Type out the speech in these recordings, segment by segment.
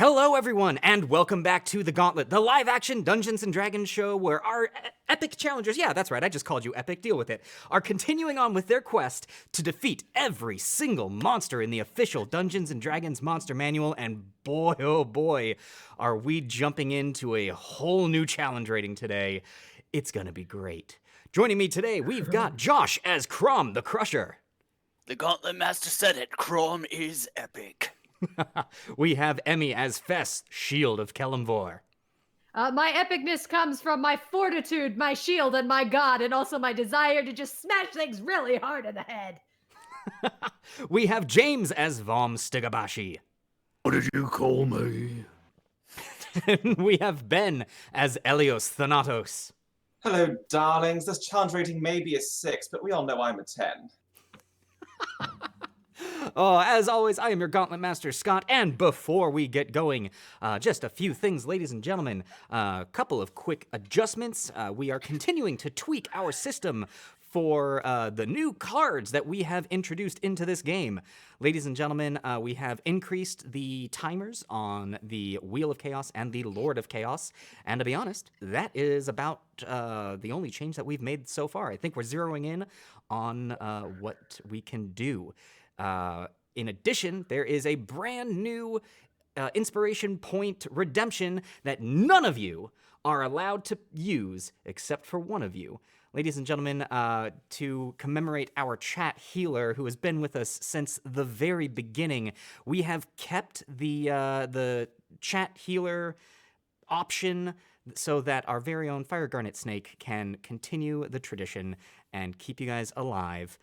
Hello, everyone, and welcome back to the Gauntlet, the live-action Dungeons & Dragons show where our epic challengers, yeah, that's right, I just called you epic, deal with it, are continuing on with their quest to defeat every single monster in the official Dungeons & Dragons Monster Manual, and boy, oh boy, are we jumping into a whole new challenge rating today. It's gonna be great. Joining me today, we've got Josh as Crom the Crusher. The Gauntlet Master said it. Chrome is epic. We have Emmy as Fess, Shield of Kelemvor. My epicness comes from my fortitude, my shield, and my god, and also my desire to just smash things really hard in the head. We have James as Vom Stigabashi. What did you call me? And we have Ben as Elios Thanatos. Hello, darlings. This challenge rating may be a 6, but we all know I'm a 10. Oh, as always, I am your Gauntlet Master, Scott, and before we get going, just a few things, ladies and gentlemen. A couple of quick adjustments. We are continuing to tweak our system for the new cards that we have introduced into this game. Ladies and gentlemen, we have increased the timers on the Wheel of Chaos and the Lord of Chaos, and to be honest, that is about the only change that we've made so far. I think we're zeroing in on what we can do. In addition, there is a brand new inspiration point redemption that none of you are allowed to use except for one of you. Ladies and gentlemen, to commemorate our chat healer who has been with us since the very beginning, we have kept the chat healer option so that our very own Fire Garnet Snake can continue the tradition and keep you guys alive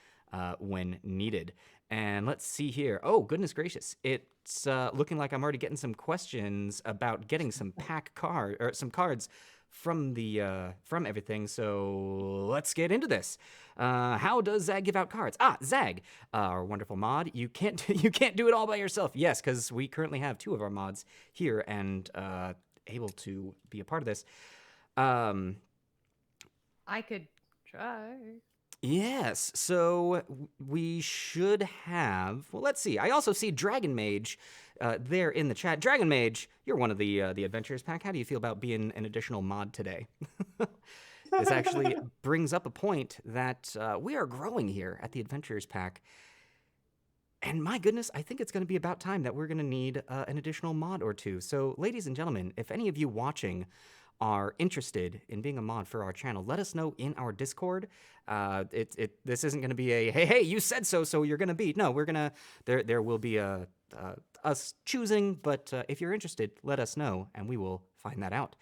when needed. And let's see here. Oh, goodness gracious. It's looking like I'm already getting some questions about getting some some cards from the from everything. So let's get into this. How does Zag give out cards? Zag, our wonderful mod. You can't do it all by yourself. Yes, because we currently have two of our mods here and able to be a part of this. I could try. Yes, so we should have, well, let's see. I also see Dragon Mage there in the chat. Dragon Mage, you're one of the Adventurers Pack. How do you feel about being an additional mod today? This actually brings up a point that we are growing here at the Adventurers Pack. And my goodness, I think it's going to be about time that we're going to need an additional mod or two. So, ladies and gentlemen, if any of you watching are interested in being a mod for our channel, let us know in our Discord. This isn't going to be a hey, you said so, so you're going to be. No, we're gonna there will be us choosing. But if you're interested, let us know, and we will find that out.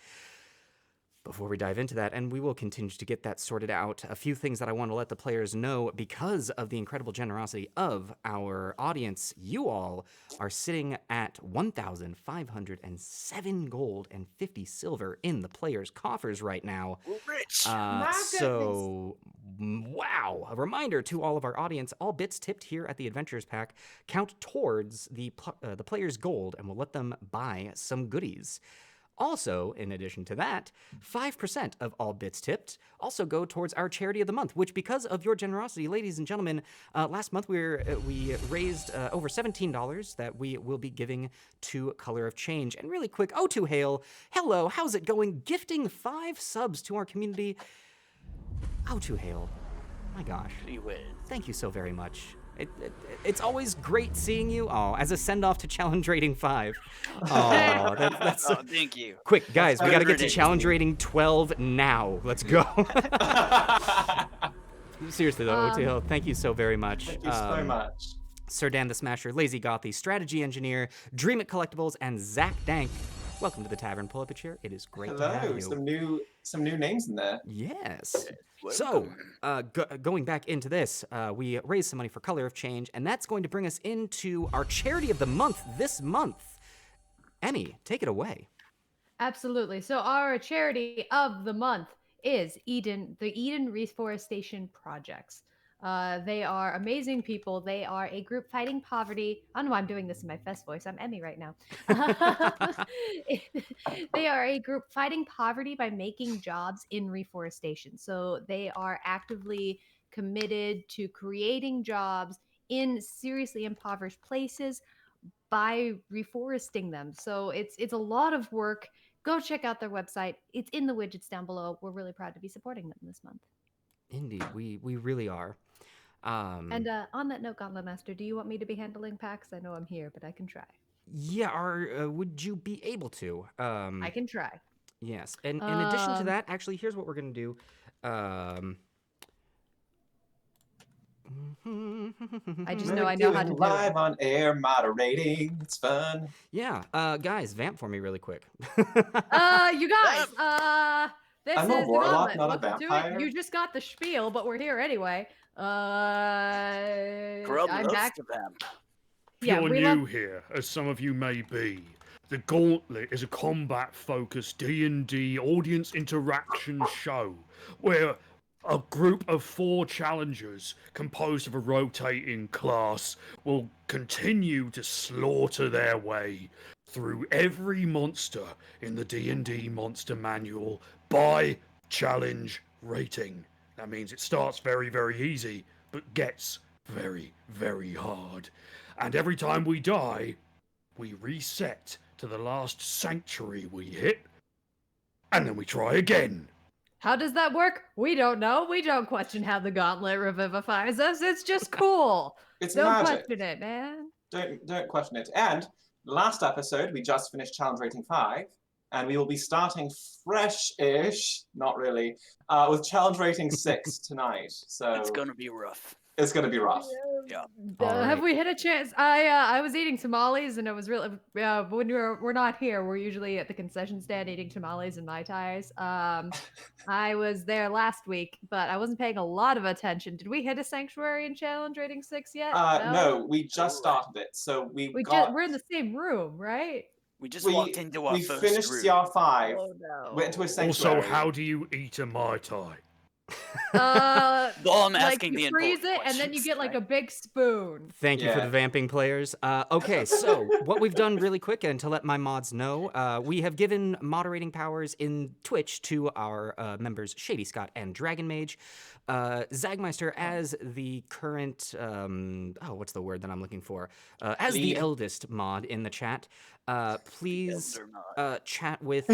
Before we dive into that, and we will continue to get that sorted out, a few things that I want to let the players know because of the incredible generosity of our audience. You all are sitting at 1,507 gold and 50 silver in the players' coffers right now. Rich. So, wow. A reminder to all of our audience, all bits tipped here at the Adventurers Pack count towards the players' gold and will let them buy some goodies. Also, in addition to that, 5% of all bits tipped also go towards our charity of the month, which, because of your generosity, ladies and gentlemen, last month we raised over $17 that we will be giving to Color of Change. And really quick, O2 Hail, hello, how's it going? Gifting 5 subs to our community. O2 Hail, my gosh, thank you so very much. It's always great seeing you. Oh, as a send-off to challenge rating 5. Oh, that's thank you. Quick, guys, we got to get to challenge rating 12 now. Let's go. Seriously, though, OTL, thank you so very much. Thank you so much. Sir Dan the Smasher, Lazy Gothy, Strategy Engineer, Dream It Collectibles, and Zach Dank. Welcome to the tavern. Pull up a chair. It is great to have you. Some new names in there. Yes. So, going back into this, we raised some money for Color of Change, and that's going to bring us into our charity of the month this month. Emmy, take it away. Absolutely. So our charity of the month is the Eden Reforestation Projects. They are amazing people. They are a group fighting poverty. I don't know why I'm doing this in my Fest voice. I'm Emmy right now. They are a group fighting poverty by making jobs in reforestation. So they are actively committed to creating jobs in seriously impoverished places by reforesting them. So it's a lot of work. Go check out their website. It's in the widgets down below. We're really proud to be supporting them this month. Indeed, we really are. And on that note, Gauntlet Master, do you want me to be handling packs? I know I'm here, but I can try. Yeah, would you be able to? I can try. Yes, and in addition to Um, that, actually, here's what we're gonna do. I just We're know I know how to doing do it. live on air moderating. It's fun. Yeah, guys, vamp for me really quick. You guys, this I'm a is the warlock, Gauntlet. not a Welcome to it. vampire. You just got the spiel, but we're here anyway. Grub I'm loves back. to vamp. If Yeah, you're we new love. here, as some of you may be, the Gauntlet is a combat-focused D&D audience interaction show where a group of 4 challengers composed of a rotating class will continue to slaughter their way through every monster in the D&D Monster Manual by challenge rating. That means it starts very, very easy, but gets very, very hard. And every time we die, we reset to the last sanctuary we hit, and then we try again. How does that work? We don't know. We don't question how the Gauntlet revivifies us. It's just cool. It's Don't magic. question it, man. Don't question it. And last episode, we just finished challenge rating 5, and we will be starting fresh-ish, not really, with challenge rating 6 tonight. So It's gonna be rough. it's gonna be rough. Yeah. Have we had a chance? I was eating tamales, and it was really when we're not here. We're usually at the concession stand eating tamales and mai tais. I was there last week, but I wasn't paying a lot of attention. Did we hit a sanctuary in challenge rating 6 yet? No, we just started it. So We're in the same room, right? We just walked into our we first finished room. CR5, no. went into a Also, sanctuary. how do you eat a Mai Tai? Well, I'm Like asking you the freeze important it, and then you questions, get like right? a big spoon. Thank you for Yeah. the vamping players. Okay, so what we've done really quick, and to let my mods know, we have given moderating powers in Twitch to our members Shady Scott and Dragon Mage. Zagmeister, as the current, what's the word that I'm looking for? As the Lead. eldest mod in the chat, please Elder mod. chat with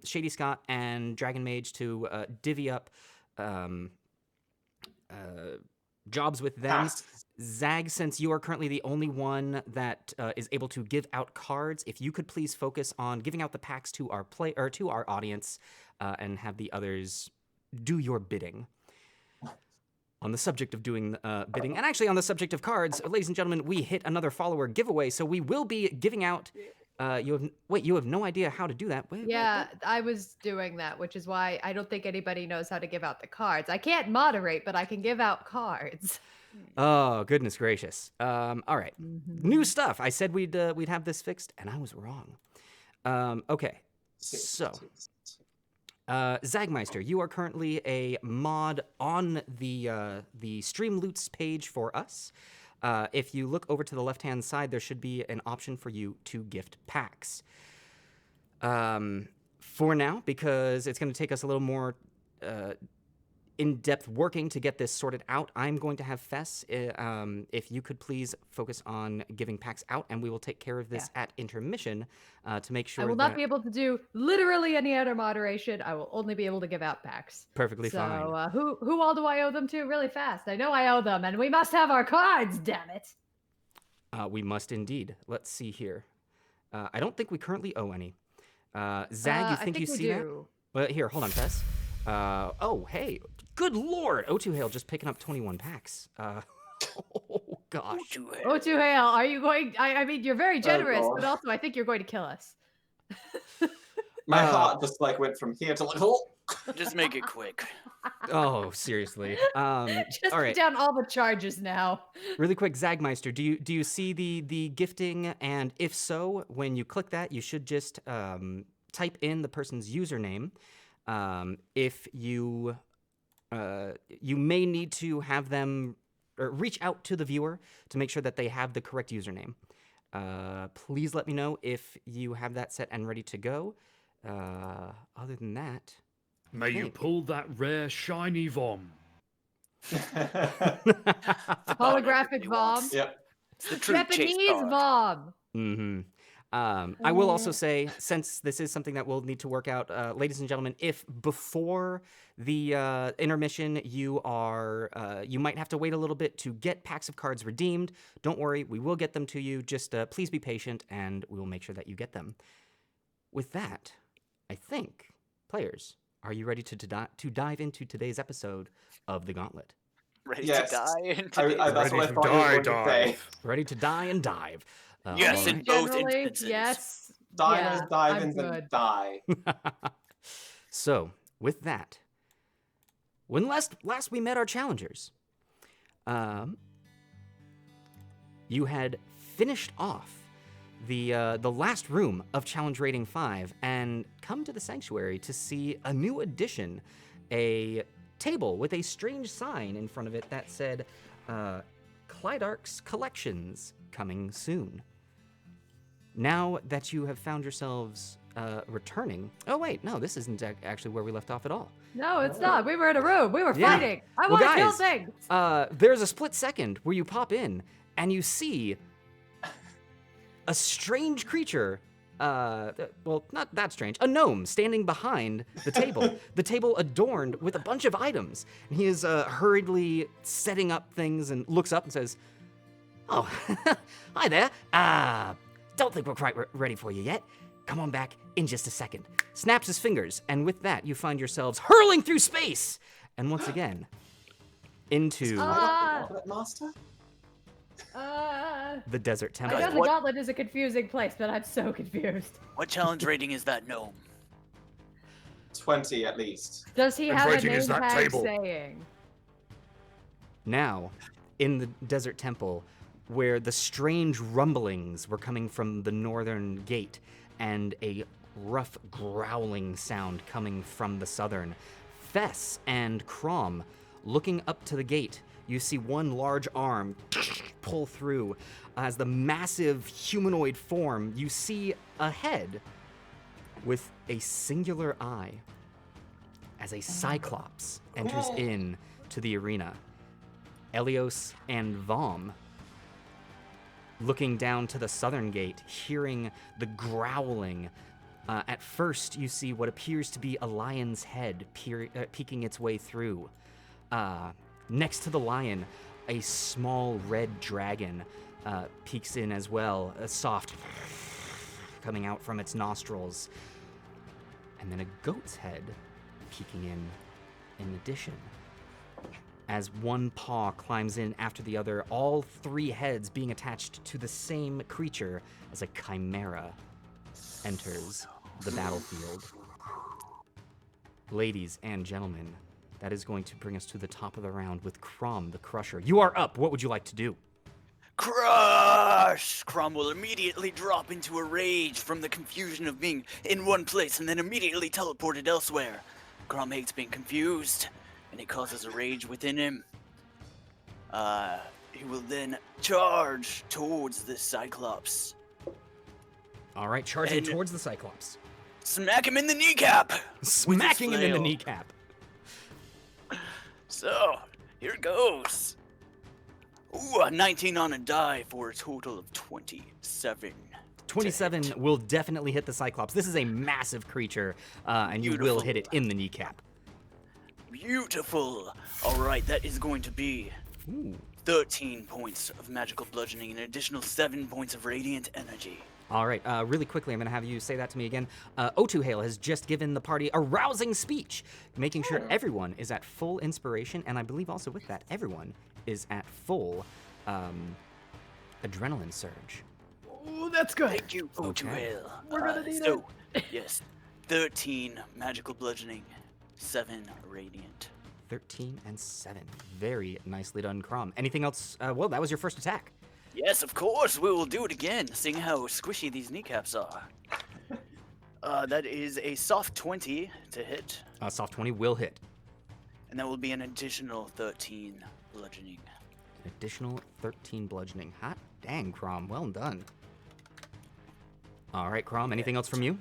Shady Scott and Dragon Mage to divvy up jobs with them. Tasks. Zag, since you are currently the only one that is able to give out cards, if you could please focus on giving out the packs to our to our audience, and have the others do your bidding. On the subject of doing bidding, and actually on the subject of cards, ladies and gentlemen, we hit another follower giveaway, so we will be giving out. You have no idea how to do that. Wait, Yeah, I was doing that, which is why I don't think anybody knows how to give out the cards. I can't moderate, but I can give out cards. Oh, goodness gracious. All right. New stuff. I said we'd have this fixed, and I was wrong. Okay. So, Zagmeister, you are currently a mod on the Stream Loots page for us. If you look over to the left-hand side, there should be an option for you to gift packs. For now, because it's going to take us a little more in-depth working to get this sorted out, I'm going to have Fess, if you could please focus on giving packs out, and we will take care of this at intermission to make sure I will that... not be able to do literally any other moderation. I will only be able to give out packs. Perfectly fine. So, who all do I owe them to really fast? I know I owe them, and we must have our cards, damn it. We must indeed. Let's see here. I don't think we currently owe any. Zag, you think you see that? Well, here, hold on, Fess. Oh, hey. Good lord! O2 Hail just picking up 21 packs. Oh, gosh. Oh, to hail. Are you going? I mean, you're very generous, God. but also I think you're going to kill us. My heart just like went from here to like. Oh. Just make it quick. Oh, seriously. Just all right. put down all the charges now. Really quick, Zagmeister, do you see the gifting? And if so, when you click that, you should just type in the person's username. If you you may need to have them or reach out to the viewer to make sure that they have the correct username. Please let me know if you have that set and ready to go. Other than that, May you pull that rare shiny vom. Holographic vom. Yep. It's the true chase Japanese card. bomb. Mm-hmm. I will also say, since this is something that we'll need to work out, ladies and gentlemen, if before the intermission you might have to wait a little bit to get packs of cards redeemed, don't worry, we will get them to you. Just please be patient, and we will make sure that you get them. With that, I think, players, are you ready to dive into today's episode of The Gauntlet? Ready Yes. to die into That's what I Ready to thought you were going to die, say. dive. Ready to die and dive. Yes, all in both Generally, instances. yes. Diners, Yeah, dive-ins, I'm and good. die. So, with that, when last we met our challengers, you had finished off the last room of Challenge Rating 5 and come to the sanctuary to see a new addition, a table with a strange sign in front of it that said, Clydark's Collections coming soon. Now that you have found yourselves returning... Oh, wait, no, this isn't actually where we left off at all. No, it's not. We were in a room. We were Yeah. fighting. I Well, want to kill guys, things. there's a split second where you pop in and you see a strange creature. Well, not that strange. A gnome standing behind the table. The table adorned with a bunch of items. And he is hurriedly setting up things and looks up and says, "Oh, hi there. Don't think we're quite ready for you yet. Come on back in just a second." Snaps his fingers, and with that, you find yourselves hurling through space. And once again, into Gauntlet Master? the desert I temple. know the What- gauntlet is a confusing place, but I'm so confused. What challenge rating is that gnome? 20 at least. Does he And have a rating name is that tag table. saying? Now, in the desert temple, where the strange rumblings were coming from the northern gate and a rough growling sound coming from the southern, Fess and Crom, looking up to the gate, you see one large arm pull through. As the massive humanoid form, you see a head with a singular eye as a cyclops enters in to the arena. Elios and Vom, looking down to the southern gate, hearing the growling. At first, you see what appears to be a lion's head peeking its way through. Next to the lion, a small red dragon peeks in as well, a soft coming out from its nostrils. And then a goat's head peeking in addition. As one paw climbs in after the other, all three heads being attached to the same creature as a chimera enters the battlefield. Ladies and gentlemen, that is going to bring us to the top of the round with Crom the Crusher. You are up. What would you like to do? Crush! Crom will immediately drop into a rage from the confusion of being in one place and then immediately teleported elsewhere. Crom hates being confused, and it causes a rage within him. He will then charge towards the Cyclops. All right, charging And- towards the Cyclops. Smack him in the kneecap! Smacking him in the flail. kneecap. So, here goes. Ooh, a 19 on a die for a total of 27. 27 will definitely hit the Cyclops. This is a massive creature, and you will Beautiful. hit it in the kneecap. Beautiful. All right, that is going to be Ooh. 13 points of magical bludgeoning and an additional 7 points of radiant energy. All right, really quickly, I'm going to have you say that to me again. Otuhail has just given the party a rousing speech, making sure everyone is at full inspiration, and I believe also with that, everyone is at full adrenaline surge. Oh, that's good. Thank you, Okay. Otuhail. We're gonna need so, yes, 13 magical bludgeoning, 7 radiant. 13 and 7. Very nicely done, Crom. Anything else? Well, that was your first attack. Yes, of course, we will do it again, seeing how squishy these kneecaps are. That is a soft 20 to hit, Soft 20 will hit. and that will be an additional 13 bludgeoning. An additional 13 bludgeoning. Hot dang, Crom. Well done. All right, Crom. Anything else from you?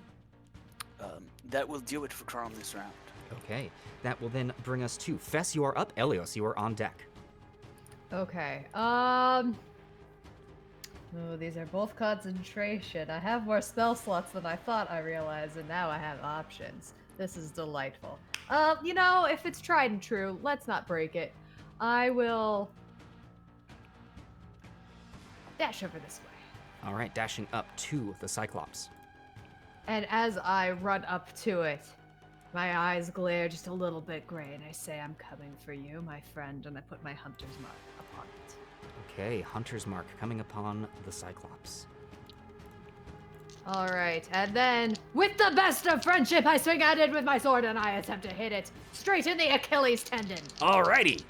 That will do it for Crom this round. Okay. That will then bring us to Fess. You are up. Elios, you are on deck. Okay. Oh, these are both concentration. I have more spell slots than I thought I realized, and now I have options. This is delightful. You know, if it's tried and true, let's not break it. I will dash over this way. All right, dashing up to the Cyclops. And as I run up to it, my eyes glare just a little bit gray, and I say, I'm coming for you, my friend, and I put my hunter's mark upon it. Okay, Hunter's Mark coming upon the Cyclops. All right, and then, with the best of friendship, I swing at it with my sword, and I attempt to hit it straight in the Achilles tendon. Alrighty.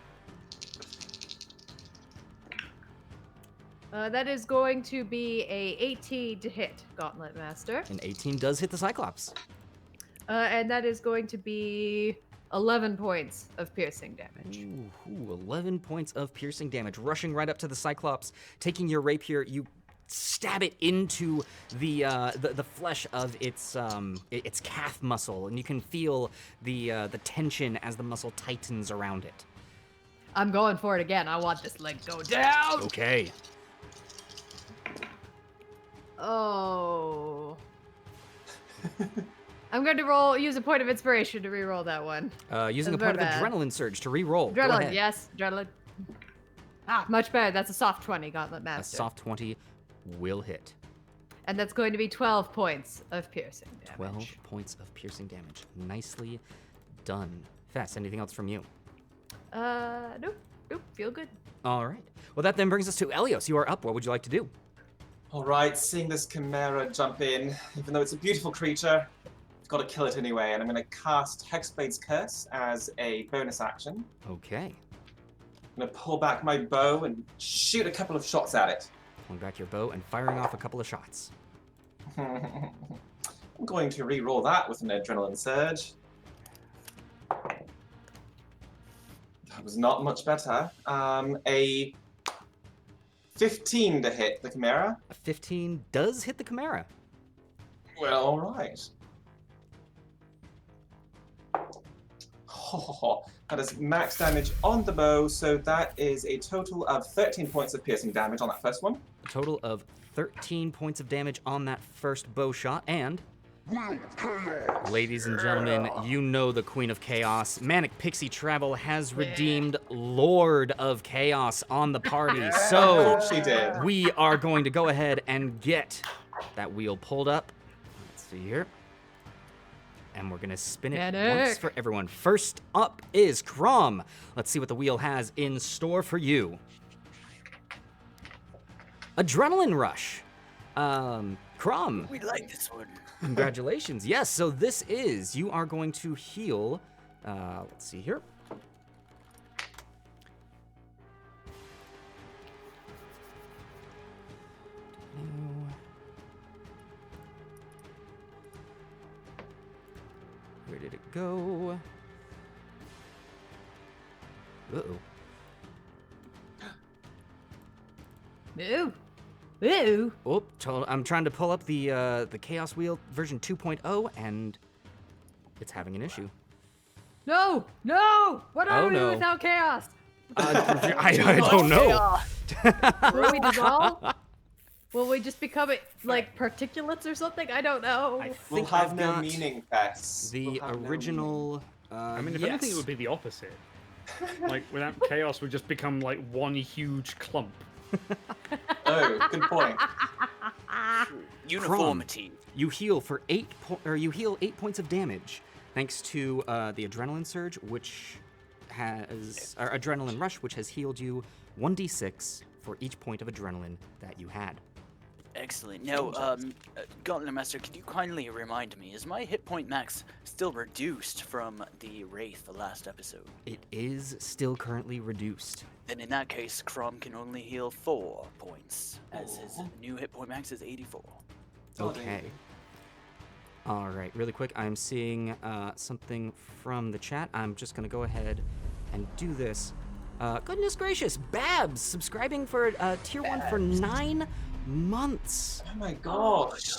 That is going to be a 18 to hit, Gauntlet Master. An 18 does hit the Cyclops. And that is going to be 11 points of piercing damage. Ooh, 11 points of piercing damage. Rushing right up to the Cyclops, taking your rapier, you stab it into the flesh of its calf muscle, and you can feel the tension as the muscle tightens around it. I'm going for it again. I want this leg go down. Okay. Oh. I'm going to use a point of inspiration to re-roll that one. Using a That's point of very bad. adrenaline surge to re-roll. Go Adrenaline, ahead. yes, adrenaline. Ah, much better. That's a soft 20, Gauntlet A Master. soft 20 will hit. And that's going to be 12 points of piercing damage. 12 points of piercing damage. Nicely done. Fast, anything else from you? Nope. Feel good. All right. Well, that then brings us to Elios. You are up. What would you like to do? All right, seeing this chimera jump in, even though it's a beautiful creature, I've got to kill it anyway, and I'm going to cast Hexblade's Curse as a bonus action. Okay. I'm going to pull back my bow and shoot a couple of shots at it. Pulling back your bow and firing off a couple of shots. I'm going to re-roll that with an adrenaline surge. That was not much better. A 15 to hit the chimera. A 15 does hit the Chimera. Well, all right. That is max damage on the bow, so that is a total of 13 points of piercing damage on that first one. A total of 13 points of damage on that first bow shot, and ladies and gentlemen, you know the Queen of Chaos. Manic Pixie Travel has redeemed Lord of Chaos on the party. So She did. we are going to go ahead and get that wheel pulled up. Let's see here. And we're gonna spin it once Manic. for everyone. First up is Crom. Let's see what the wheel has in store for you. Adrenaline Rush. Crom, We like this one. congratulations. Yes, so this is, you are going to heal, let's see here. Where did it go? Uh-oh. Ooh. Ooh. Oh, I'm trying to pull up the Chaos Wheel version 2.0, and it's having an issue. No! What are Oh, we no. without chaos? I don't know. Will we dissolve? Will we just become like particulates or something? I don't know. I We'll think have I've no got meaning, Fess. the We'll have no original. I mean, if yes. anything, it would be the opposite. Like, without chaos, would just become like one huge clump. meaning. Oh, good point. Uniformity. You heal for 8 points of damage, thanks to the adrenaline surge, which has or adrenaline rush, which has healed you 1d6 for each point of adrenaline that you had. Excellent. Now, Gauntlet Master, could you kindly remind me, is my hit point max still reduced from the Wraith the last episode? It is still currently reduced. Then in that case, Crom can only heal 4 points, as his new hit point max is 84. Okay. All right, really quick, I'm seeing something from the chat. I'm just gonna go ahead and do this. Goodness gracious, Babs subscribing for tier 1 for 9 months. Oh my gosh.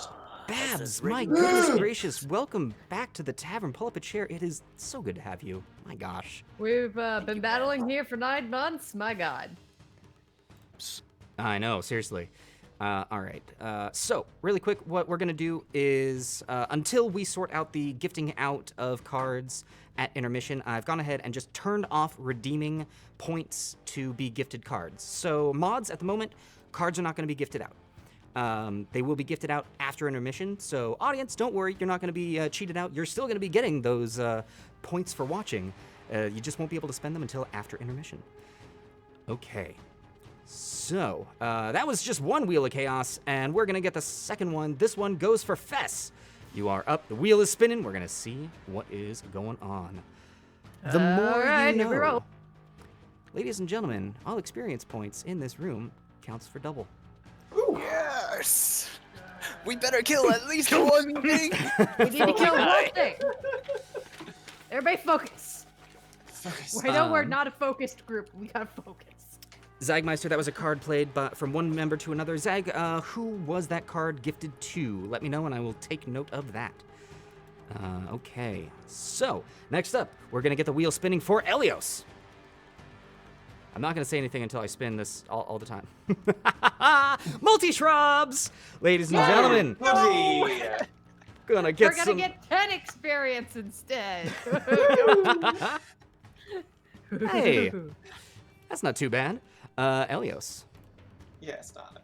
Babs, great my news. goodness gracious, welcome back to the tavern. Pull up a chair. It is so good to have you. My gosh. We've been battling here for 9 months. My God. I know, seriously. All right. So, really quick, what we're going to do is until we sort out the gifting out of cards at intermission, I've gone ahead and just turned off redeeming points to be gifted cards. So, mods, at the moment, cards are not going to be gifted out. They will be gifted out after intermission. So, audience, don't worry. You're not going to be cheated out. You're still going to be getting those points for watching. You just won't be able to spend them until after intermission. Okay. So, that was just one Wheel of Chaos, and we're gonna get the second one. This one goes for Fess. You are up, the wheel is spinning, we're gonna see what is going on. The more right, you here we know. roll. Ladies and gentlemen, all experience points in this room counts for double. Yes! We better kill at least one thing! We need to kill one thing. Everybody focus. Focus. I know we're Um, not a focused group. We gotta focus. Zagmeister, that was a card played from one member to another. Zag, who was that card gifted to? Let me know and I will take note of that. Okay, so next up, we're gonna get the wheel spinning for Elios. I'm not gonna say anything until I spin this all the time. Multi-shrubs! Ladies and gentlemen, Goody. gonna get We're gonna some... get 10 experience instead. Hey. That's not too bad. Elios. Yes, darling.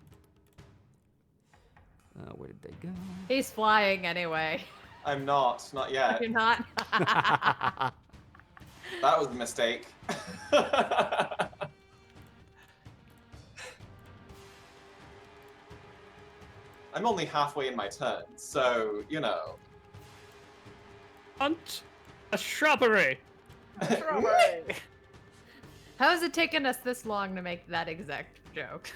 Where did they go? He's flying anyway. I'm not yet. You're not. That was a mistake. I'm only halfway in my turn, so, you know. Hunt a shrubbery. How has it taken us this long to make that exact joke?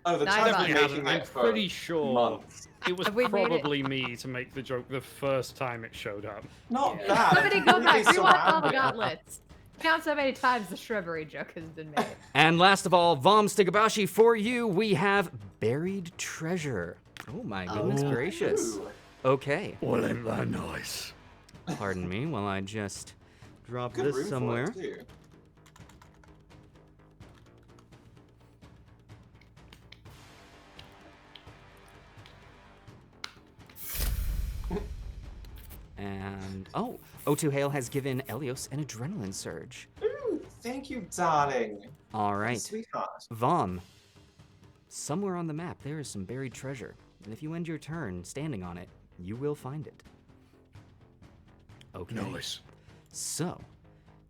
Oh, the Nine time's months. been Definitely making hasn't. I'm it for pretty sure months. it was Have we made it? probably me to make the joke the first time it showed up. Not Yeah. bad. Somebody go back, Completely rewatch all the surrounded. gauntlets. Count how many times the shrubbery joke has been made. And last of all, Vom Stigabashi, for you, we have Buried Treasure. Oh my goodness gracious. Ooh, Okay, Well, ain't that nice? pardon me while I just drop good room this for somewhere. it, too. And, oh, O2 Hale has given Elios an adrenaline surge. Ooh, thank you, darling. All right, Sweetheart. Vom, somewhere on the map there is some buried treasure. And if you end your turn standing on it, you will find it. Okay. Nice. So,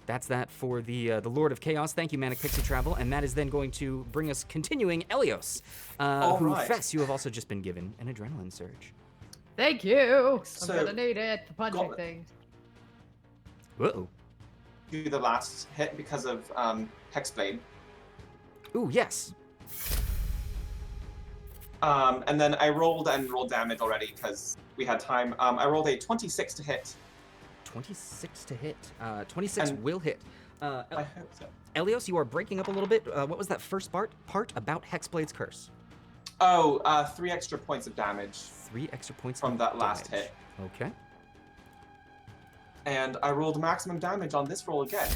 that's that for the Lord of Chaos. Thank you, Manic Pixie Travel, and that is then going to bring us continuing Elios, who right. Fess, you have also just been given an adrenaline surge. Thank you. So, I'm gonna need it for punching Gauntlet. things. Uh-oh. Do the last hit because of Hexblade. Ooh, yes. And then I rolled damage already because we had time. I rolled a 26 to hit. 26 to hit. 26 And- will hit. I hope so. Elios, you are breaking up a little bit. What was that first part about Hexblade's Curse? Oh, 3 extra points of damage 3 extra points from of that last damage. hit. Okay. And I rolled maximum damage on this roll again.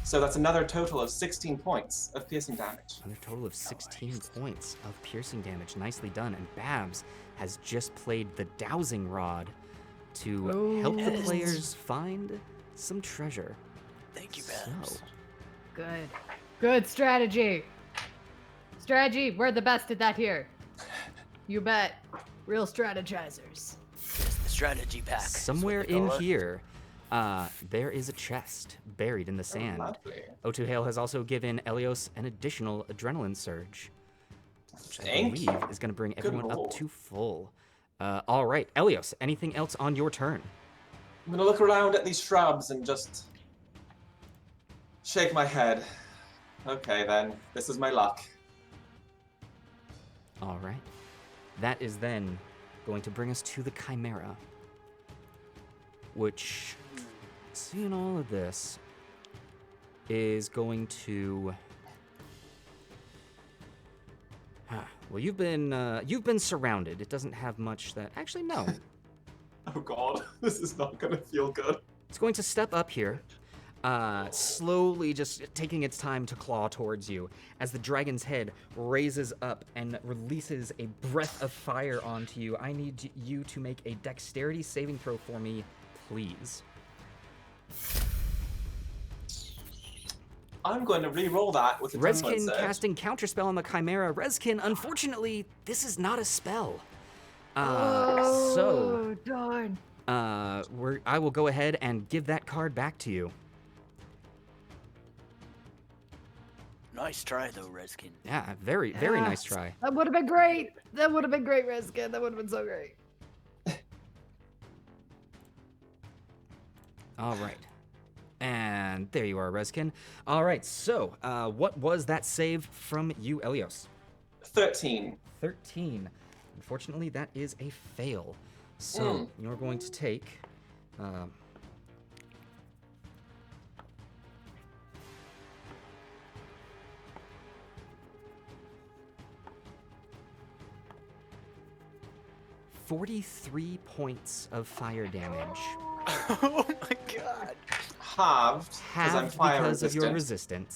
So that's another total of 16 points of piercing damage. Another total of 16 points of piercing damage. Nicely done. And Babs has just played the dowsing rod to help the Yes. players find some treasure. Thank you, Babs. So, Good. Good strategy. Strategy, we're the best at that here. You bet. Real strategizers. It's the strategy pack. is what somewhere they call in it. here, there is a chest buried in the sand. Lovely. O2 Hale has also given Elios an additional adrenaline surge, which I Thank believe you. is going to bring Good everyone roll. up to full. All right, Elios, anything else on your turn? I'm gonna look around at these shrubs and just shake my head. Okay then, this is my luck. All right. That is then going to bring us to the Chimera, which, seeing all of this, is going to... Well, you've been surrounded. It doesn't have much that... Actually, no. Oh god, this is not gonna feel good. It's going to step up here. slowly just taking its time to claw towards you as the dragon's head raises up and releases a breath of fire onto you. I need you to make a dexterity saving throw for me, please. I'm going to re-roll that with a Gauntlet Rezkin surge. casting counterspell on the Chimera. Rezkin, unfortunately, this is not a spell. Oh, darn. I will go ahead and give that card back to you. Nice try, though, Rezkin. Yeah, very nice try. That would have been great. That would have been great, Reskin. That would have been so great. All right. And there you are, Rezkin. All right, so what was that save from you, Elios? 13. 13. Unfortunately, that is a fail. So you're going to take... 43 points of fire damage. Oh my god. Halved, because I'm Halved fire because of your resistant.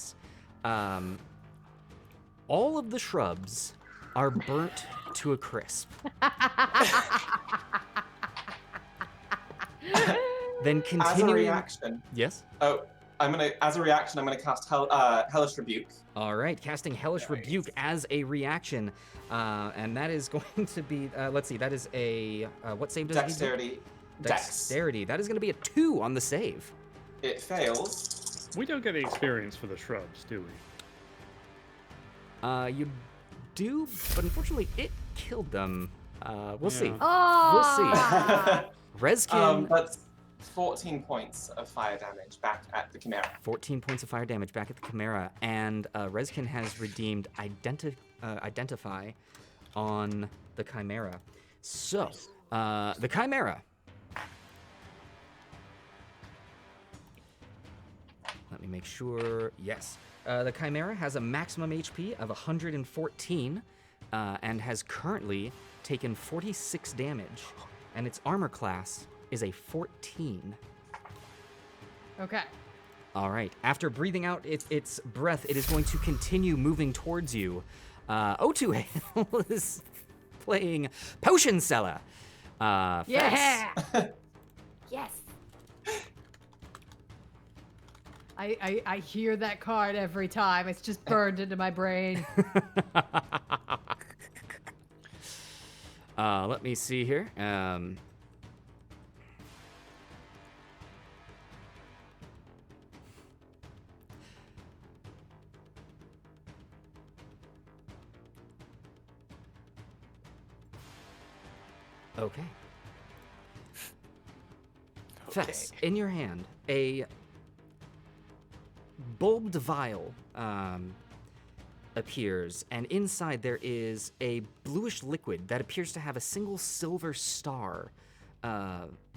resistance. All of the shrubs are burnt to a crisp. Then As a continuing... reaction, Yes? as a reaction, I'm gonna cast Hellish Rebuke. All right, casting Hellish Rebuke as a reaction. And that is going to be, let's see, that is a, what save does it need to do? Dexterity. Dex. Dexterity. That is going to be a 2 on the save. It fails. We don't get the experience for the shrubs, do we? You do, but unfortunately it killed them. We'll see. Oh! Rezkin, That's 14 points of fire damage back at the Chimera. 14 points of fire damage back at the Chimera, and Rezkin has redeemed Identify on the Chimera. So, the Chimera. Let me make sure. Yes. The Chimera has a maximum HP of 114 and has currently taken 46 damage, and its armor class is a 14. Okay. All right. After breathing out its breath, it is going to continue moving towards you. O2 is playing Potion Seller. Yeah. Yes. I hear that card every time. It's just burned into my brain. Let me see here. Okay. Fess, in your hand, a bulbed vial appears, and inside there is a bluish liquid that appears to have a single silver star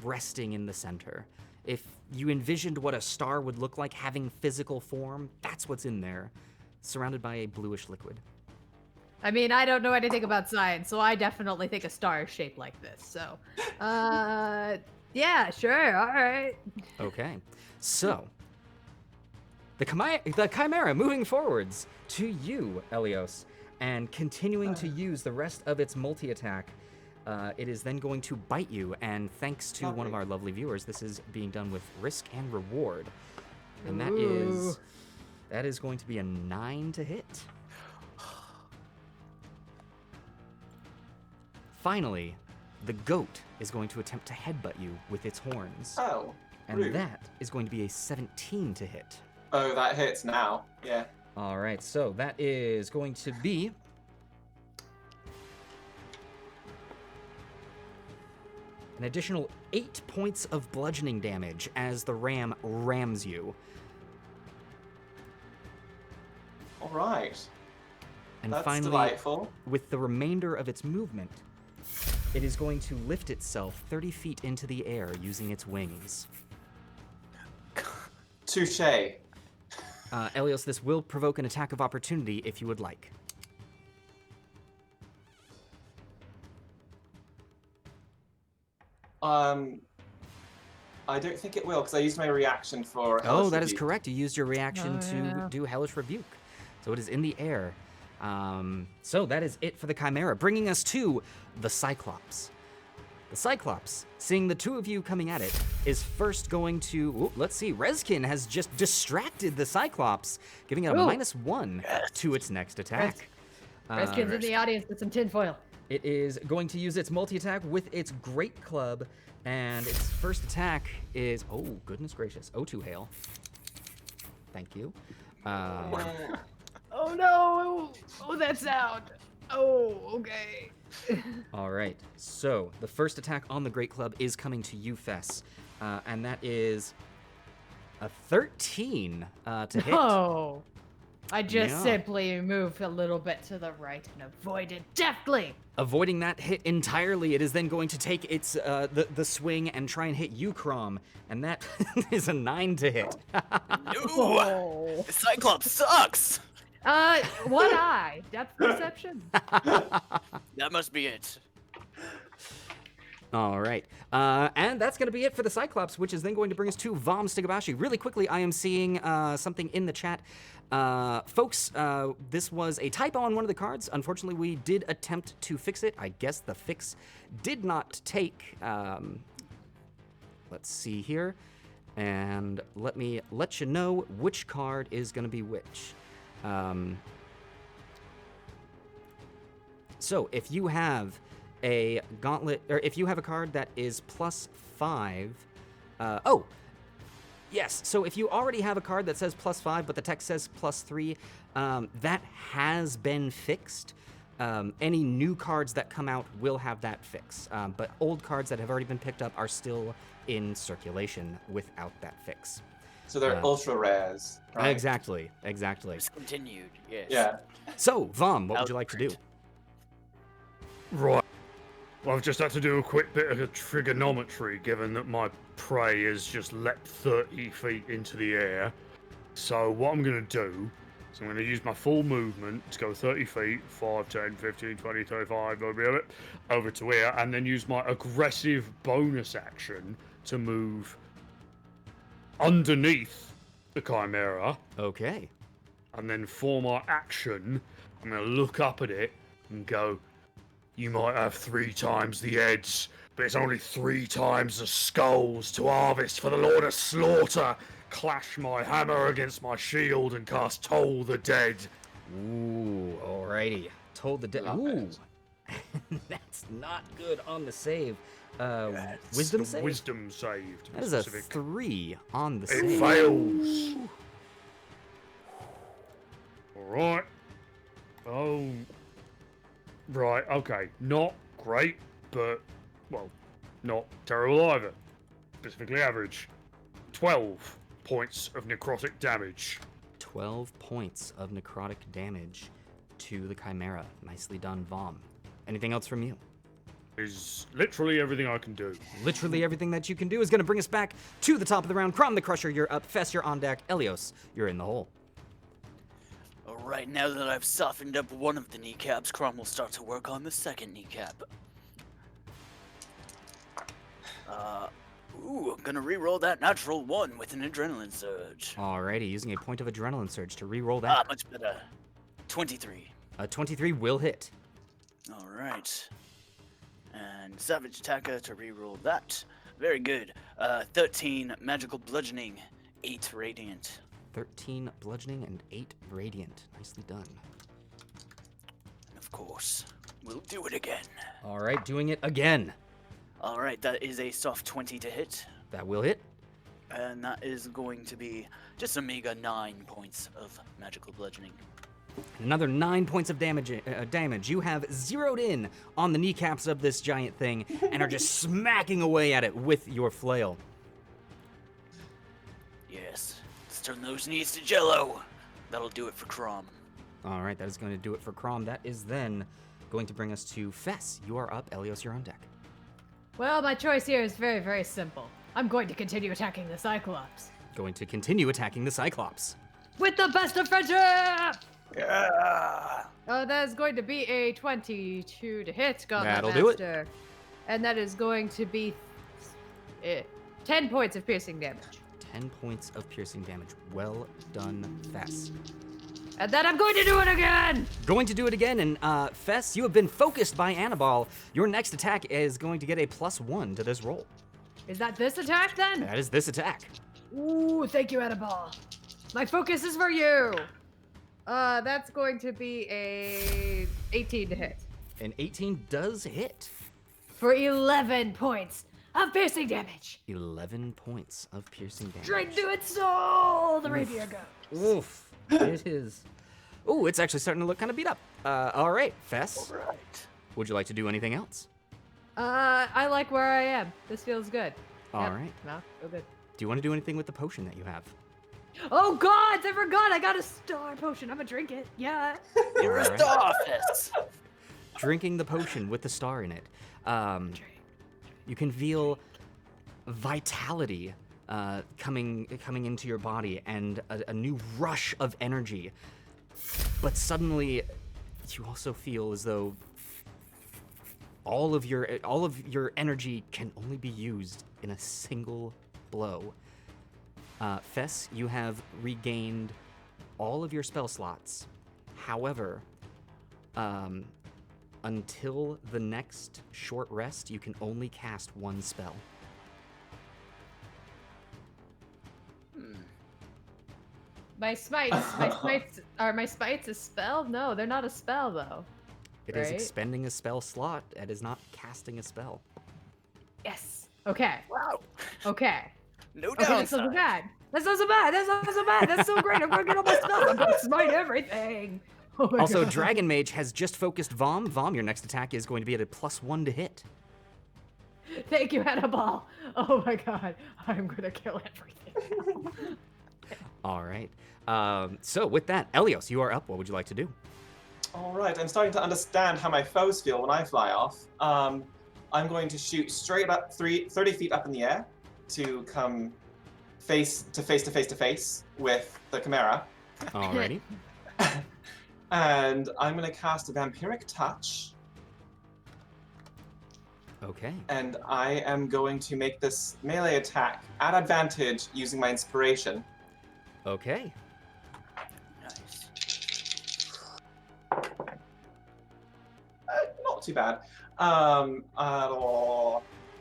resting in the center. If you envisioned what a star would look like having physical form, that's what's in there, surrounded by a bluish liquid. I mean, I don't know anything about science, so I definitely think a star is shaped like this. So, yeah, sure, all right. Okay, so the Chimera moving forwards to you, Elios, and continuing to use the rest of its multi-attack. It is then going to bite you, and thanks to one of our lovely viewers, this is being done with risk and reward, and that is going to be a 9 to hit. Finally, the goat is going to attempt to headbutt you with its horns. Oh, and rude. that is going to be a 17 to hit. Oh, that hits now. Yeah. All right, so that is going to be an additional 8 points of bludgeoning damage as the ram rams you. All right. And That's finally, delightful. with the remainder of its movement, it is going to lift itself 30 feet into the air using its wings. Touche. Elios, this will provoke an attack of opportunity if you would like. I don't think it will, because I used my reaction for Oh, Hellish that is Rebuke. correct. You used your reaction Oh, to yeah. do Hellish Rebuke. So it is in the air. So that is it for the Chimera, bringing us to the Cyclops. The Cyclops, seeing the two of you coming at it, is first going to, let's see, Rezkin has just distracted the Cyclops, giving it a Ooh. -1 to its next attack. Redskins in the audience with some tinfoil. It is going to use its multi-attack with its Great Club, and its first attack is, oh, goodness gracious, O2 Hail. Thank you. Oh no! Oh, that sound. Oh, okay. All right, so the first attack on the Great Club is coming to you, Fess, and that is a 13 to hit. Oh, I just Yeah. simply move a little bit to the right and avoid it deftly. Avoiding that hit entirely, it is then going to take its the swing and try and hit you, Crom, and that is a 9 to hit. Ooh, the Cyclops sucks. One eye, depth perception. That must be it. All right, and that's going to be it for the Cyclops, which is then going to bring us to Vom Stigabashi. Really quickly, I am seeing something in the chat. Folks, this was a typo on one of the cards. Unfortunately, we did attempt to fix it. I guess the fix did not take. Let's see here, and let me let you know which card is going to be which. So if you have a gauntlet, or if you have a card that is +5, oh, yes. So if you already have a card that says +5, but the text says +3, that has been fixed. Any new cards that come out will have that fix, but old cards that have already been picked up are still in circulation without that fix. So they're ultra rares. Right? Exactly. Discontinued, yes. Yeah. So, Vom, what would you like to do? Right. Well, I've just had to do a quick bit of a trigonometry, given that my prey has just leapt 30 feet into the air. So what I'm going to do is I'm going to use my full movement to go 30 feet, 5, 10, 15, 20, 25, over to here, and then use my aggressive bonus action to move underneath the Chimera. Okay. And then for my action, I'm going to look up at it and go, you might have 3 times the heads, but it's only 3 times the skulls to harvest for the Lord of Slaughter. Clash my hammer against my shield and cast Toll the Dead. Ooh, alrighty. Told the dead. Love Ooh. it. That's not good on the save. It's Wisdom a save? Wisdom save, to be That is a specific. 3 on the It save. fails. Alright. Oh. Right, okay. Not great, but, well, not terrible either. Specifically average. 12 points of necrotic damage. 12 points of necrotic damage to the Chimera. Nicely done, Vom. Anything else from you? Is literally everything I can do. Literally everything that you can do is going to bring us back to the top of the round. Crom the Crusher, you're up. Fess, you're on deck. Elios, you're in the hole. Alright, now that I've softened up one of the kneecaps, Crom will start to work on the second kneecap. I'm gonna re-roll that natural 1 with an adrenaline surge. Alrighty, using a point of adrenaline surge to re-roll that. Much better. 23. A 23 will hit. Alright. And Savage Attacker to re-roll that. Very good. 13 magical bludgeoning, 8 radiant. 13 bludgeoning and 8 radiant. Nicely done. And of course, we'll do it again. Alright, doing it again. Alright, that is a soft 20 to hit. That will hit. And that is going to be just a meager 9 points of magical bludgeoning. Another 9 points of damage. You have zeroed in on the kneecaps of this giant thing and are just smacking away at it with your flail. Yes, let's turn those knees to jello. That'll do it for Crom. Alright, that is going to do it for Crom. That is then going to bring us to Fess. You are up. Elios, you're on deck. Well, my choice here is very, very simple. I'm going to continue attacking the Cyclops. Going to continue attacking the Cyclops. With the best of friendship! Yeah. That is going to be a 22 to hit, Gauntlet That'll do it. Master. And that is going to be 10 points of piercing damage. 10 points of piercing damage. Well done, Fess. And then I'm going to do it again! Going to do it again, and Fess, you have been focused by Annabelle. Your next attack is going to get a +1 to this roll. Is that this attack then? That is this attack. Ooh, thank you, Annabelle. My focus is for you. That's going to be a 18 to hit. An 18 does hit. For 11 points of piercing damage. 11 points of piercing damage. Straight to its soul, the rapier goes. Oof. It is. Ooh, it's actually starting to look kind of beat up. All right, Fess. All right. Would you like to do anything else? I like where I am. This feels good. All Yep. right. No, feel good. Do you want to do anything with the potion that you have? Oh God, I forgot. I got a star potion. I'm gonna drink it. Yeah. You're a All right. star, Fess. Drinking the potion with the star in it. You can feel vitality coming into your body and a new rush of energy. But suddenly, you also feel as though all of your energy can only be used in a single blow. Fess, you have regained all of your spell slots. However, until the next short rest, you can only cast one spell. My smites are my smites a spell? No, they're not a spell though. It is Right. expending a spell slot. It is not casting a spell. Yes. Okay. Wow. Okay. No Okay, that's not so downside. bad. That's not so bad. That's not so bad. That's so great. I'm gonna get all my stuff. I'm gonna smite everything. Oh my Also, God. Dragon Mage has just focused Vom. Vom, your next attack is going to be at a +1 to hit. Thank you, Annabelle. Oh my God. I'm gonna kill everything. All right. So with that, Elios, you are up. What would you like to do? All right, I'm starting to understand how my foes feel when I fly off. I'm going to shoot straight up 30 feet up in the air to come face to face with the Chimera. Alrighty. And I'm going to cast a Vampiric Touch, Okay. and I am going to make this melee attack at advantage using my inspiration. Okay. Nice. Not too bad.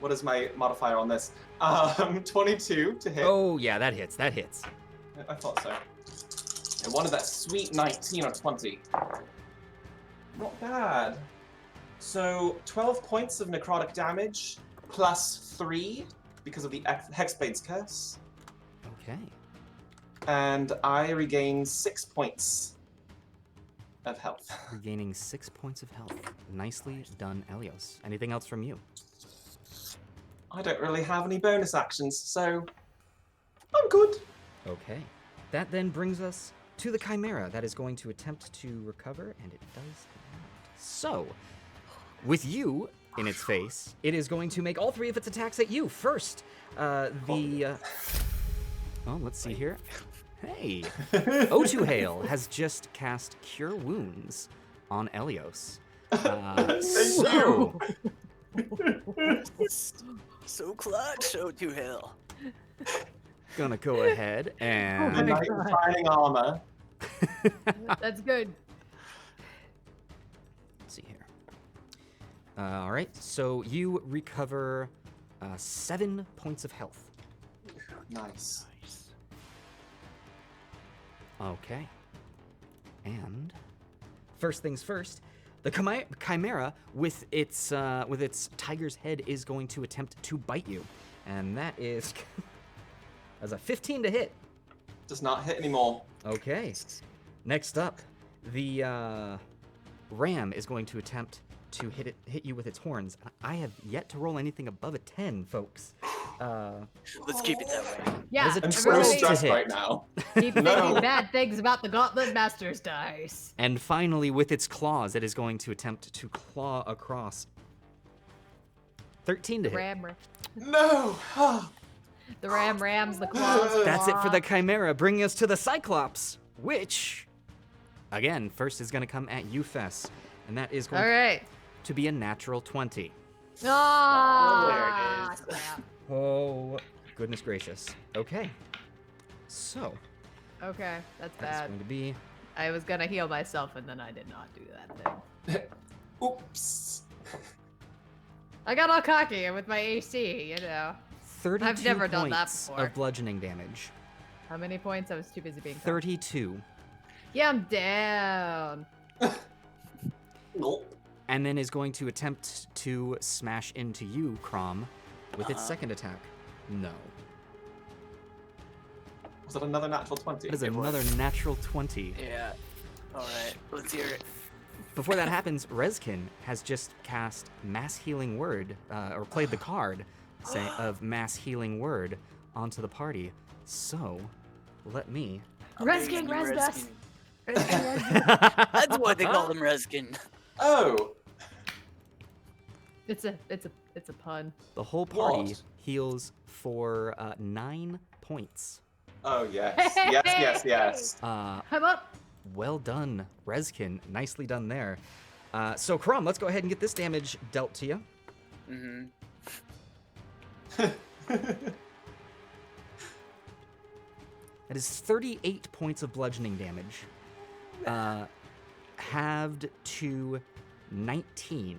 What is my modifier on this? 22 to hit. Oh yeah, that hits. That hits. I thought so. And one of that sweet 19 or 20. Not bad. So 12 points of necrotic damage plus 3 because of the Hexblade's curse. Okay. And I regain 6 points of health. Regaining 6 points of health. Nicely done, Elios. Anything else from you? I don't really have any bonus actions, so I'm good. Okay. That then brings us to the Chimera that is going to attempt to recover, and it does not. So, with you in its face, it is going to make all three of its attacks at you. First, oh, let's see here. Hey, O2 Hail has just cast Cure Wounds on Elios. So, So clutch, O2 Hill. gonna go ahead The and knight in shining armor. That's good. let's see here. All right, so you recover 7 points of health. Nice. Okay. And first things first, the Chimera with its tiger's head is going to attempt to bite you, and that is as a 15 to hit. Does not hit anymore. Okay. Next up, the ram is going to attempt to hit you with its horns. I have yet to roll anything above a 10, folks. Let's keep it that way. Yeah. Is it I'm so everybody stressed hit. right now. keep No. thinking bad things about the Gauntlet Master's dice. And finally, with its claws, it is going to attempt to claw across. 13 to hit. Ram. No! The ram rams the claws. That's it for the claw. Chimera, bringing us to the Cyclops, which, again, first is going to come at you, Fess, and that is going All right. to be a natural 20. Ah, There it is. crap. Oh, Goodness gracious. Okay. So, Okay, that's that's bad. going to be I was gonna heal myself, and then I did not do that thing. Oops. I got all cocky with my AC, you know. 32 I've never done that points before. of bludgeoning damage. How many points? I was too busy being cocky. 32. Yeah, I'm down. Nope. And then is going to attempt to smash into you, Crom, with its second attack. No. Was that another natural 20? That is another natural 20. Yeah. Alright, let's hear it. Before that happens, Rezkin has just cast Mass Healing Word, or played the card of Mass Healing Word onto the party. So, let me... Reskin, Amazing Resdus. Reskin. That's why they call him Reskin. Oh! It's a pun. The whole party What? heals for 9 points. Oh, yes. Yes. I'm up. Well done, Rezkin. Nicely done there. So, Crom, let's go ahead and get this damage dealt to you. Mm-hmm. That is 38 points of bludgeoning damage. Halved to 19.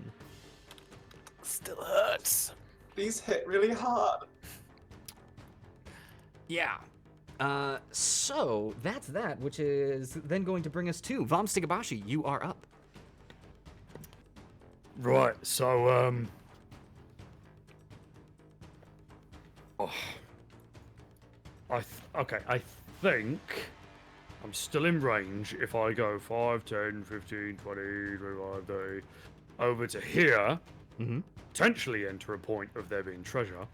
Still hurts. These hit really hard. Yeah. So that's that, which is then going to bring us to Vom Stigabashi. You are up. Right, so, I think I'm still in range if I go 5, 10, 15, 20, 25, 30, over to here, Mm-hmm. potentially enter a point of there being treasure,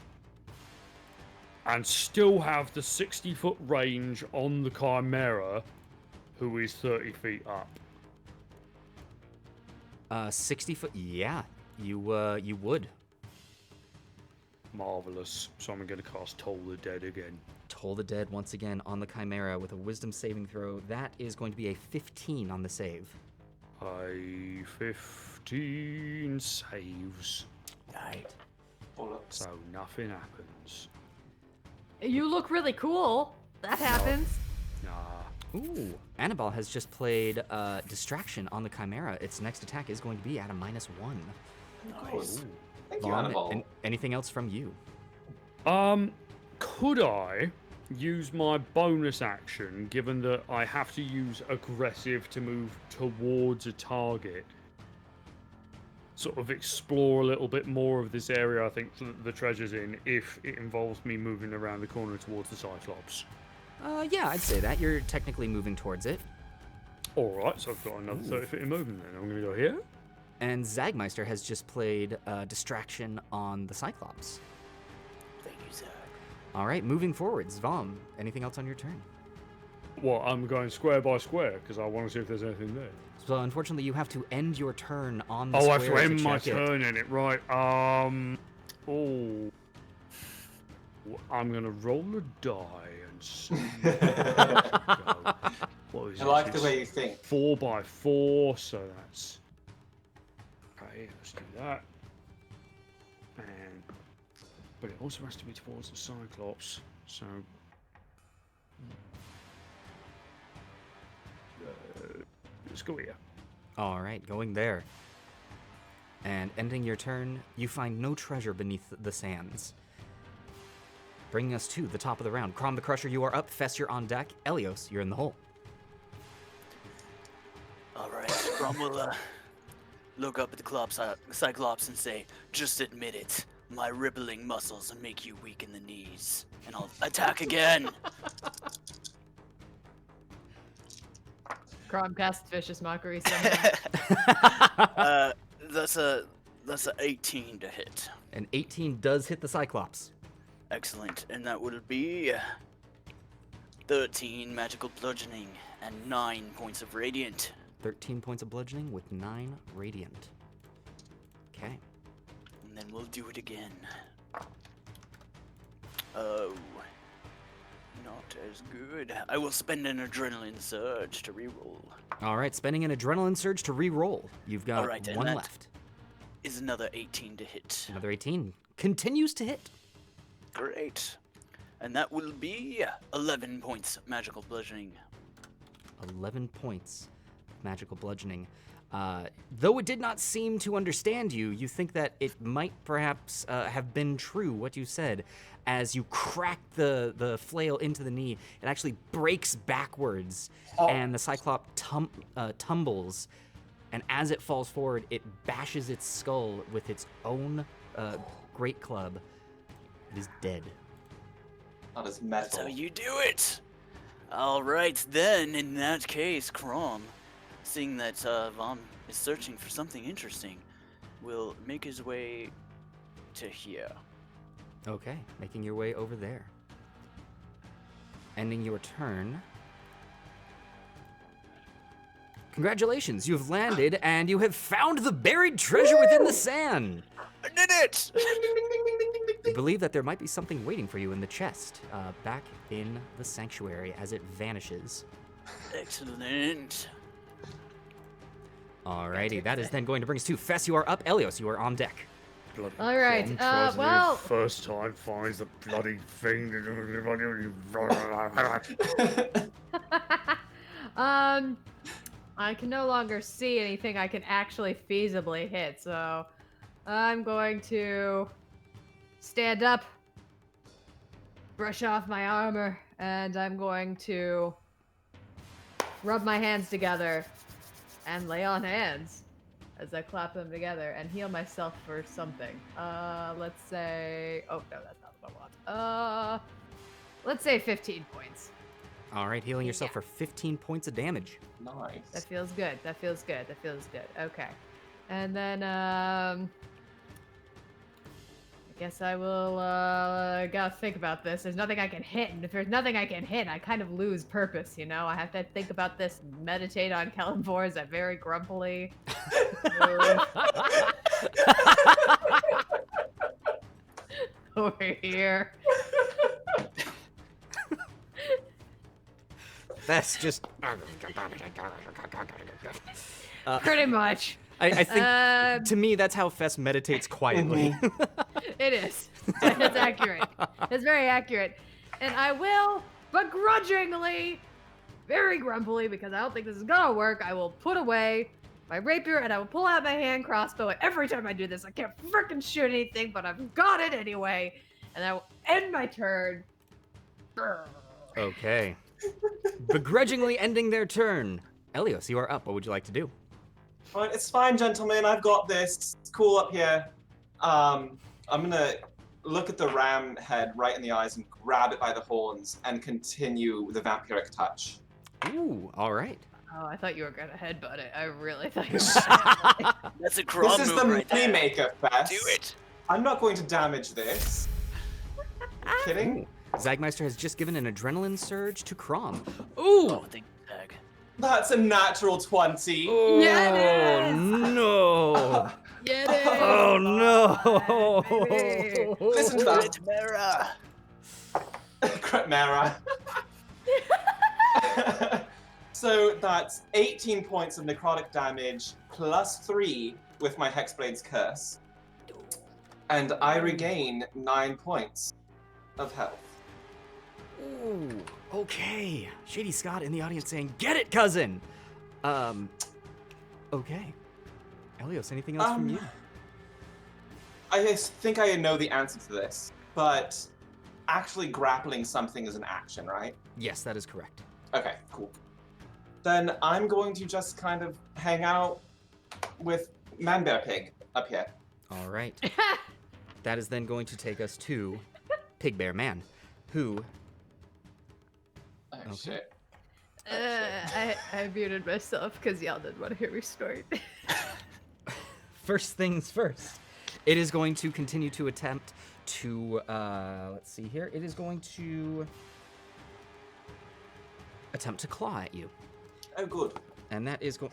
and still have the 60-foot range on the Chimera, who is 30 feet up. 60 foot. Yeah, you would. Marvelous. So I'm going to cast Toll the Dead again. Toll the Dead once again on the Chimera with a Wisdom saving throw. That is going to be a 15 on the save. A 15 saves, Right. Bollocks. so nothing happens. You look really cool. That happens. Nah. Ooh, Annabelle has just played Distraction on the Chimera. Its next attack is going to be at a -1. Nice. Thank you, Vom, Annabelle. anything else from you? Could I use my bonus action, given that I have to use aggressive to move towards a target, sort of explore a little bit more of this area I think the treasure's in, if it involves me moving around the corner towards the Cyclops? Yeah, I'd say that. You're technically moving towards it. Alright, so I've got another 30 feet of movement then. I'm going to go here. And Zagmeister has just played Distraction on the Cyclops. Thank you, Zach. All right, moving forwards. Vom, anything else on your turn? Well, I'm going square by square, because I want to see if there's anything there. So unfortunately, you have to end your turn on the Oh, I square have to end my check it. turn in it, right. Oh. I'm going to roll a die and see. What is I it? like the It's way you think. 4 by 4, so that's... Okay, let's do that. But it also has to be towards the Cyclops, so... let's go here. All right, going there. And ending your turn, you find no treasure beneath the sands. Bringing us to the top of the round. Crom the Crusher, you are up. Fess, you're on deck. Elios, you're in the hole. Alright, Rom will look up at the Cyclops and say, "Just admit it. My rippling muscles will make you weak in the knees. And I'll attack again." Crom casts vicious mockery somehow. That's a 18 to hit. An 18 does hit the Cyclops. Excellent. And that would be 13 magical bludgeoning and 9 points of radiant. 13 points of bludgeoning with 9 radiant. Okay. And then we'll do it again. Oh. Not as good. I will spend an adrenaline surge to reroll. All right, spending an adrenaline surge to re-roll. You've got All right, and one that- left. Is another 18 to hit. Another 18 continues to hit. Great. And that will be 11 points magical bludgeoning. 11 points magical bludgeoning. Though it did not seem to understand you, you think that it might perhaps have been true what you said. As you crack the flail into the knee, it actually breaks backwards, and the Cyclops tumbles. And as it falls forward, it bashes its skull with its own great club. It is dead. That is That's how metal. you do it. All right, then, in that case, Crom, seeing that Vom is searching for something interesting, will make his way to here. Okay, making your way over there. Ending your turn. Congratulations, you have landed and you have found the buried treasure within the sand. I did it! You believe that there might be something waiting for you in the chest, back in the sanctuary as it vanishes. Excellent. Alrighty, that is then going to bring us to Fess. You are up. Elios, you are on deck. Bloody All right, Crom tries to well- first time finds the bloody thing. I can no longer see anything I can actually feasibly hit, so I'm going to stand up, brush off my armor, and I'm going to rub my hands together and lay on hands as I clap them together and heal myself for something. Let's say, oh no, that's not what I want. Let's say 15 points. Alright, healing yourself Yeah. for 15 points of damage. Nice. That feels good. That feels good. That feels good. Okay. And then, I guess I will, gotta think about this. There's nothing I can hit, and if there's nothing I can hit, I kind of lose purpose, you know? I have to think about this, meditate on Kellenbor's that very grumpily. Over here. That's just. Pretty much. I think to me that's how Fess meditates quietly. It is. It's accurate. It's very accurate. And I will, begrudgingly, very grumpily, because I don't think this is gonna work, I will put away my rapier and I will pull out my hand crossbow. And every time I do this, I can't freaking shoot anything, but I've got it anyway. And I will end my turn. Okay. Begrudgingly ending their turn. Elios, you are up. What would you like to do? Fine, it's fine, gentlemen. I've got this. It's cool up here. I'm gonna look at the ram head right in the eyes and grab it by the horns and continue the vampiric touch. Ooh, all right. Oh, I thought you were gonna headbutt it. I really thought you were gonna headbutt it. That's a Crom This is move the right there. Moneymaker Fest. Do it. I'm not going to damage this. Kidding? Zagmeister has just given an adrenaline surge to Crom. Oh, thank you, Zag. That's a natural 20. Yeah, it is! No! Get it! Oh no! Baby. Listen to that. Crit Mara. Kretmara. So that's 18 points of necrotic damage plus 3 with my Hexblade's Curse. And I regain 9 points of health. Ooh, okay. Shady Scott in the audience saying, "Get it, cousin." Okay. Elios, anything else from you? I think I know the answer to this, but actually grappling something is an action, right? Yes, that is correct. Okay, cool. Then I'm going to just kind of hang out with Manbear Pig up here. All right. That is then going to take us to Pig Bear Man, who Oh, Okay. shit. I muted myself because y'all didn't want to hear me snort. first things first. It is going to continue to attempt to, let's see here. It is going to attempt to claw at you. Oh, good. And that is going...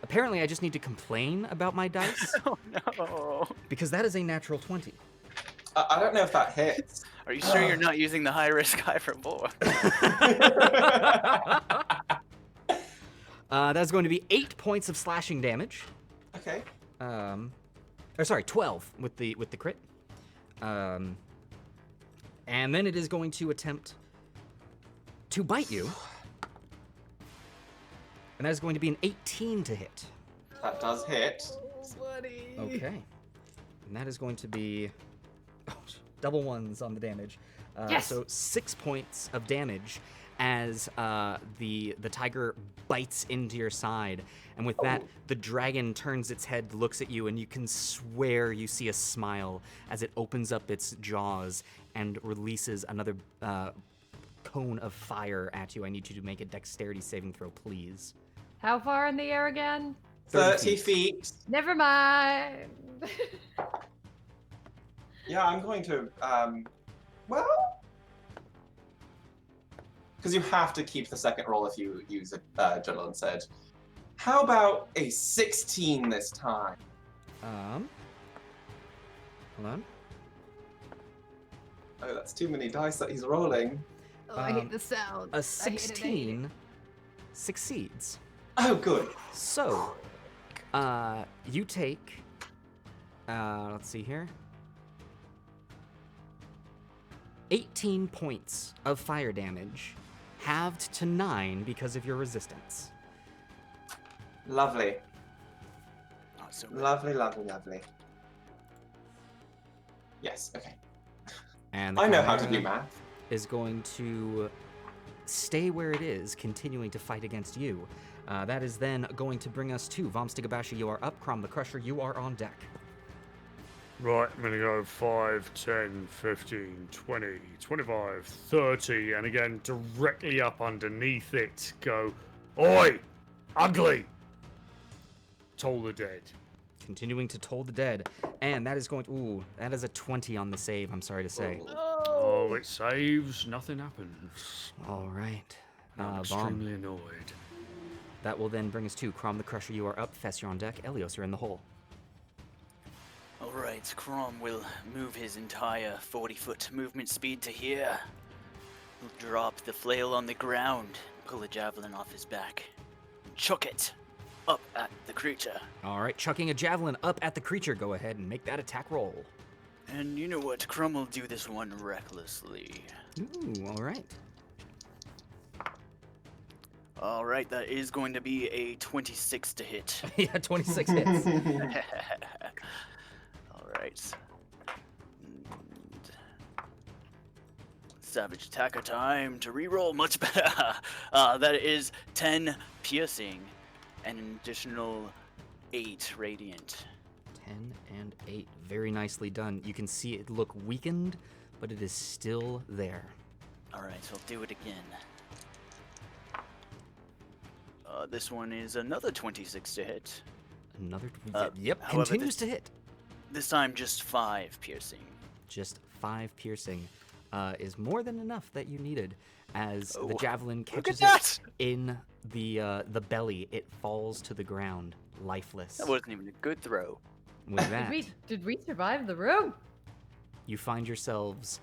Apparently, I just need to complain about my dice, Oh no. because that is a natural 20. I don't know if that hits. Are you sure you're not using the high risk, high reward? That's going to be 8 points of slashing damage. Okay. Or sorry, 12 with the crit. And then it is going to attempt to bite you. And that is going to be an 18 to hit. That does hit. Okay. And that is going to be double ones on the damage. Yes! So 6 points of damage as the tiger bites into your side. And with that, the dragon turns its head, looks at you, and you can swear you see a smile as it opens up its jaws and releases another cone of fire at you. I need you to make a dexterity saving throw, please. How far in the air again? 30 feet. Never mind. Yeah, I'm going to, well... Because you have to keep the second roll if you use a Juddle Edge. How about a 16 this time? Hold on. Oh, that's too many dice that he's rolling. Oh, I hate the sound. A 16 succeeds. Oh, good. So, you take, let's see here, 18 points of fire damage, halved to 9 because of your resistance. Lovely. Not so bad. Lovely, lovely, lovely. Yes, okay. And the I know how to Chimera do math. is going to stay where it is, continuing to fight against you. That is then going to bring us to Vomstigabashi. You are up. Crom the Crusher, you are on deck. Right, I'm gonna go 5, 10, 15, 20, 25, 30, and again, directly up underneath it, go, Oi! Ugly! Toll the dead. Continuing to toll the dead. And that is going to... Ooh, that is a 20 on the save, I'm sorry to say. Oh, it saves, nothing happens. All right. I'm Vom, extremely annoyed. that will then bring us to Crom the Crusher. You are up. Fess, you're on deck. Elios, you're in the hole. Alright, Crom will move his entire 40-foot movement speed to here. He'll drop the flail on the ground, pull a javelin off his back, and chuck it up at the creature. All right, chucking a javelin up at the creature. Go ahead and make that attack roll. And you know what? Crom will do this one recklessly. Ooh, all right. Alright, that is going to be a 26 to hit. Yeah, 26 hits. Alright. And Savage attacker time to reroll. Much better. That is 10 piercing and an additional 8 radiant. 10 and 8. Very nicely done. You can see it look weakened, but it is still there. Alright, so I'll do it again. This one is another 26 to hit. Another. However, Continues to hit. This time just 5 piercing. Just 5 piercing is more than enough that you needed. As the Oh, javelin look catches at that! it in the belly, it falls to the ground, lifeless. That wasn't even a good throw. With that, Did we survive the room? you find yourselves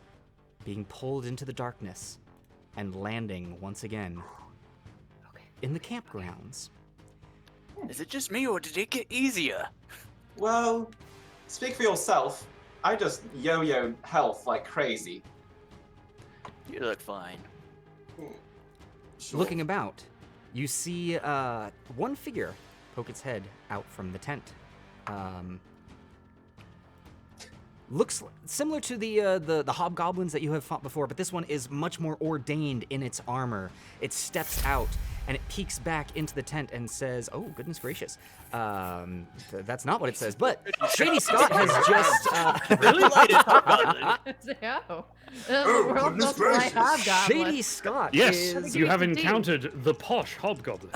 being pulled into the darkness and landing once again in the campgrounds. Is it just me or did it get easier? Well, speak for yourself. I just yo-yo health like crazy. You look fine. Sure. Looking about, you see one figure poke its head out from the tent. Looks similar to the hobgoblins that you have fought before, but this one is much more ordained in its armor. It steps out and it peeks back into the tent and says, "Oh, goodness gracious, that's not what it says." But Shady Scott has just Really light it up, Oh, the world goodness must lie gracious. hobgoblin. Shady Scott Yes, is you have Great to do. encountered the posh hobgoblin.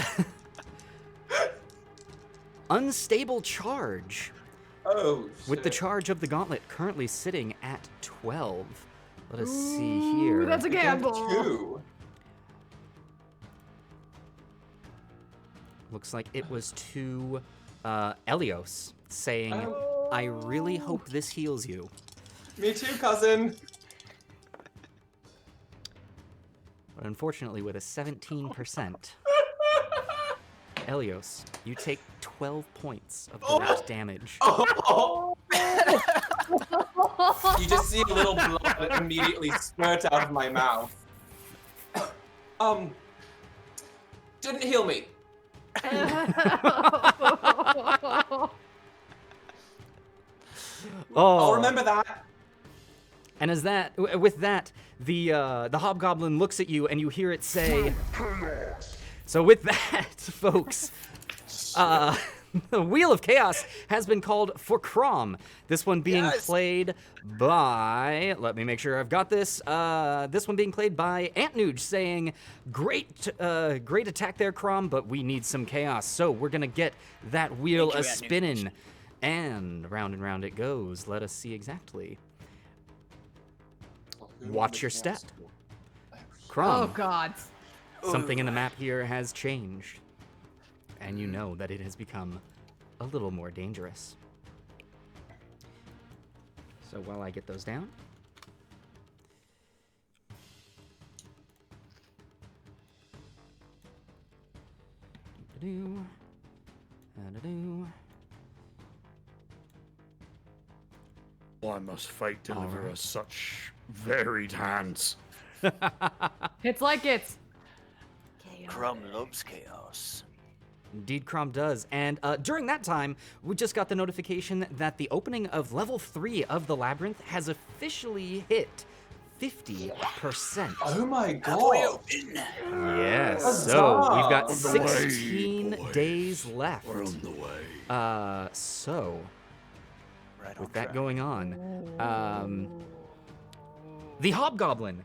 unstable charge. Oh, With the shit. charge of the gauntlet currently sitting at 12. Let us see here. Ooh, that's a gamble. 2. Looks like it was to Elios saying, Oh. I really hope this heals you. Me too, cousin. But unfortunately, with a 17%, Elios, you take 12 points of direct damage. Oh, You just see a little blood immediately spurt out of my mouth. Didn't heal me. I'll remember that. And as that, with that, the hobgoblin looks at you, and you hear it say. So with that, folks, the Wheel of Chaos has been called for Crom. This one being played by. Let me make sure I've got this. This one being played by Antnuge, saying, "Great attack there, Crom, but we need some chaos. So we're gonna get that wheel a spinning, and round it goes. Let us see exactly." Watch your step. Crom. Oh, God. Something in the map here has changed. And you know that it has become a little more dangerous. So while I get those down. Do-do-do. Da-da-do. Why must fate deliver us such varied hands? It's like it's. Crumb loves chaos. Indeed, Crom does. And during that time, we just got the notification that the opening of level 3 of the labyrinth has officially hit 50%. Oh my god. Open. Yes. Huzzah. So we've got On the way, 16 boys. days left. We're on the way. So Right with on that track. going on, the Hobgoblin,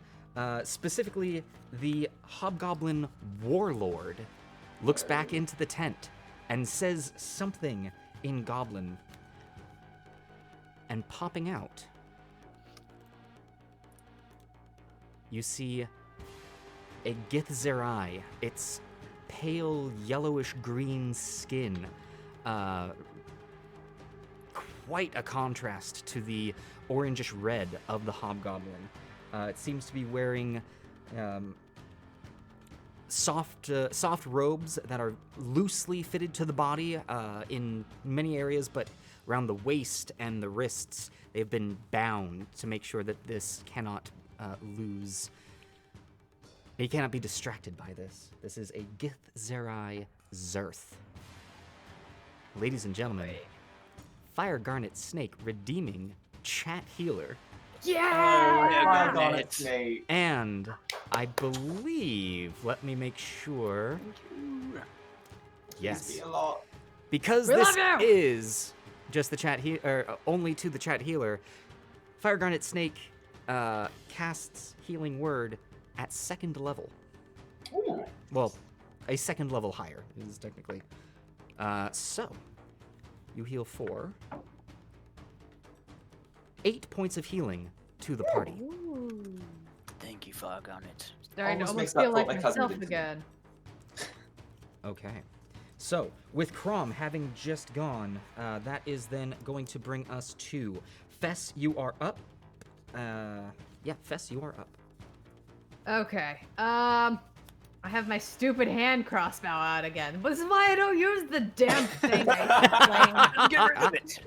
specifically the Hobgoblin Warlord, looks back into the tent and says something in Goblin. And popping out, you see a Githzerai. It's pale yellowish green skin. Quite a contrast to the orangish red of the Hobgoblin. It seems to be wearing soft robes that are loosely fitted to the body in many areas, but around the waist and the wrists, they've been bound to make sure that this cannot lose. He cannot be distracted by this. This is a Githzerai Zerth. Ladies and gentlemen, Fire Garnet Snake redeeming Chat Healer. Yeah! Oh, it's Nate. And I believe, let me make sure. Yes. Be a lot. Because We this love you! is just the chat or only to the Chat Healer, Fire Garnet Snake casts Healing Word at 2nd level. Ooh. Well, a 2nd level higher is technically. So, you heal 8 points of healing to the party. Ooh. Thank you, Fog on it. Starting to Almost makes almost that feel thought like my cousin myself did to me. again. Okay. So, with Crom having just gone, that is then going to bring us to Fess, you are up. Yeah, Fess, you are up. Okay. I have my stupid hand crossbow out again. But this is why I don't use the damn thing. I Get rid of it.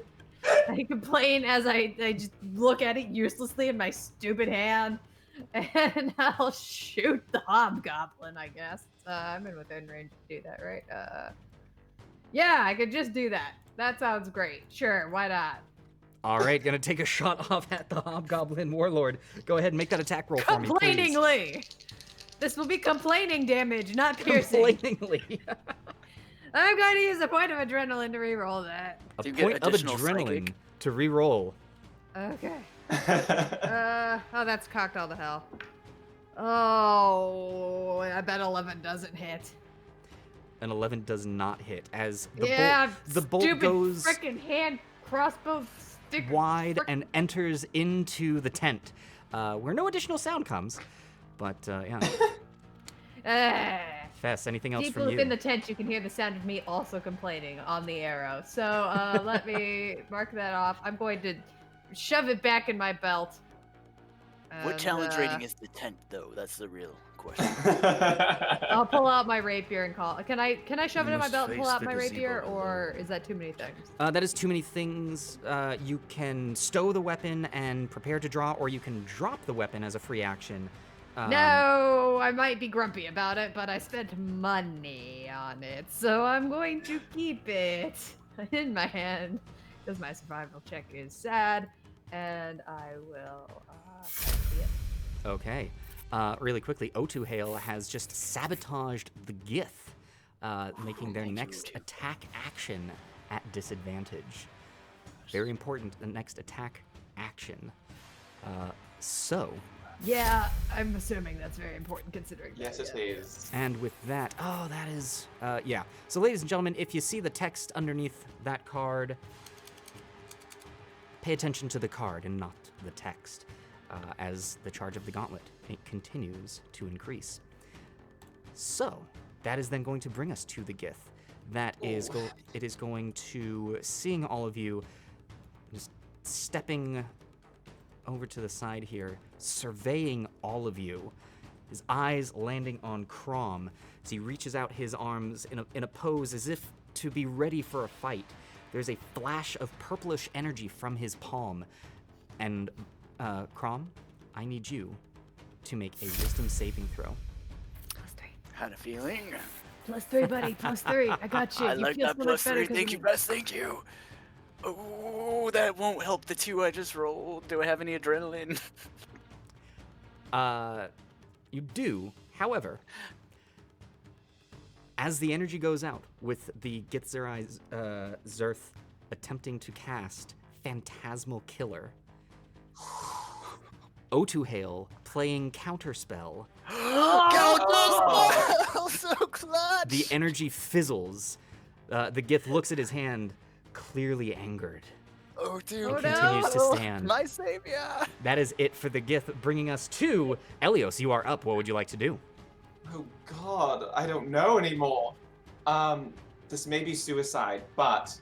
I complain as I just look at it uselessly in my stupid hand. And I'll shoot the hobgoblin, I guess. I'm in within range to do that, right? Yeah, I could just do that. That sounds great. Sure, why not? All right, gonna take a shot off at the Hobgoblin Warlord. Go ahead and make that attack roll for me, please. Complainingly! This will be complaining damage, not piercing. Complainingly. I'm going to use a point of adrenaline to reroll that. A You get point of additional adrenaline psychic. to re-roll. Okay. Oh, that's cocked all to hell. Oh, I bet 11 doesn't hit. An 11 does not hit as the bolt stupid goes frickin' hand crossbow stick wide and enters into the tent, where no additional sound comes. But yeah, Fess, anything else Deep from you? within the tent, you can hear the sound of me also complaining on the arrow. So let me mark that off. I'm going to shove it back in my belt. What And, challenge rating is the tent, though? That's the real question. I'll pull out my rapier and call. Can I shove You it in my must belt and pull face out the my rapier, gazebo or alone. is that too many things? That is too many things. You can stow the weapon and prepare to draw, or you can drop the weapon as a free action. No, I might be grumpy about it, but I spent money on it, so I'm going to keep it in my hand because my survival check is sad, and I will. That'll be it. Okay. Really quickly, O2 Hail has just sabotaged the Gith, making their next attack action at disadvantage. Very important, the next attack action. So, Yeah, I'm assuming that's very important considering. Yes, that, it yeah. is. and with that, oh, that is, yeah. So, ladies and gentlemen, if you see the text underneath that card, pay attention to the card and not the text, as the charge of the gauntlet continues to increase. So, that is then going to bring us to the Gith. That is, it is going to, seeing all of you, just stepping over to the side here, surveying all of you, his eyes landing on Crom as he reaches out his arms in a pose as if to be ready for a fight. There's a flash of purplish energy from his palm. And, Crom, I need you to make a wisdom saving throw. +3. Had a feeling. +3, buddy. +3. I got you. I You like feel that so much plus better 3. 'cause Thank of you, me. Bess. Thank you. Oh, that won't help the 2 I just rolled. Do I have any adrenaline? You do, however, as the energy goes out with the Githzerai Zerth attempting to cast Phantasmal Killer, O2 Hail playing Counterspell, Oh, so clutch. the energy fizzles. The Gith looks at his hand, clearly angered. Oh, dude. Oh, Continues to no. stand. My savior. That is it for the Gith, bringing us to Elios. You are up. What would you like to do? Oh God, I don't know anymore. This may be suicide, but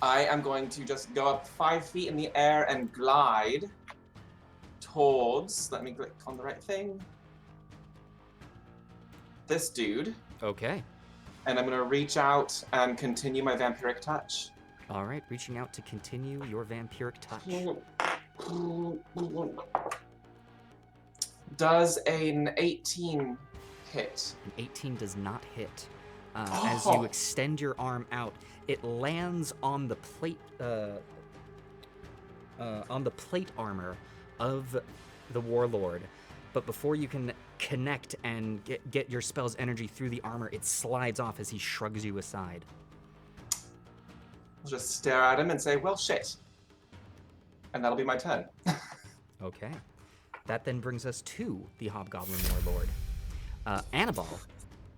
I am going to just go up 5 feet in the air and glide towards. Let me click on the right thing. This dude, Okay. and I'm gonna reach out and continue my vampiric touch. All right, reaching out to continue your vampiric touch. Does an 18 hit? An 18 does not hit. As you extend your arm out, it lands on the plate armor of the warlord. But before you can connect and get your spell's energy through the armor, it slides off as he shrugs you aside. I'll just stare at him and say, well, shit. And that'll be my turn. Okay. That then brings us to the Hobgoblin Warlord. Annabelle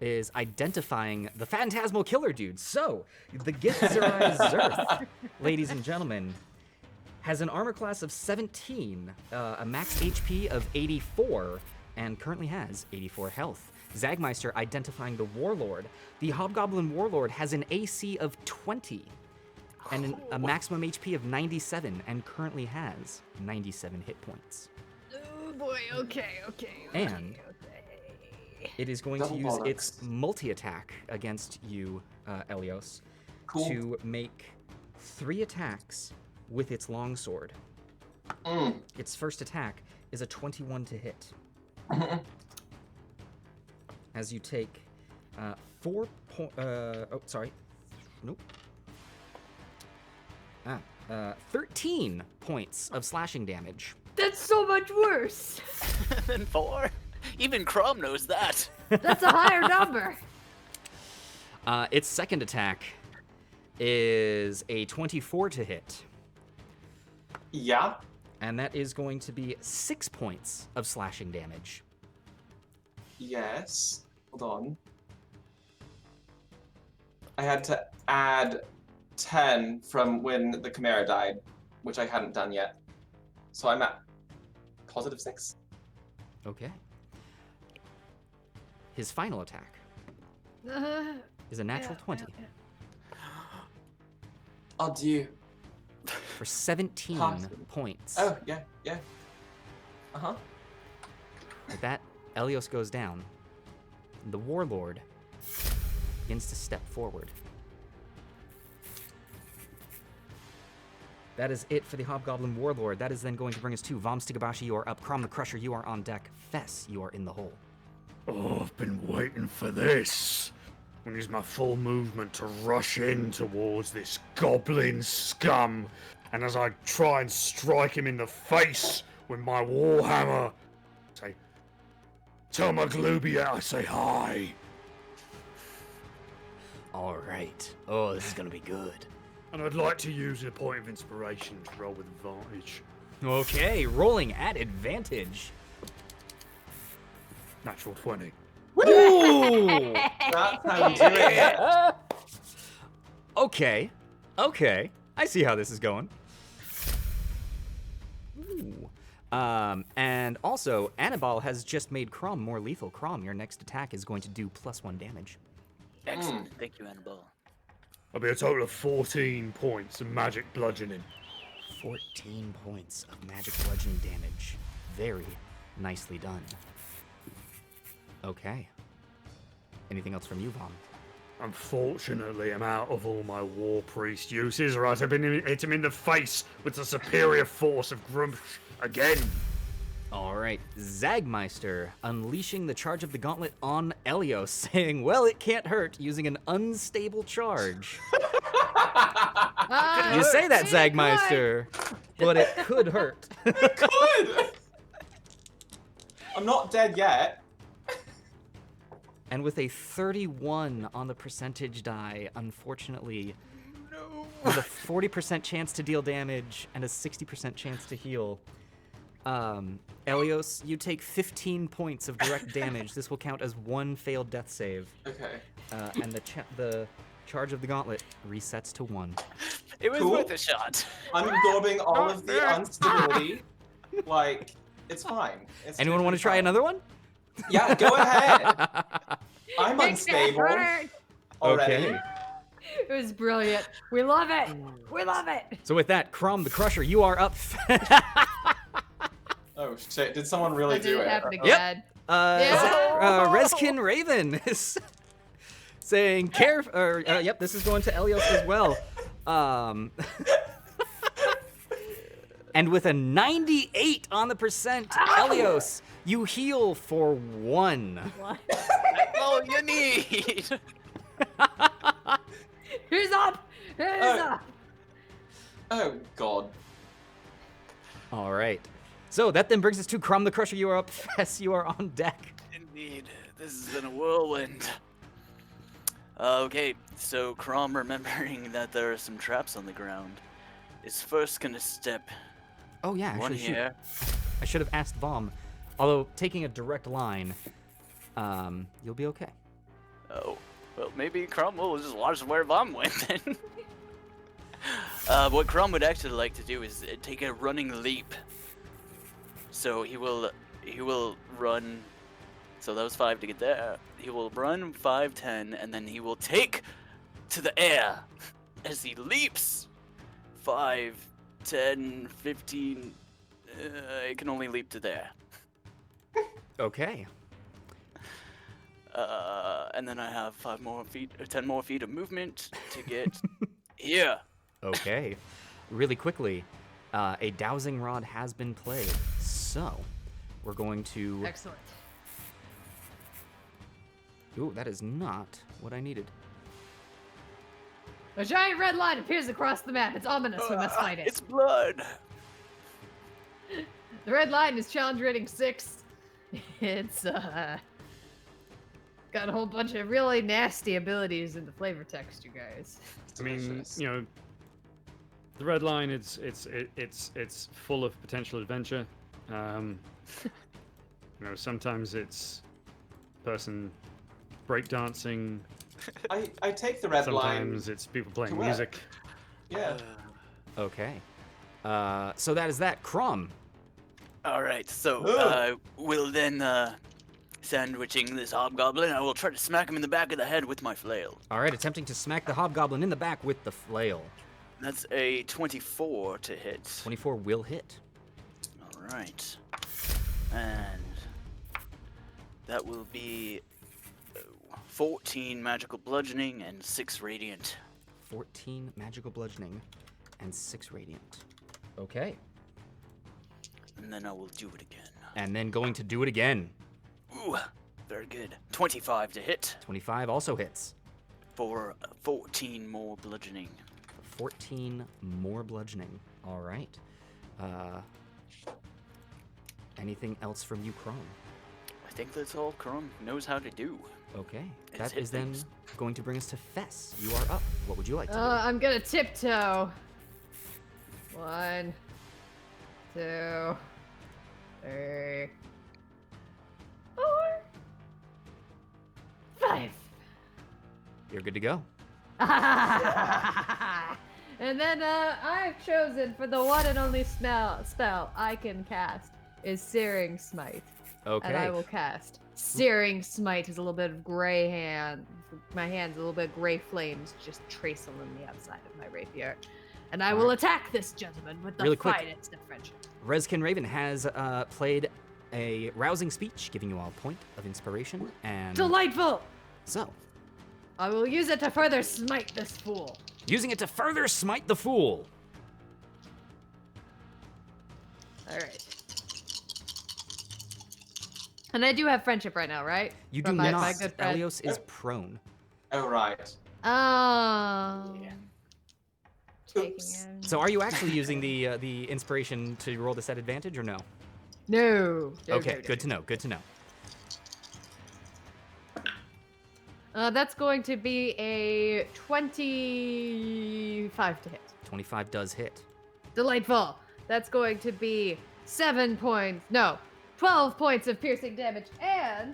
is identifying the Phantasmal Killer dude. So, the Githzerai Zerth, ladies and gentlemen, has an armor class of 17, a max HP of 84, and currently has 84 health. Zagmeister identifying the Warlord. The Hobgoblin Warlord has an AC of 20 and a maximum HP of 97, and currently has 97 hit points. Oh boy. Okay. And it is going to Double use bollocks. its multi-attack against you, Elios, Cool. to make 3 attacks with its longsword. Mm. Its first attack is a 21 to hit. As you take 13 points of slashing damage. That's so much worse. Than 4. Even Crom knows that. That's a higher number. Its second attack is a 24 to hit. Yeah. And that is going to be 6 points of slashing damage. Yes. Hold on. I had to add 10 from when the Chimera died, which I hadn't done yet. So I'm at positive 6. Okay. His final attack is a natural 20 Adieu. for 17 Possible. points. Oh, yeah. Uh-huh. With that, Elios goes down. The warlord begins to step forward. That is it for the Hobgoblin Warlord. That is then going to bring us to Vom Stigabashi, you are up. Crom the Crusher, you are on deck. Fess, you are in the hole. Oh, I've been waiting for this. I'm gonna use my full movement to rush in towards this goblin scum. And as I try and strike him in the face with my warhammer, say, tell my Gloobiet I say hi. All right. Oh, this is going to be good. And I'd like to use a point of inspiration to roll with advantage. Okay, rolling at advantage. Natural 20. Ooh! That's how you do it. Okay. Okay. I see how this is going. Ooh. And also, Annabelle has just made Crom more lethal. Crom, your next attack is going to do +1 damage. Excellent. Thank you, Annabelle. I'll be a total of 14 points of magic bludgeoning. 14 points of magic bludgeoning damage. Very nicely done. Okay. Anything else from you, Vom? Unfortunately, I'm out of all my war priest uses, or else I've been hit him in the face with the superior force of Grumsh again. All right, Zagmeister unleashing the charge of the gauntlet on Elios, saying, well, it can't hurt, using an unstable charge. You say that, Zagmeister, but it could hurt. It could! I'm not dead yet. And with a 31 on the percentage die, unfortunately, with a 40% chance to deal damage and a 60% chance to heal, Elios, you take 15 points of direct damage. This will count as 1 failed death save. Okay. And the charge of the gauntlet resets to 1. It was Cool. worth a shot. I'm absorbing all of the instability. Like, it's fine. It's Anyone want to try fine. another one? Yeah, go ahead. I'm Makes it unstable hurt. already. Okay. It was brilliant. We love it. We love it. So with that, Crom the Crusher, you are up. Oh shit, did someone really That do didn't it? happen Uh-oh. again. Yeah. Reskin Raven is saying, yep, this is going to Elios as well. And with a 98 on the percent, Elios, you heal for 1. That's all you need. Who's up? Who's up? Oh god. All right. So that then brings us to Crom the Crusher. You are up. Fess, you are on deck. Indeed, this has been a whirlwind. Okay, so Crom, remembering that there are some traps on the ground, is first gonna step Oh yeah, one actually, shoot. here. I should have asked Vom. Although taking a direct line, you'll be okay. Oh, well, maybe Crom will just watch where Vom went then. What Crom would actually like to do is take a running leap. So he will run. So that was 5 to get there. He will run 5, 10, and then he will take to the air as he leaps. 5, 10, 15. I can only leap to there. Okay. And then I have 5 more feet, or 10 more feet of movement to get here. Okay. Really quickly, a dowsing rod has been played. So, we're going to... Excellent. Ooh, that is not what I needed. A giant red line appears across the map. It's ominous. We must fight it. It's blood. The red line is challenge rating 6. It's got a whole bunch of really nasty abilities in the flavor text, you guys. I mean, Delicious. you know, the red line. It's full of potential adventure. You know, sometimes it's person breakdancing. I take the red line. Sometimes it's people playing to where? music. Yeah. Okay. So that is that. Crom. All right, so Ugh. we'll then sandwiching this hobgoblin. I will try to smack him in the back of the head with my flail. All right, attempting to smack the hobgoblin in the back with the flail. That's a 24 to hit. 24 will hit. All right, and That will be 14 magical bludgeoning and 6 radiant. 14 magical bludgeoning and 6 radiant. Okay. And then I will do it again. And then going to do it again. Ooh, very good. 25 to hit 25 also hits. for 14 more bludgeoning. 14 more bludgeoning. All right. Anything else from you, Chrome? I think that's all Chrome knows how to do. Okay. It's That hit is then things. going to bring us to Fess. You are up. What would you like to do? I'm gonna tiptoe. 1, 2, 3, 4, 5. You're good to go. And then I've chosen for the one and only spell I can cast is Searing Smite. Okay. And I will cast Searing Smite is a little bit of gray hand. My hand's a little bit gray flames just trace along the outside of my rapier. And I will attack this gentleman with the Really quick. finest of friendship. Rezkin Raven has played a rousing speech, giving you all a point of inspiration. And Delightful! so, I will use it to further smite this fool. using it to further smite the fool. Alright. And I do have friendship right now, right? You do From my not. good friend. Elios is prone. Oh, right. Oh. Yeah. Taking Oops. him. So, are you actually using the inspiration to roll this at advantage, or no? No. No, Okay, no, no. good to know. Good to know. That's going to be a 25 to hit. 25 does hit. Delightful. That's going to be 7 points. No, 12 points of piercing damage and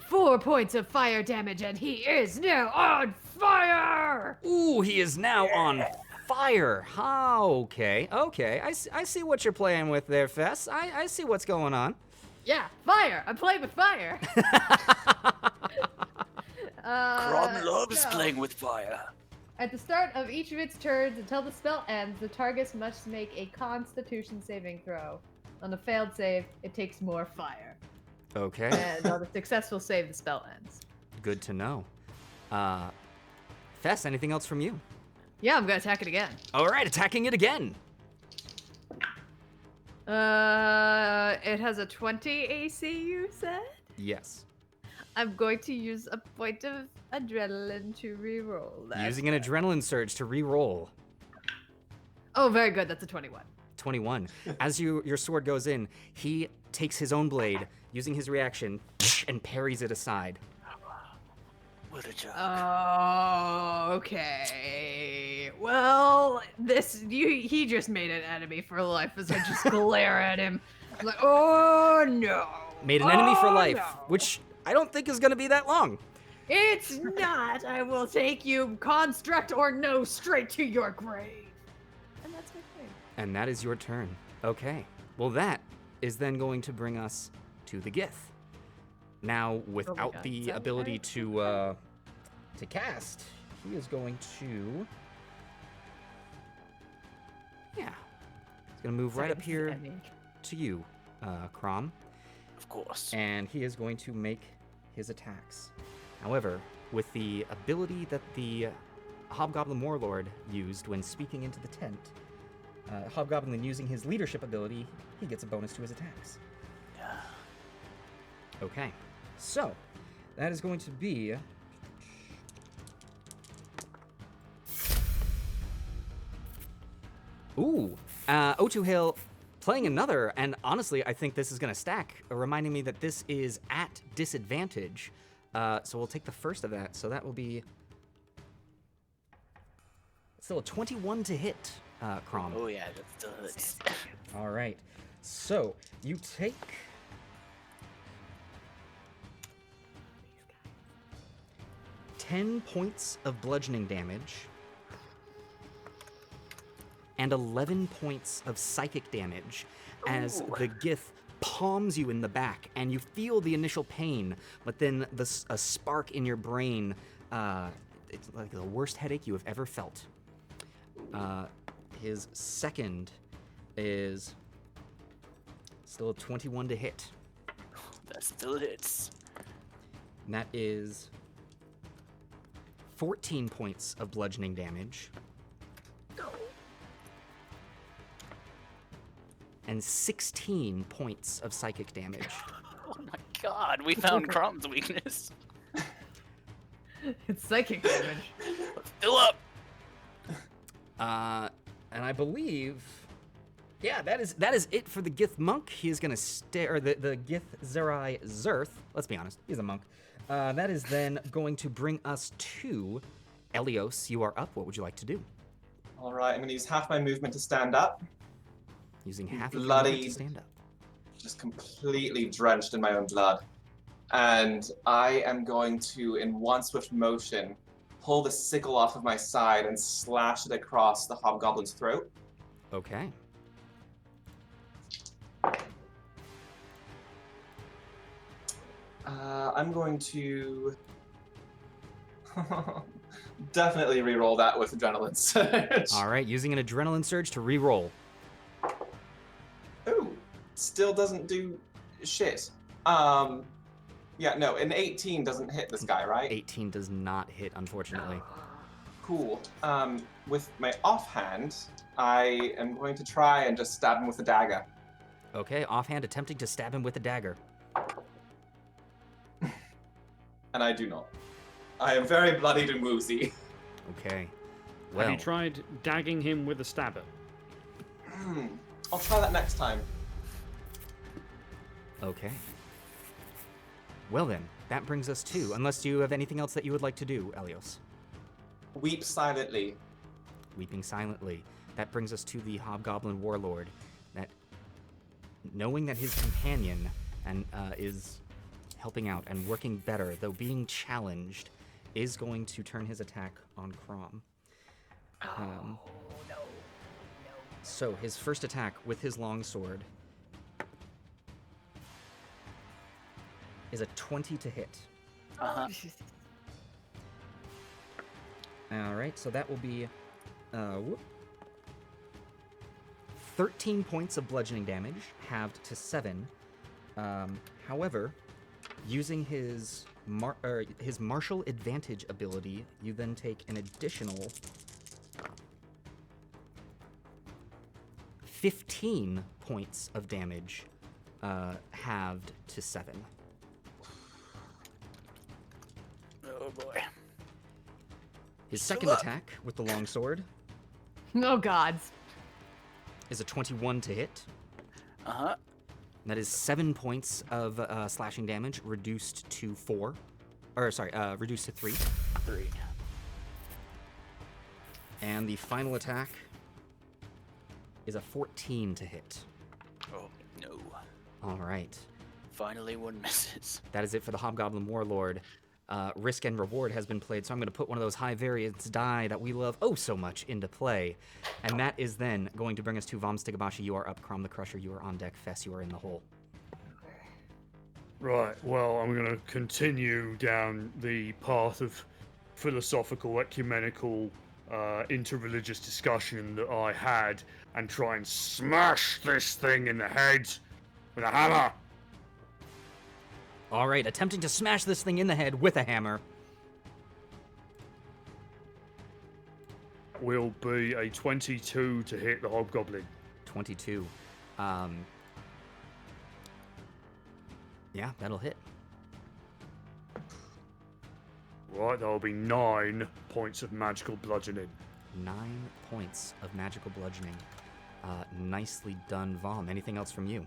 4 points of fire damage, and he is now on fire! Ooh, he is now on fire. Okay, okay. I see what you're playing with there, Fess. I see what's going on. Yeah, fire! I'm playing with fire! Crom loves so, playing with fire. At the start of each of its turns until the spell ends, the target must make a Constitution saving throw. On a failed save, it takes more fire. Okay, And on a successful save, the spell ends. good to know. Fess, anything else from you? Yeah, I'm gonna attack it again. All right, attacking it again. It has a 20 AC, you said? Yes. I'm going to use a point of adrenaline to reroll that. Using an adrenaline surge to re-roll. Oh, very good. That's a 21. 21. As your sword goes in, he takes his own blade, using his reaction, and parries it aside. What a joke. Oh, okay. Well, he just made an enemy for life as I just glare at him. I'm like, oh no. Made an enemy for Oh, life, no. which I don't think is going to be that long. It's not. I will take you, construct or no, straight to your grave. And that's my turn. And that is your turn. Okay. Well, that is then going to bring us to the Gith. Now, without God. the Is that ability right? to cast, he is going to. Yeah. He's going to move right up here to you, Crom. Of course. And he is going to make his attacks. However, with the ability that the Hobgoblin Warlord used when speaking into the tent, Hobgoblin using his leadership ability, he gets a bonus to his attacks. Yeah. Okay, so that is going to be. Ooh, Otuhil playing another, and honestly, I think this is going to stack, reminding me that this is at disadvantage. So we'll take the first of that. So that will be still a 21 to hit, Crom. Oh yeah, that does. All right. So you take 10 points of bludgeoning damage and 11 points of psychic damage as Ooh. the Gith palms you in the back, and you feel the initial pain, but then a spark in your brain. It's like the worst headache you have ever felt. His second is still a 21 to hit. still hits. And that is 14 points of bludgeoning damage. And 16 points of psychic damage. Oh my god, we found Crom's weakness. It's psychic damage. Still up. And I believe, yeah, that is it for the Gith monk. He is gonna stare, or the Gith Zerai Zerth. Let's be honest, he's a monk. That is then going to bring us to Elios. You are up. What would you like to do? All right, I'm going to use half my movement to stand up. Using half of your movement to Bloodied. stand up. Just completely drenched in my own blood. And I am going to, in one swift motion, pull the sickle off of my side and slash it across the hobgoblin's throat. Okay. I'm going to definitely re-roll that with adrenaline surge. All right, using an adrenaline surge to re-roll. Ooh, still doesn't do shit. Yeah, no, an 18 doesn't hit this guy, right? 18 does not hit, unfortunately. Cool. With my offhand, I am going to try and just stab him with a dagger. Okay, offhand attempting to stab him with a dagger. And I do not. I am very bloodied and woozy. Okay. Well, Have you tried dagging him with a stabber? I'll try that next time. okay. Well then, that brings us to, unless you have anything else that you would like to do, Elios. Weep silently. Weeping silently. That brings us to the Hobgoblin Warlord, that, knowing that his companion is helping out and working better, though being challenged, is going to turn his attack on Crom. So his first attack with his longsword is a 20 to hit. Uh-huh. All right, so that will be 13 points of bludgeoning damage, halved to 7. However, using his martial advantage ability, you then take an additional 15 points of damage, halved to 7. Oh boy. His second attack with the longsword Oh gods. is a 21 to hit. Uh-huh. That is 7 points of slashing damage, reduced to 4. Or, sorry, reduced to 3. 3. And the final attack is a 14 to hit. Oh no. All right. Finally one misses. That is it for the Hobgoblin Warlord. Risk and reward has been played, so I'm going to put one of those high variance die that we love oh so much into play. And that is then going to bring us to Vom Stigabashi. You are up, Crom the Crusher. You are on deck. Fess, you are in the hole. Right, well, I'm going to continue down the path of philosophical, ecumenical, interreligious discussion that I had and try and smash this thing in the head with a hammer. All right, attempting to smash this thing in the head with a hammer. Will be a 22 to hit the hobgoblin. 22. Yeah, that'll hit. Right, that'll be 9 points of magical bludgeoning. 9 points of magical bludgeoning. Nicely done, Vom. Anything else from you?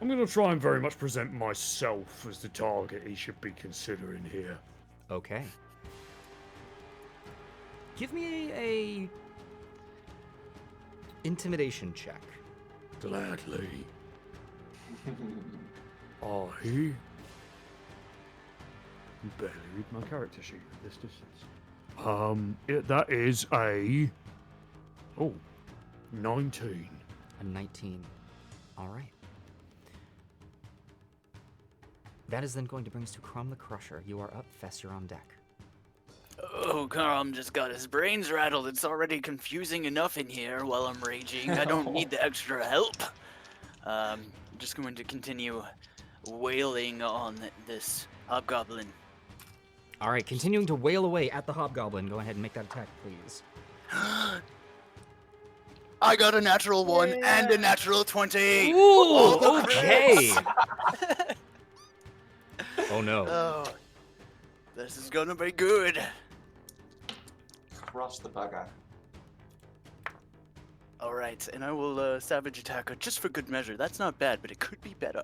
I'm going to try and very much present myself as the target he should be considering here. Okay. Give me a intimidation check. Gladly. I barely read my character sheet at this distance. That is a 19. A 19. All right. That is then going to bring us to Crom the Crusher. You are up, Fess, you're on deck. Oh, Crom just got his brains rattled. It's already confusing enough in here while I'm raging. I don't need the extra help. Just going to continue wailing on this hobgoblin. All right, continuing to wail away at the hobgoblin. Go ahead and make that attack, please. I got a natural 1 and a natural 20. Ooh, okay. Oh no. Oh, this is gonna be good. Crush the bugger. All right, and I will savage attack her just for good measure. That's not bad, but it could be better.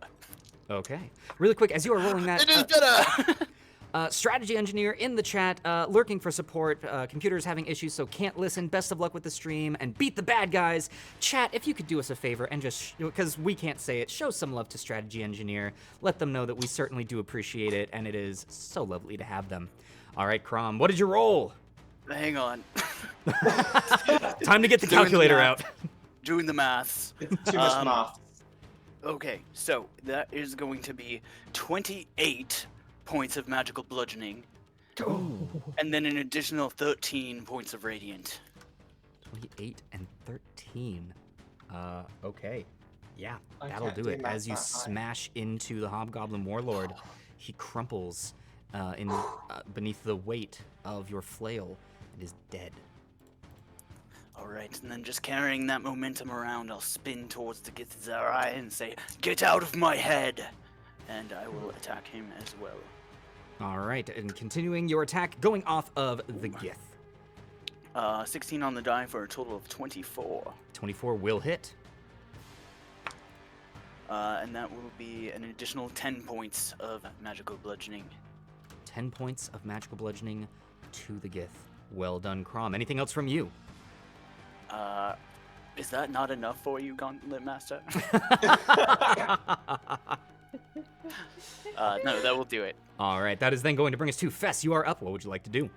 Okay. Really quick, as you are rolling that, It is better. strategy engineer in the chat, lurking for support. Computer's having issues, so can't listen. Best of luck with the stream and beat the bad guys. Chat, if you could do us a favor and just, because we can't say it, show some love to strategy engineer. Let them know that we certainly do appreciate it, and it is so lovely to have them. All right, Crom, what did you roll? Hang on. Time to get the Doing calculator math. out. Doing the maths. It's too much math. Okay, so that is going to be 28 points of magical bludgeoning. And then an additional 13 points of radiant. 28 and 13. Okay. Yeah, I that'll can't do do it. math As you that high. smash into the Hobgoblin Warlord, he crumples beneath the weight of your flail and is dead. Alright, and then just carrying that momentum around, I'll spin towards the Githzerai and say, "Get out of my head!" And I will attack him as well. All right, and continuing your attack, going off of the Gith. 16 on the die for a total of 24. 24 will hit. And that will be an additional 10 points of magical bludgeoning. 10 points of magical bludgeoning to the Gith. Well done, Crom. Anything else from you? Is that not enough for you, Gauntlet Master? No, that will do it. All right, that is then going to bring us to Fess. You are up. What would you like to do?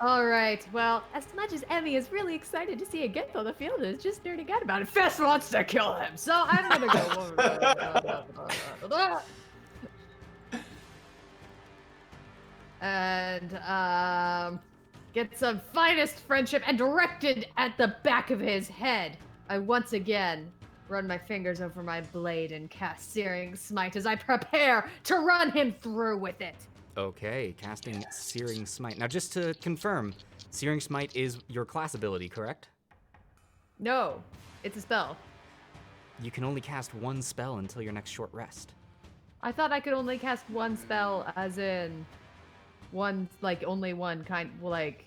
All right. Well, as much as Emmy is really excited to see a Gith on the field and is just nerding out about it, Fess wants to kill him. So I'm gonna go. And get some finest friendship and directed at the back of his head. I once again run my fingers over my blade and cast Searing Smite as I prepare to run him through with it. Okay, casting Searing Smite. Now, just to confirm, Searing Smite is your class ability, correct? No, it's a spell. You can only cast one spell until your next short rest. I thought I could only cast one spell, as in one, like only one kind, like.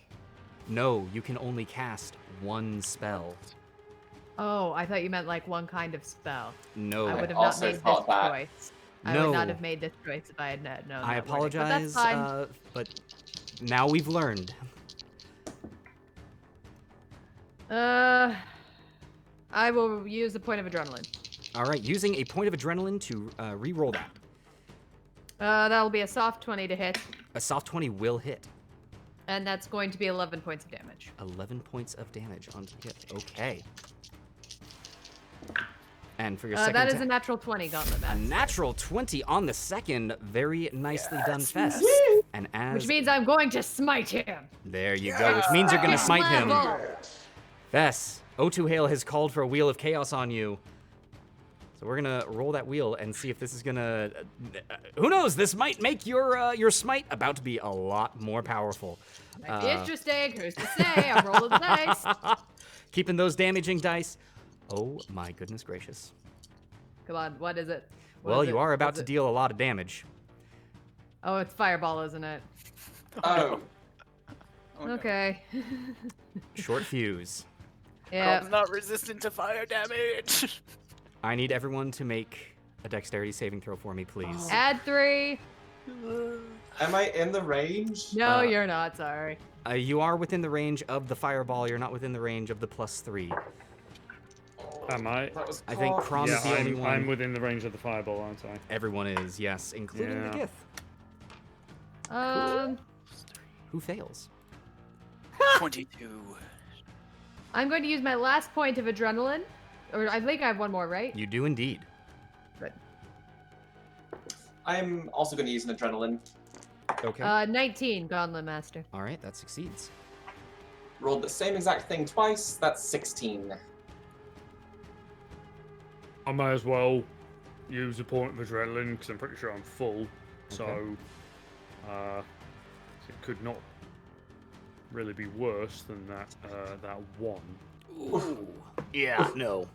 No, you can only cast one spell. Oh, I thought you meant like one kind of spell. No. I would have not also made this thought that. choice. I No. would not have made this choice if I had known. I that wording, but that's apologize, fine. but now we've learned. I will use a point of adrenaline. All right, using a point of adrenaline to re-roll that. That'll be a soft 20 to hit, A soft 20 will hit. and that's going to be 11 points of damage. 11 points of damage onto the hit. Okay. And for your second That is a attack- natural 20, Gauntlet a Max. natural 20 on the second. Very nicely done, Fess. And as Which means I'm going to smite him. there you go, which means you're gonna smite him. Level. Fess, O2 Hail has called for a wheel of chaos on you. So we're gonna roll that wheel and see if this is gonna. Who knows? This might make your smite about to be a lot more powerful. Might be interesting. Who's to say? I'm rolling the dice. Keeping those damaging dice. Oh my goodness gracious. Come on, what is it? What Well, is you it? are about What's to it? deal a lot of damage. Oh, it's fireball, isn't it? Oh, Oh, no. Okay. Short fuse. Yeah. I'm not resistant to fire damage. I need everyone to make a dexterity saving throw for me, please. Add 3. am I in the range? No, Uh, you're not. Sorry. You are within the range of the fireball. You're not within the range of the +3. Am I? That was I think cocked. Crom Yeah, is the only one. I'm within the range of the fireball, aren't I? Everyone is, yes, including the Yeah. Gith. Who fails? 22. I'm going to use my last point of adrenaline. Or I think I have one more, right? You do indeed. Good. I'm also going to use an adrenaline. Okay. 19, Gauntlet Master. All right, that succeeds. Rolled the same exact thing twice. That's 16. I may as well use a point of adrenaline because I'm pretty sure I'm full. So, it could not really be worse than that one. Ooh. Yeah, no.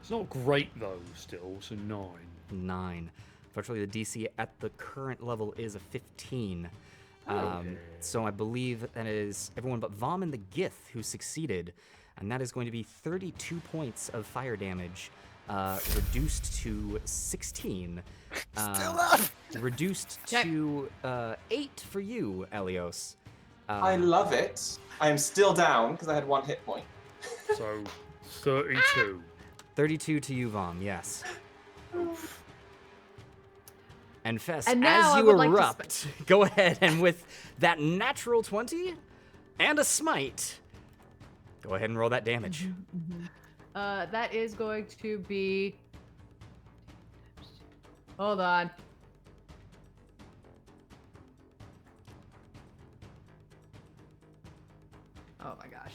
It's not great though. Still, so 9. 9. Unfortunately, the DC at the current level is a 15. So I believe that is everyone but Vom and the Gith who succeeded, and that is going to be 32 points of fire damage, reduced to 16. Still up. Reduced to 8 for you, Elios. I love it. I am still down because I had 1 hit point. So 32. 32 to you, Vom, yes. And Fess, And now as I you would like to erupt, go ahead and with that natural 20 and a smite, go ahead and roll that damage. That is going to be. Hold on. Oh my gosh.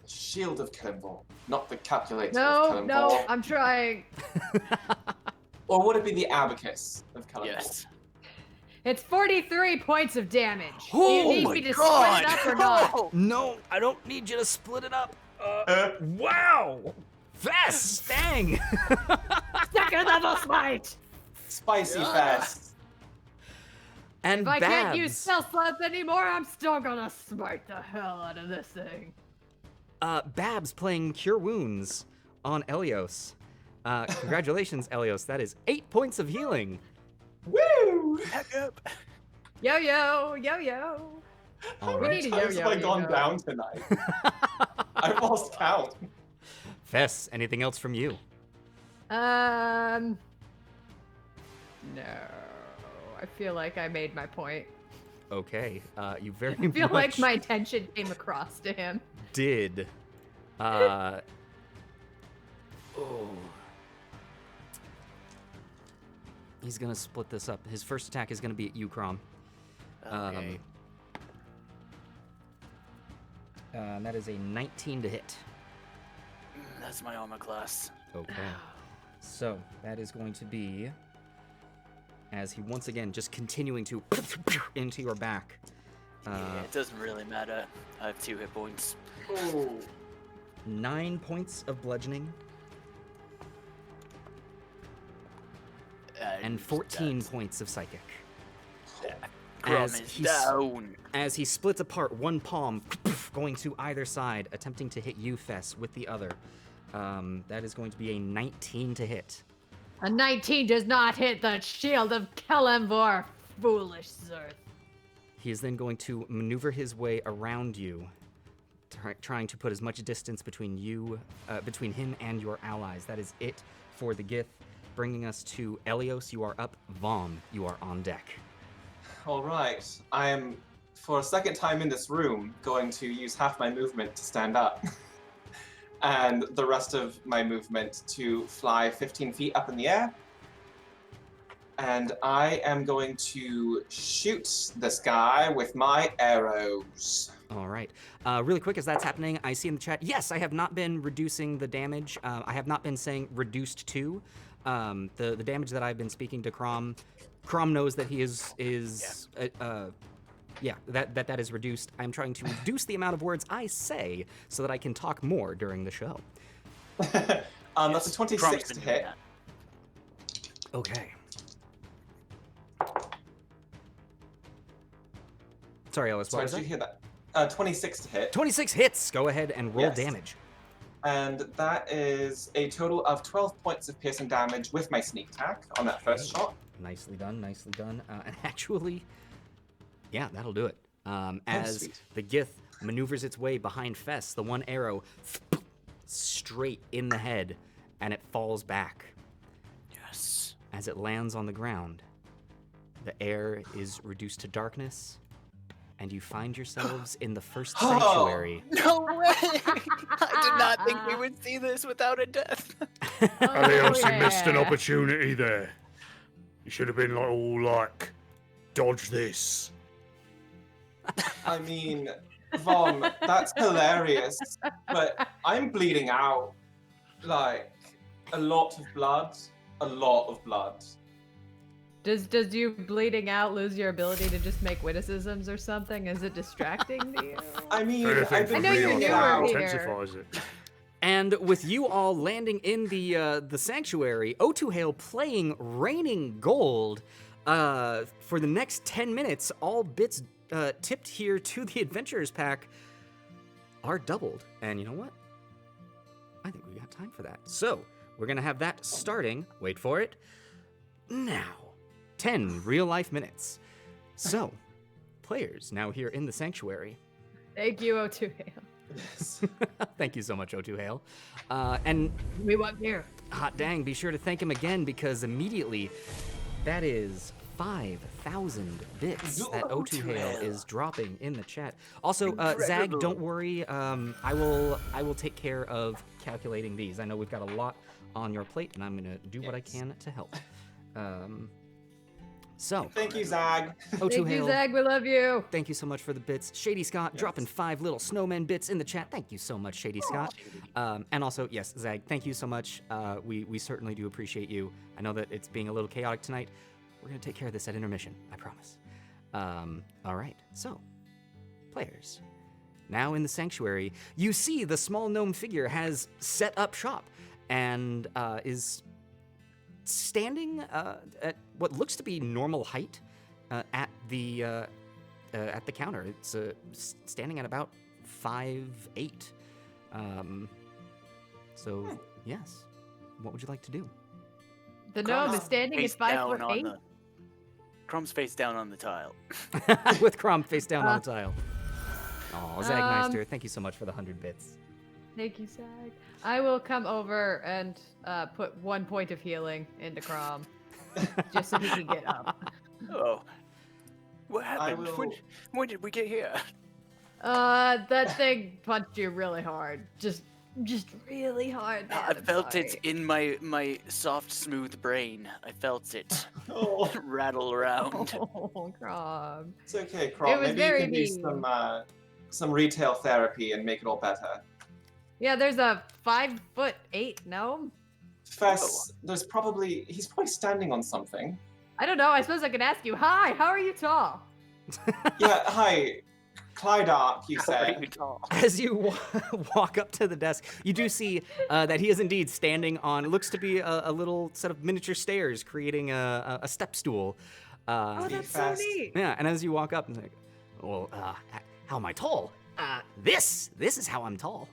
Shield of Killenball, not the calculator of No, Killenball. no, I'm trying. Or would it be the abacus of Killenball? Yes. It's 43 points of damage. Do Oh you need my me to God. split it up or not? No, I don't need you to split it up. Wow! Fess, dang! Second level smite! Spicy fest. And If I Babs. can't use spell slots anymore, I'm still gonna smite the hell out of this thing. Babs playing Cure Wounds on Elios. Congratulations, Elios. That is 8 points of healing. Woo! Back up. Yo yo, yo yo. All We right. need a Times have I yo-yo, gone yo-yo. down tonight? I've lost count. Fess, anything else from you? No. I feel like I made my point. Okay. You very I feel like much my intention came across to him. did. Oh. He's gonna split this up. His first attack is gonna be at you, Crom. Okay. And that is a 19 to hit. That's my armor class. Okay. So that is going to be as he once again just continuing to into your back. Yeah, it doesn't really matter. I have 2 hit points. Ooh. 9 points of bludgeoning and 14 points of psychic. Grum as is he's- down. As he splits apart one palm, going to either side, attempting to hit you, Fess, with the other. That is going to be a 19 to hit. A 19 does not hit the shield of Kellenvor, foolish Zerth. He is then going to maneuver his way around you, trying to put as much distance between you, between him and your allies. That is it for the Gith, bringing us to Elios. You are up. Vom, you are on deck. All right. I am, for a second time in this room, going to use half my movement to stand up. And the rest of my movement to fly 15 feet up in the air. And I am going to shoot this guy with my arrows. All right. Really quick, as that's happening, I see in the chat, yes, I have not been reducing the damage. I have not been saying reduced to. The damage that I've been speaking to Crom knows that he is that is reduced. I'm trying to reduce the amount of words I say so that I can talk more during the show. That's a 26 to hit. Okay. Sorry, Ellis, what Sorry, was did you that? hear that? 26 to hit. 26 hits. Go ahead and roll Yes. damage. And that is a total of 12 points of piercing damage with my sneak attack on that first shot. Nicely done, nicely done. And actually, yeah, that'll do it. As sweet. the Gith maneuvers its way behind Fess, the one arrow straight in the head, and it falls back. Yes. As it lands on the ground, the air is reduced to darkness, and you find yourselves in the first Oh. sanctuary. No way! I did not think we would see this without a death. Elios, you missed an yeah. opportunity there. You should have been like, dodge this. I mean, Vom, that's hilarious, but I'm bleeding out. Like, a lot of blood. A lot of blood. Does you bleeding out lose your ability to just make witticisms or something? Is it distracting to you? I mean, Anything I've for been know you're bleeding it newer out. here. intensifies it. And with you all landing in the sanctuary, Otuhail playing Raining Gold, for the next 10 minutes, all bits tipped here to the Adventurers Pack are doubled. And you know what? I think we got time for that. So, we're going to have that starting, wait for it, now. 10 real-life minutes. So, players now here in the sanctuary. Thank you, O2 Hale. Yes. Thank you so much, Otuhail. And We want beer. hot dang, be sure to thank him again because immediately that is 5,000 bits that Otuhail is dropping in the chat. Also, Zag, Incredible. don't worry. I will take care of calculating these. I know we've got a lot on your plate, and I'm gonna do what I can to help. So, Thank you, Zag. Thank you, Otuhail, Zag. We love you. thank you so much for the bits. Shady Scott dropping 5 little snowman bits in the chat. Thank you so much, Shady Scott. And also, yes, Zag, thank you so much. We certainly do appreciate you. I know that it's being a little chaotic tonight. We're going to take care of this at intermission, I promise. All right, so, players. Now in the sanctuary, you see the small gnome figure has set up shop and is standing at what looks to be normal height at the counter. It's standing at about 5'8". So yes, what would you like to do? The gnome is Crumbs standing at Face 5 down foot on 8. the. Crumb's face down on the tile. With Crom face down on the tile. Oh, Zagmeister, thank you so much for the 100 bits. Thank you, Zag. I will come over and put 1 point of healing into Crom, just so he can get up. Oh. What happened? will- When did we get here? That thing punched you really hard. Just really hard. Man. I I'm felt it sorry. in my soft, smooth brain. I felt it Oh, rattle around. Oh, Crom. it's okay, Crom. It was Maybe very you can do mean. some retail therapy and make it all better. Yeah, there's a 5'8" gnome. Fess, he's probably standing on something. I don't know. I suppose I could ask you. Hi, how are you tall? Yeah, hi. Clydark, you How are said. you tall? As you walk up to the desk, you do see that he is indeed standing on, it looks to be a little set of miniature stairs, creating a step stool. Oh, that's so fast. neat. Yeah, and as you walk up, and like, well, how am I tall? This is how I'm tall.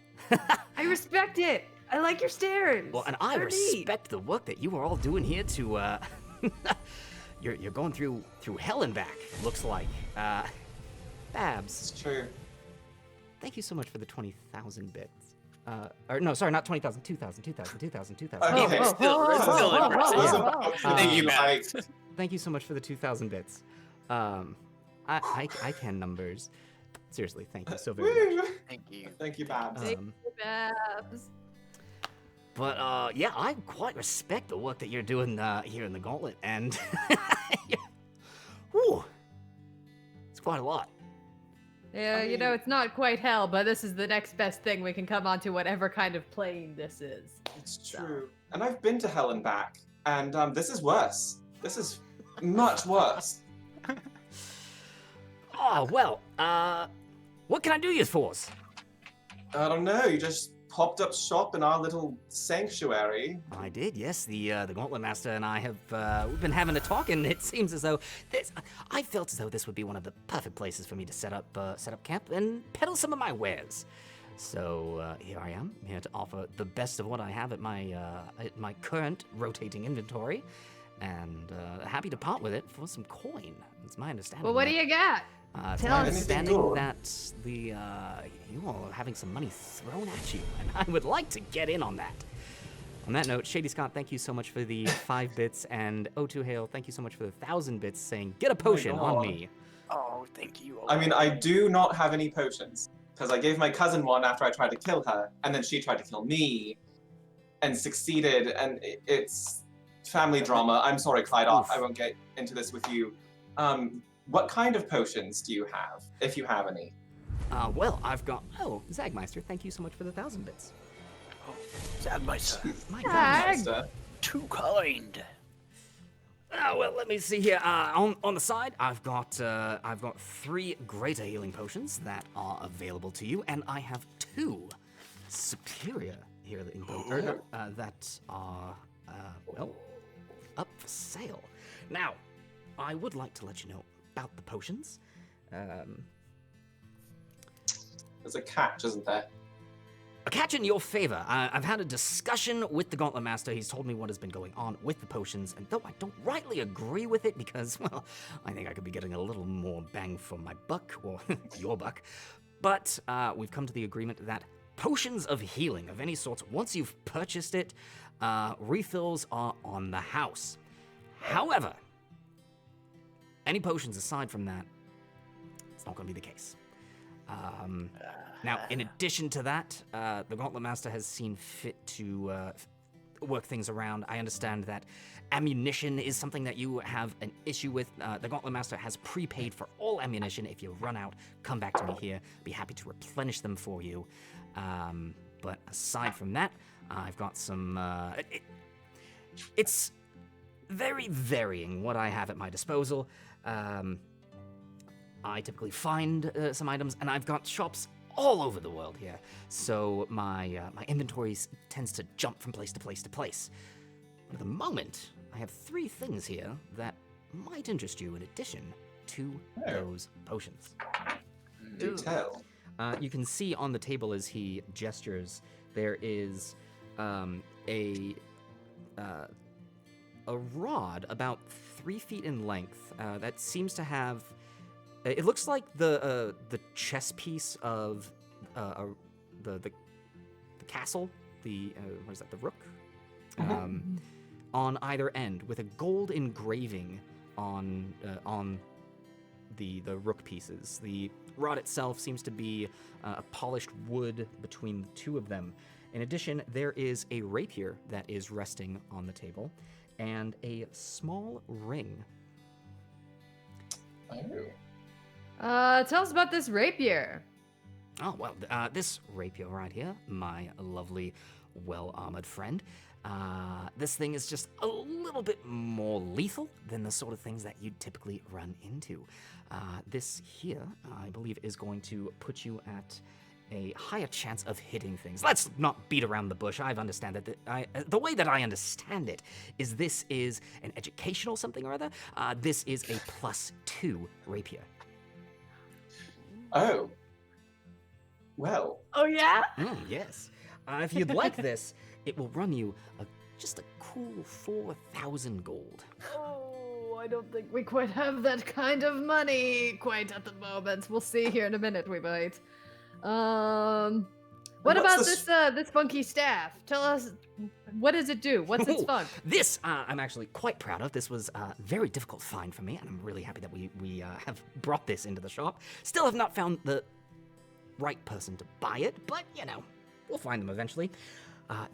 I respect it. I like your stairs. Well, and I They're neat. respect the work that you are all doing here to, you're going through hell and back, looks like. Babs, It's true. thank you so much for the 20,000 bits. Or no, sorry, not 20,000, 2,000. Okay. It's still impressive. I was oh, about oh. to Thank be you, like, Thank you so much for the 2,000 bits. I can numbers. Seriously, thank you so very much. woo! Thank you. Thank you, Babs. Babs. But yeah, I quite respect the work that you're doing here in the Gauntlet, and whew, it's quite a lot. Yeah, I you know, mean- it's not quite hell, but this is the next best thing we can come onto whatever kind of plane this is. It's true. And I've been to hell and back, and this is worse. This is much worse. Oh well, what can I do you for? I don't know. You just popped up shop in our little sanctuary. I did, yes. The Gauntlet Master and I have we've been having a talk, and it seems as though I felt as though this would be one of the perfect places for me to set up camp and peddle some of my wares. So here I am, here to offer the best of what I have at my current rotating inventory, and happy to part with it for some coin. It's my understanding. Well, what do that- you got? It's Tell my us. understanding Anything good? that you all are having some money thrown at you, and I would like to get in on that. On that note, Shady Scott, thank you so much for the 5 bits, and O2Hail, thank you so much for the 1,000 bits, saying get a potion on God. me. Oh, thank you. I mean, I do not have any potions because I gave my cousin one after I tried to kill her, and then she tried to kill me, and succeeded. And it's family drama. I'm sorry, Clyde. Oof. I won't get into this with you. What kind of potions do you have, if you have any? Well, I've got. Oh, Zagmeister, thank you so much for the 1,000 bits. Sad my son. My Tag. Master. Too kind. Well, let me see here. On the side, I've got 3 greater healing potions that are available to you, and I have 2 superior healing potions that are well up for sale. Now, I would like to let you know about the potions. There's a catch, isn't there? A catch in your favor. I've had a discussion with the Gauntlet Master. He's told me what has been going on with the potions, and though I don't rightly agree with it because, well, I think I could be getting a little more bang for my buck, or your buck, but we've come to the agreement that potions of healing of any sort, once you've purchased it, refills are on the house. However, any potions aside from that, it's not going to be the case. Now, in addition to that, the Gauntlet Master has seen fit to work things around. I understand that ammunition is something that you have an issue with. The Gauntlet Master has prepaid for all ammunition. If you run out, come back to me here. I'd be happy to replenish them for you. But aside from that, I've got some... it's very varying what I have at my disposal. I typically find some items, and I've got shops all over the world here, so my inventory tends to jump from place to place to place. But at the moment, I have 3 things here that might interest you in addition to those potions. Do tell. You can see on the table as he gestures, there is a rod about 3 feet in length that seems to have... It looks like the chess piece of the castle, what is that, the rook? On either end, with a gold engraving on the rook pieces. The rod itself seems to be a polished wood between the 2 of them. In addition, there is a rapier that is resting on the table, and a small ring. Tell us about this rapier. Oh, well, this rapier right here, my lovely, well-armored friend, this thing is just a little bit more lethal than the sort of things that you'd typically run into. This here, I believe, is going to put you at a higher chance of hitting things. Let's not beat around the bush. I understand that the way that I understand it is this is an educational something or other. This is a +2 rapier. Oh. Well. Oh, yeah? Yes. If you'd like this, it will run you just a cool 4,000 gold. Oh, I don't think we quite have that kind of money quite at the moment. We'll see here in a minute, we might. What about this funky staff? Tell us, what does it do? What's its fun? This, I'm actually quite proud of. This was a very difficult find for me, and I'm really happy that we have brought this into the shop. Still have not found the right person to buy it, but, you know, we'll find them eventually.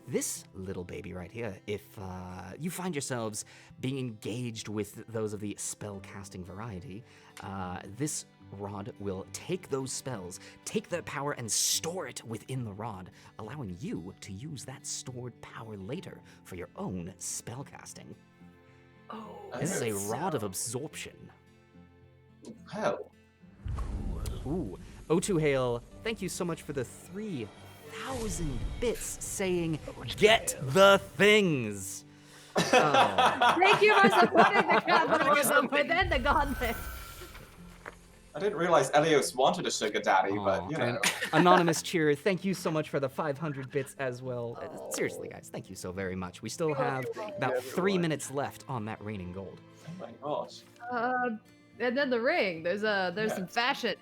This little baby right here, if you find yourselves being engaged with those of the spell casting variety, this rod will take those spells, take their power, and store it within the rod, allowing you to use that stored power later for your own spell casting. Oh, This is a rod of absorption. Hell. Ooh. O2 Hail, thank you so much for the 3,000 bits saying, "Get the things." Oh. thank you for supporting the capitalism within the Gauntlet. I didn't realize Elios wanted a sugar daddy, but, you know. And Anonymous Cheer, thank you so much for the 500 bits as well. Seriously, guys, thank you so very much. We still have about 3 minutes left on that raining gold. Oh my gosh. And then the ring. There's some fashion.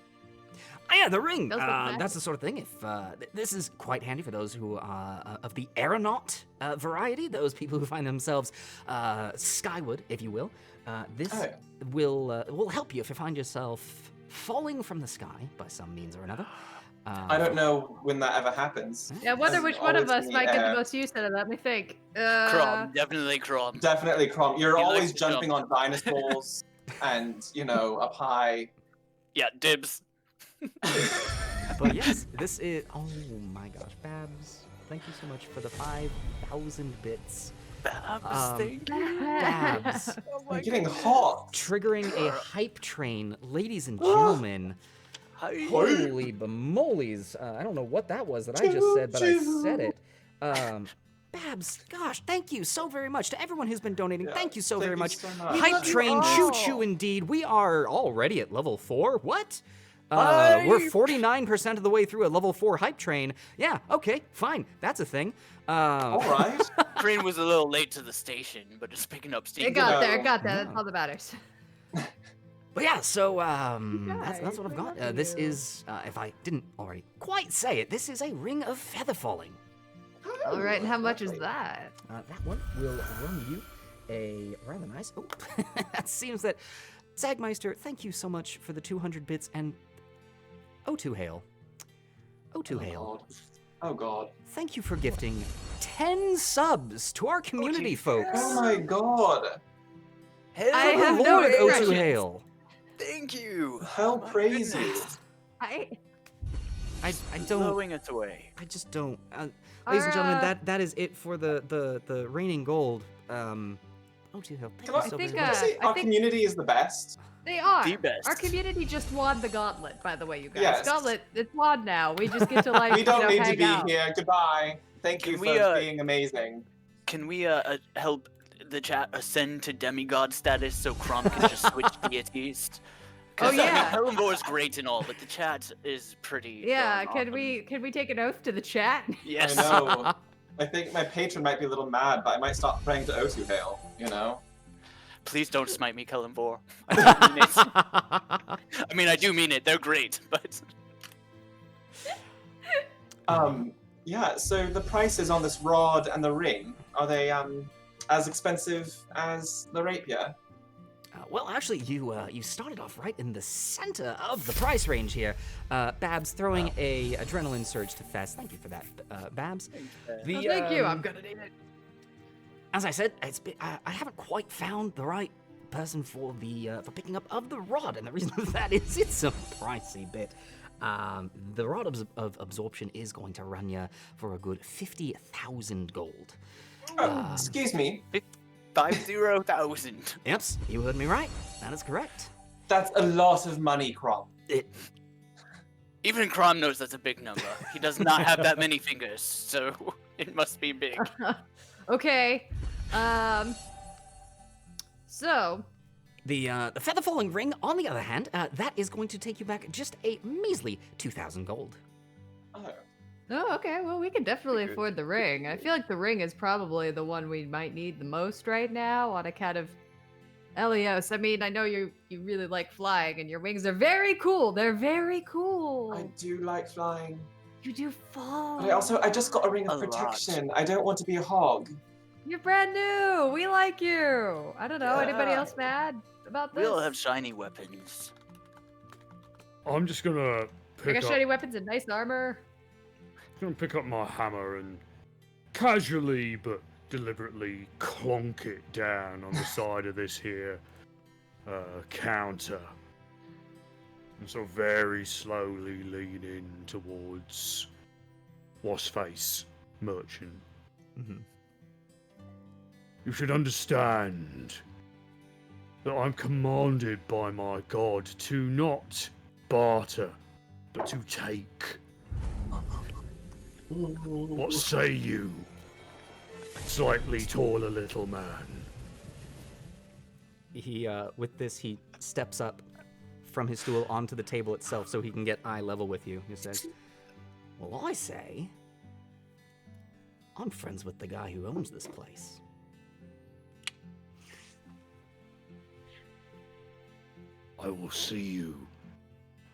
Oh, yeah, the ring. Those look nice. That's the sort of thing. If this is quite handy for those who are of the aeronaut variety, those people who find themselves skyward, if you will. This will help you if you find yourself falling from the sky by some means or another. I don't know when that ever happens. Yeah, I wonder It's which one of always us in the might get air. the most use out of that. Let me think. Crom, definitely Crom. Definitely, Crom. You're He likes always to jumping jump. on dinosaurs and, you know, up high. Yeah, dibs. But yes, this is. Oh my gosh, Babs. Thank you so much for the 5,000 bits. Babs, thank you. Babs. Oh my I'm getting goodness. hot. Triggering a hype train, ladies and gentlemen. Hi. Holy bemolies. I don't know what that was that I just said, but I said it. Babs, gosh, thank you so very much to everyone who's been donating. Yeah, thank you so thank very you much. so much. Hype love you train, all. choo-choo indeed. We are already at level 4. What? We're Hype. 49% of the way through a level 4 hype train. Yeah, okay, fine. That's a thing. All right. Train was a little late to the station, but it's picking up steam. It got there. No. It got there. No. That's all that matters. But yeah, so that's guys, what I've I got. love This you. is, if I didn't already quite say it, this is a ring of feather falling. All right, and how much is that? That one will run you a rather nice. Oh, it seems that Zagmeister, thank you so much for the 200 bits and O2 Hail. O2 Hail. Oh god. Thank you for gifting 10 subs to our community, folks. Oh my god. Hell, I have no Lord expressions. O2 Hail. Thank you. How My praise you. goodness. I don't. Blowing it away. I just don't. Ladies and gentlemen, Our, that is it for the reigning gold. O2 Hail. Thank Can you I- so I think, very much. Honestly, I our think- community is the best. They are. The best. Our community just won the Gauntlet, by the way, you guys. Yes. Gauntlet, it's won now. We just get to like, We don't need to hang be out. here. Goodbye. Thank you Can for we, being amazing. Can we help the chat ascend to demigod status so Crom can just switch deities? 'Cause, Oh, yeah. I mean, Hellenborg is great and all, but the chat is pretty. Yeah, darn can awesome. we take an oath to the chat? Yes. I know. I think my patron might be a little mad, but I might start praying to O2 Hail, you know? Please don't smite me, Kellenborg. I don't mean it. I mean, I do mean it. They're great, but Yeah, so the prices on this rod and the ring, are they as expensive as the rapier? Well, actually, you started off right in the center of the price range here. Babs throwing a adrenaline surge to Fest. Thank you for that, Babs. The, Oh, thank you. I'm um, gonna need it. As I said, I haven't quite found the right person for the for picking up of the rod, and the reason for that is it's a pricey bit. The rod of absorption is going to run you for a good 50,000 gold. Oh, excuse me. 50,000. Yep, you heard me right. That is correct. That's a lot of money, Crom. Even Crom knows that's a big number. He does not have that many fingers, so it must be big. Okay. So, The feather falling ring, on the other hand, that is going to take you back just a measly 2,000 gold. Oh. oh, okay. Well, we can definitely Good. afford the ring. I feel like the ring is probably the one we might need the most right now on account of Elios. I mean, I know you really like flying, and your wings are very cool. They're very cool. I do like flying. You do fall. But I just got a ring A of lot. protection. I don't want to be a hog. You're brand new. We like you. I don't know. Anybody Yeah. else mad about this? We all have shiny weapons. I'm just gonna I pick got up. shiny weapons and nice armor. Gonna pick up my hammer and casually but deliberately clonk it down on the side of this here counter. And so very slowly lean in towards Wassface Merchant. Mm-hmm. You should understand that I'm commanded by my god to not barter, but to take. What say you, slightly taller little man? He, with this, he steps up from his stool onto the table itself so he can get eye level with you. He says, well, I say, I'm friends with the guy who owns this place. I will see you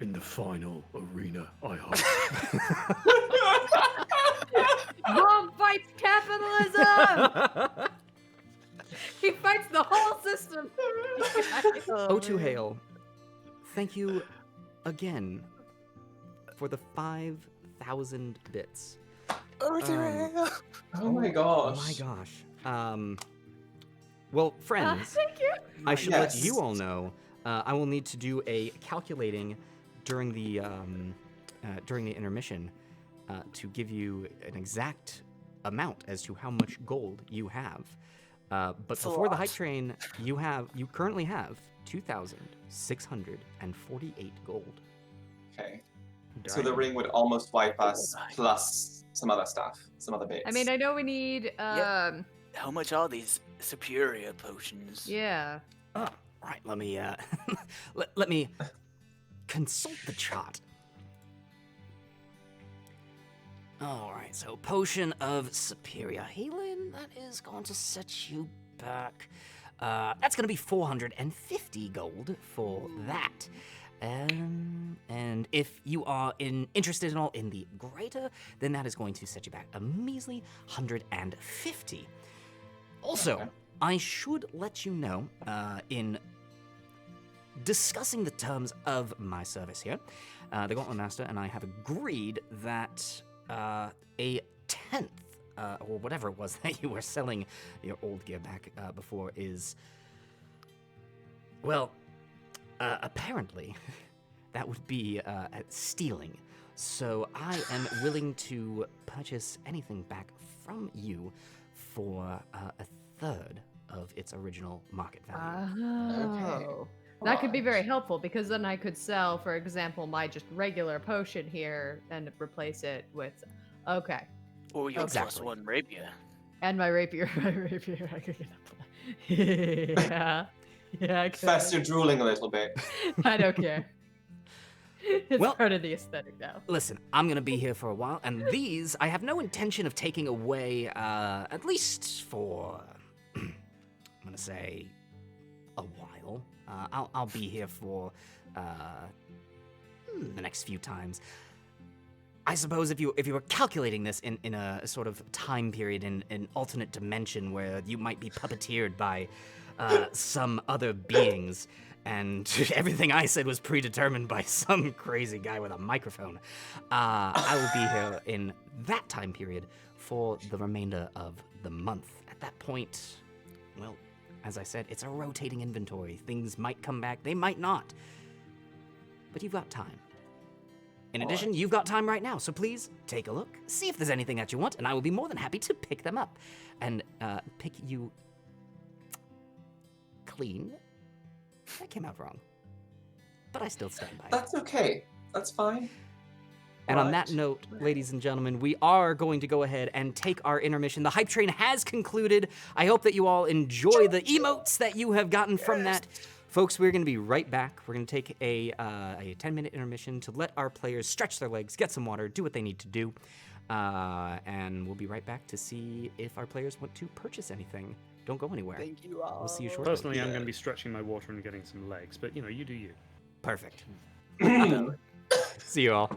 in the final arena, I hope. Mom fights capitalism. He fights the whole system. O2 Hail, thank you again for the 5,000 bits. Oh my Oh gosh. my gosh. Well, friends, Thank you. I should let Yes. you all know. I will need to do a calculating during the intermission. to give you an exact amount as to how much gold you have. But That's a before the lot. hype train, you currently have 2,648 gold. Okay. So the Damn. ring would almost wipe us, plus some other stuff, some other bits. I mean, I know we need. How much are these superior potions? Yeah. Oh, right. Let me let me consult the chart. All right. So potion of superior healing. That is going to set you back. That's going to be 450 gold for that. And if you are interested in all in the greater, then that is going to set you back a measly 150. Also, Okay. I should let you know, in discussing the terms of my service here, the Gauntlet Master and I have agreed that a tenth, or whatever it was that you were selling your old gear back before is, well, apparently, that would be stealing. So I am willing to purchase anything back from you for a third of its original market value. Oh. That could be very helpful because then I could sell, for example, my just regular potion here and replace it with. Okay. Or your Exactly. +1 rapier. And my rapier. My rapier. I could get up. Yeah. Yeah, I could. Fess, you're drooling a little bit. I don't care. It's Well- part of the aesthetic now. Listen, I'm gonna be here for a while, and these I have no intention of taking away, at least for, I'm gonna say, a while. I'll be here for the next few times. I suppose if you were calculating this in a sort of time period in an alternate dimension where you might be puppeteered by some other beings, and everything I said was predetermined by some crazy guy with a microphone, I will be here in that time period for the remainder of the month. At that point, well, as I said, it's a rotating inventory. Things might come back, they might not. But you've got time. In addition, you've got time right now, so please take a look, see if there's anything that you want, and I will be more than happy to pick them up and pick you clean. That came out wrong, but I still stand by it. That's okay. That's fine. And on that Right. note, ladies and gentlemen, we are going to go ahead and take our intermission. The hype train has concluded. I hope that you all enjoy the emotes that you have gotten from that. Folks, we're going to be right back. We're going to take a 10-minute intermission to let our players stretch their legs, get some water, do what they need to do. And we'll be right back to see if our players want to purchase anything. Don't go anywhere. Thank you all. We'll see you shortly. Personally, I'm Yeah. going to be stretching my water and getting some legs, but you do you. Perfect. See you all.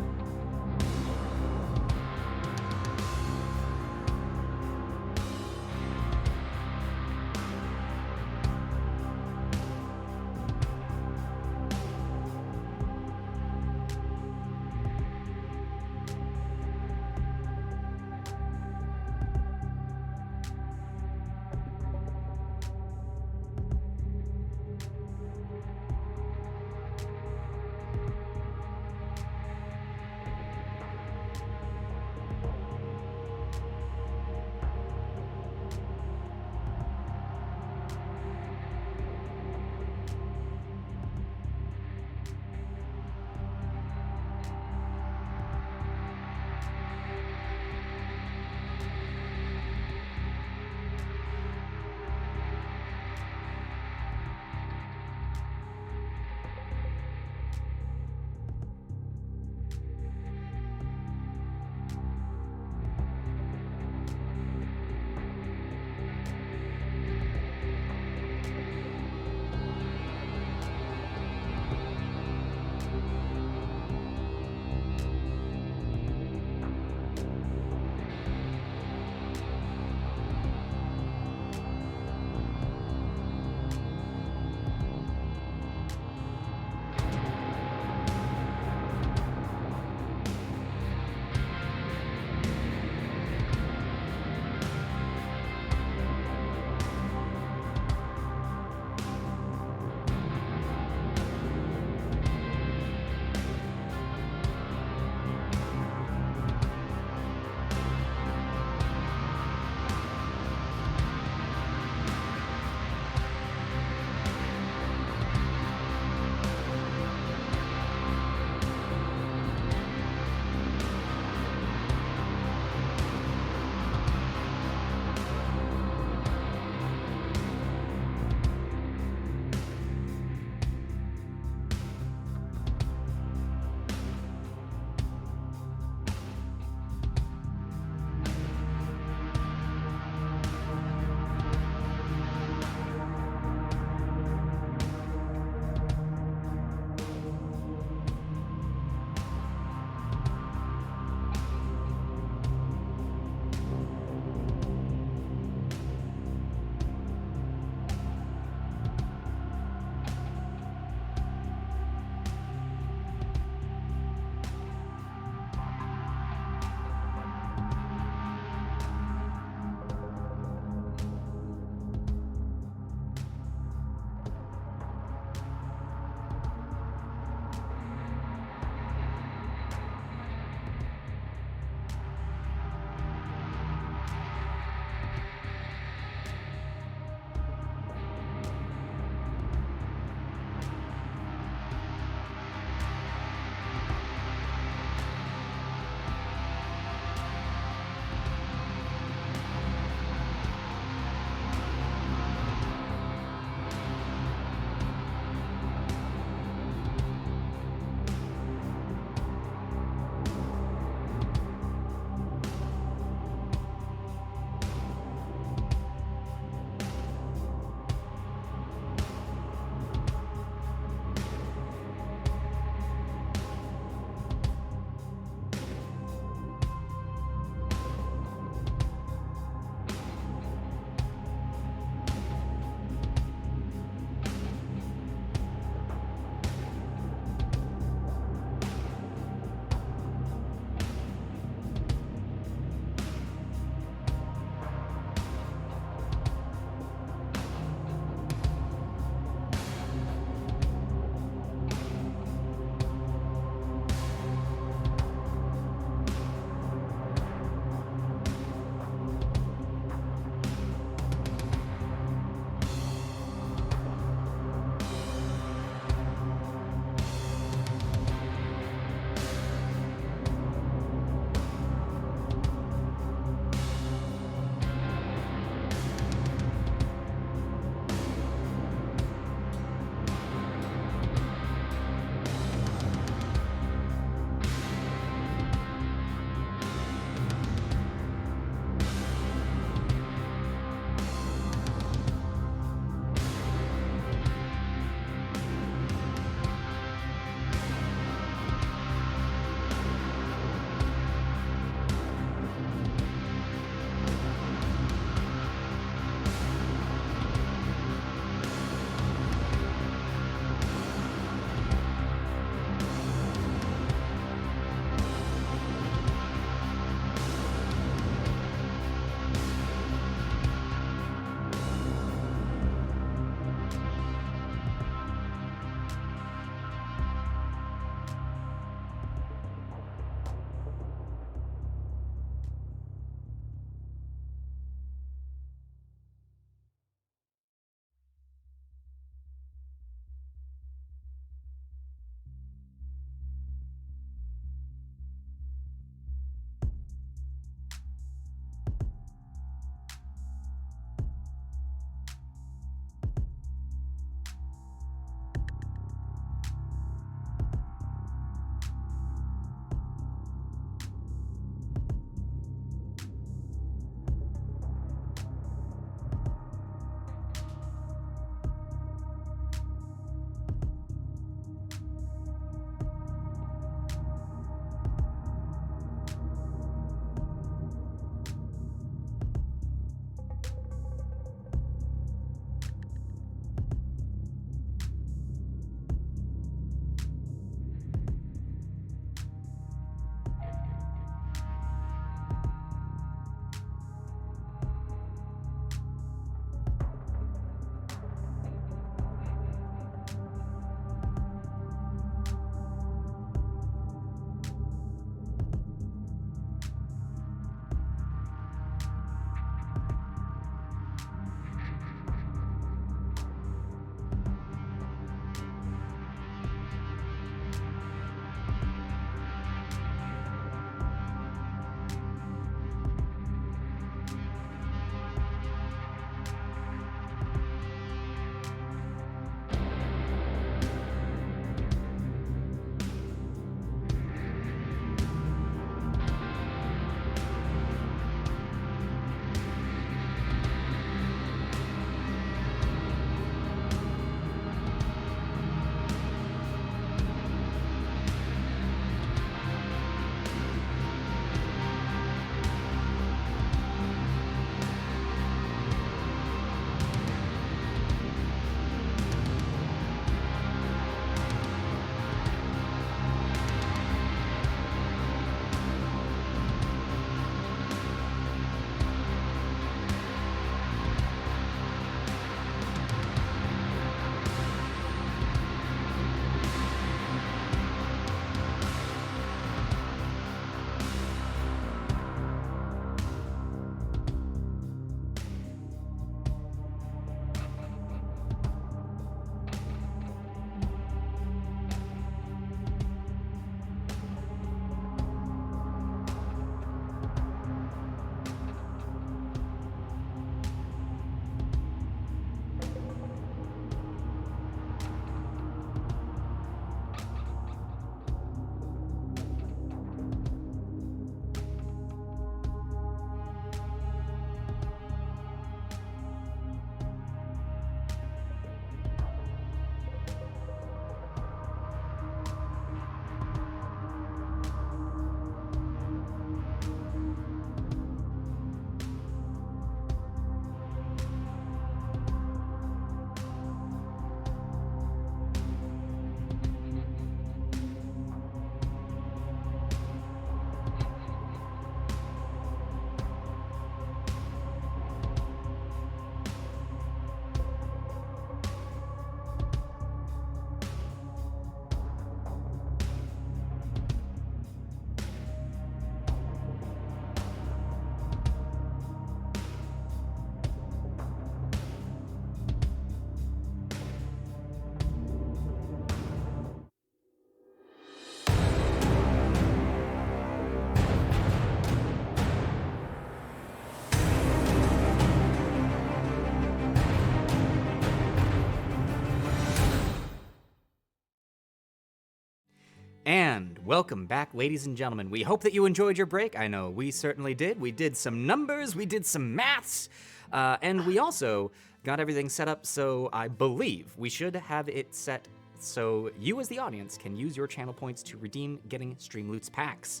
And welcome back, ladies and gentlemen. We hope that you enjoyed your break. I know we certainly did. We did some numbers, we did some maths, and we also got everything set up so I believe we should have it set so you as the audience can use your channel points to redeem getting Stream Loots packs.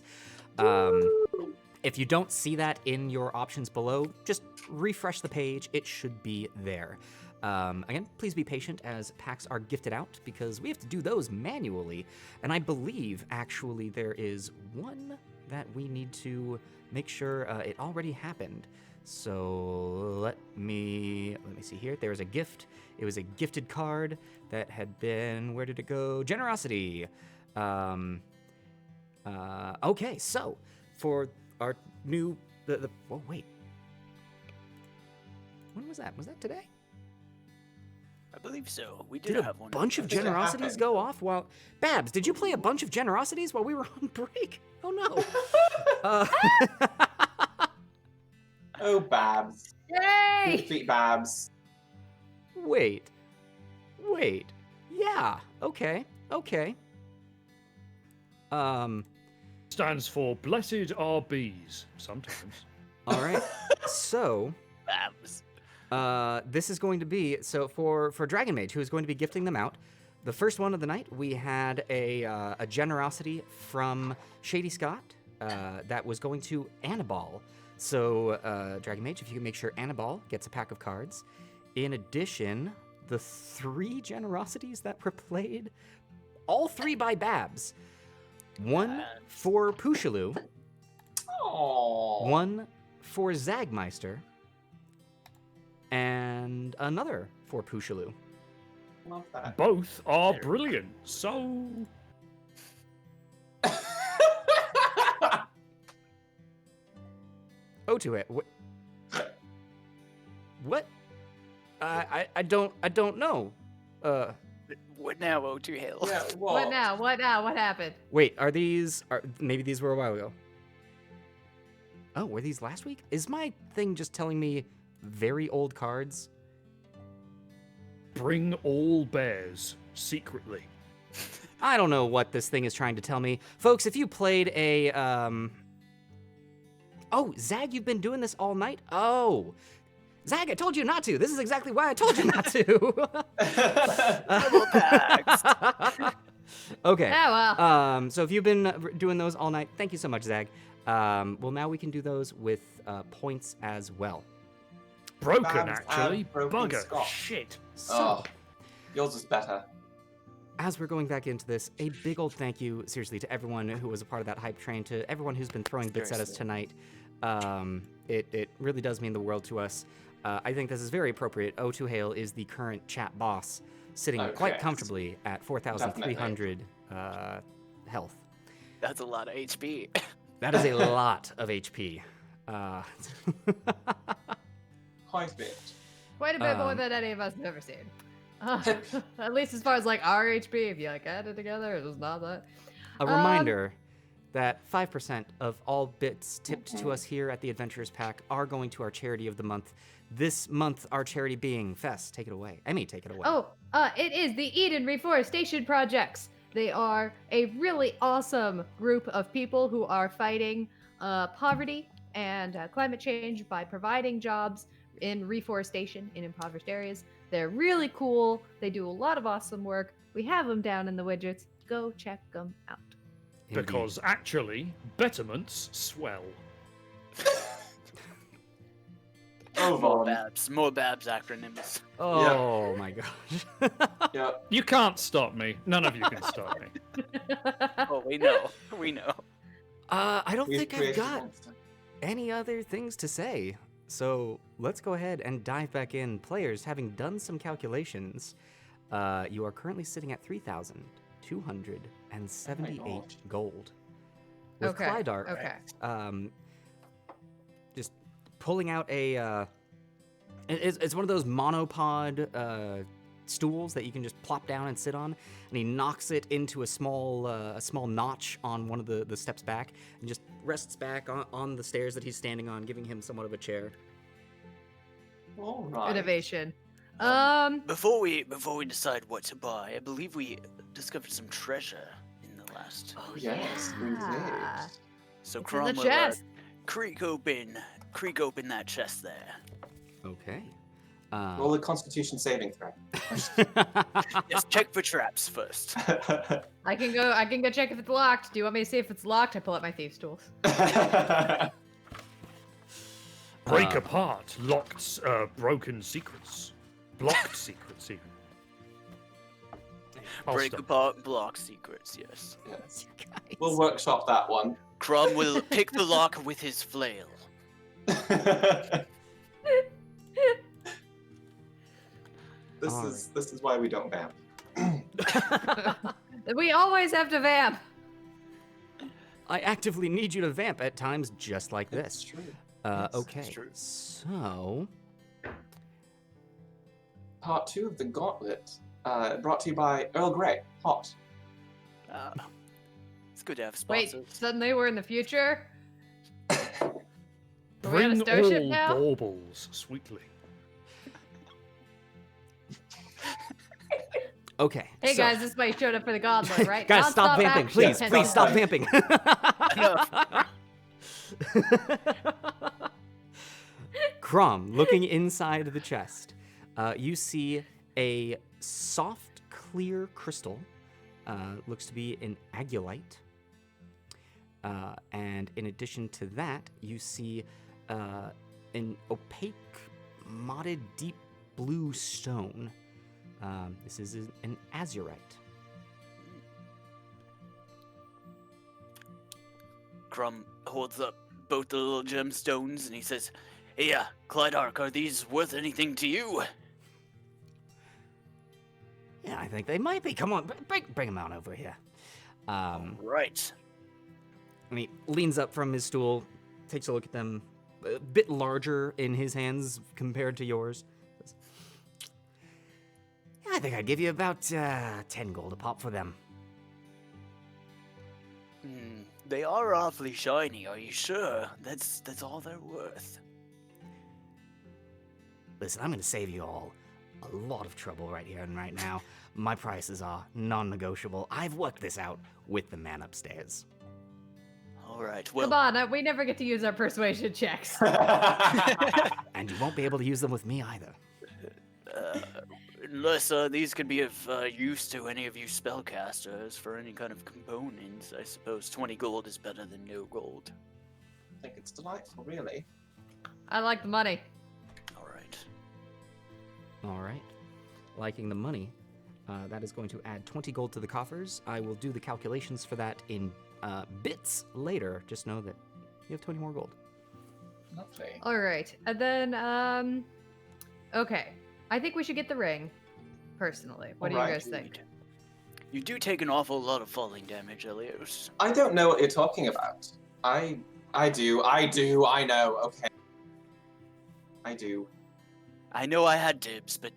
If you don't see that in your options below, just refresh the page. It should be there. Again, please be patient as packs are gifted out because we have to do those manually. And I believe, actually, there is one that we need to make sure it already happened. So let me see here. There's a gift. It was a gifted card that had been, where did it go? Generosity. Okay, so for our new, oh wait. When was that? Was that today? I believe so. We did Did have a one. bunch of think it generosities happened. go off while... Babs, did you play a bunch of generosities while we were on break? Oh no. Oh, Babs. Yay! Sweet Babs. Wait. Yeah, okay. Stands for Blessed Are Bees, sometimes. All right. So, Babs. this is going to be, so for Dragon Mage, who is going to be gifting them out, the first one of the night, we had a generosity from Shady Scott that was going to Annabelle. So, Dragon Mage, if you can make sure Annabelle gets a pack of cards. In addition, the 3 generosities that were played, all 3 by Babs. One for Pushaloo, Aww. one for Zagmeister, and another for Pushaloo. Love that. Both are brilliant, so... Oh, to it. What? I don't know. What now, O2 Hail? Yeah, What now? What happened? Wait, maybe these were a while ago. Oh, were these last week? Is my thing just telling me very old cards? Bring all bears, secretly. I don't know what this thing is trying to tell me. Folks, if you played a, Oh, Zag, you've been doing this all night? Oh. Zag, I told you not to. This is exactly why I told you not to. Double packs. Oh Okay. well. So if you've been doing those all night, thank you so much, Zag. Well, now we can do those with points as well. Broken, Babs actually. and broken Bugger. Scott. Shit. So, Oh, yours is better. as we're going back into this, a big old thank you, seriously, to everyone who was a part of that hype train, to everyone who's been throwing bits at us tonight. It really does mean the world to us. I think this is very appropriate. O2 Hail is the current chat boss, sitting Oh, quite yes. comfortably at 4,300 health. That's a lot of HP. That is a lot of HP. Quite a bit. Quite a bit more than any of us have ever seen. At least as far as like our HP, if you like add it together, it was not that. A reminder that 5% of all bits tipped to us here at the Adventurers Pack are going to our charity of the month. This month, our charity being Fess. Take it away. Emmy, take it away. Oh, it is the Eden Reforestation Projects. They are a really awesome group of people who are fighting poverty and climate change by providing jobs in reforestation in impoverished areas. They're really cool. They do a lot of awesome work. We have them down in the widgets. Go check them out. Indeed. Because actually, betterments swell. Oh, More Vaughn. Babs. More Babs acronyms. Oh my gosh. Yep. You can't stop me. None of you can stop me. Oh, we know. We know. I don't We've think I've created a got monster. any other things to say. So let's go ahead and dive back in. Players, having done some calculations, you are currently sitting at 3,278 Oh my God. gold. With Okay, Clydart, okay. just pulling out a, it's one of those monopod stools that you can just plop down and sit on, and he knocks it into a small notch on one of the steps back, and just rests back on the stairs that he's standing on, giving him somewhat of a chair. All right. Innovation. Before we decide what to buy, I believe we discovered some treasure in the last. Oh, Yes, we yeah. did. So It's in the Crom will chest. creak open that chest there. Okay. Roll a Constitution saving throw. Just check for traps first. I can go check if it's locked. Do you want me to see if it's locked? I pull out my thieves' tools. Break apart locked, broken secrets. Blocked secrets, even. I'll Break stop. apart block secrets, yes. Yes. Guys. We'll workshop that one. Crom will pick the lock with his flail. This is why we don't vamp. We always have to vamp. I actively need you to vamp at times just like It's this. true. Yes, it's Okay, true. so Part 2 of the Gauntlet, brought to you by Earl Grey. Hot. It's good to have Wait, sponsors. suddenly we're in the future? Are we on a Bring starship all now? baubles sweetly. okay. Hey so- guys, this is why you showed up for the gauntlet, right? Guys, stop Non-stop vamping, action. please. Yeah, Please stop stop vamping. Crom, looking inside the chest, you see a soft, clear crystal. Looks to be an agulite. And in addition to that, you see an opaque, modded, deep blue stone. This is an azurite. Crom holds up both the little gemstones and he says, "Hey, Clydark, are these worth anything to you?" Yeah, I think they might be. Come on, bring them on over here. Right. And he leans up from his stool, takes a look at them, a bit larger in his hands compared to yours. Says, "Yeah, I think I'd give you about 10 gold a pop for them." They are awfully shiny, are you sure? That's all they're worth. Listen, I'm going to save you all a lot of trouble right here and right now. My prices are non-negotiable. I've worked this out with the man upstairs. Alright, well, Come on, we never get to use our persuasion checks. And you won't be able to use them with me either. unless these could be of use to any of you spellcasters for any kind of components, I suppose 20 gold is better than no gold. I think it's delightful, really. I like the money. Alright. All right. Liking the money, that is going to add 20 gold to the coffers. I will do the calculations for that in bits later. Just know that you have 20 more gold. Lovely. All right, and then okay. I think we should get the ring. Personally, what do you Alright. guys think? You do take an awful lot of falling damage, Elios. I don't know what you're talking about. I do, I know, okay. I do. I know I had dibs, but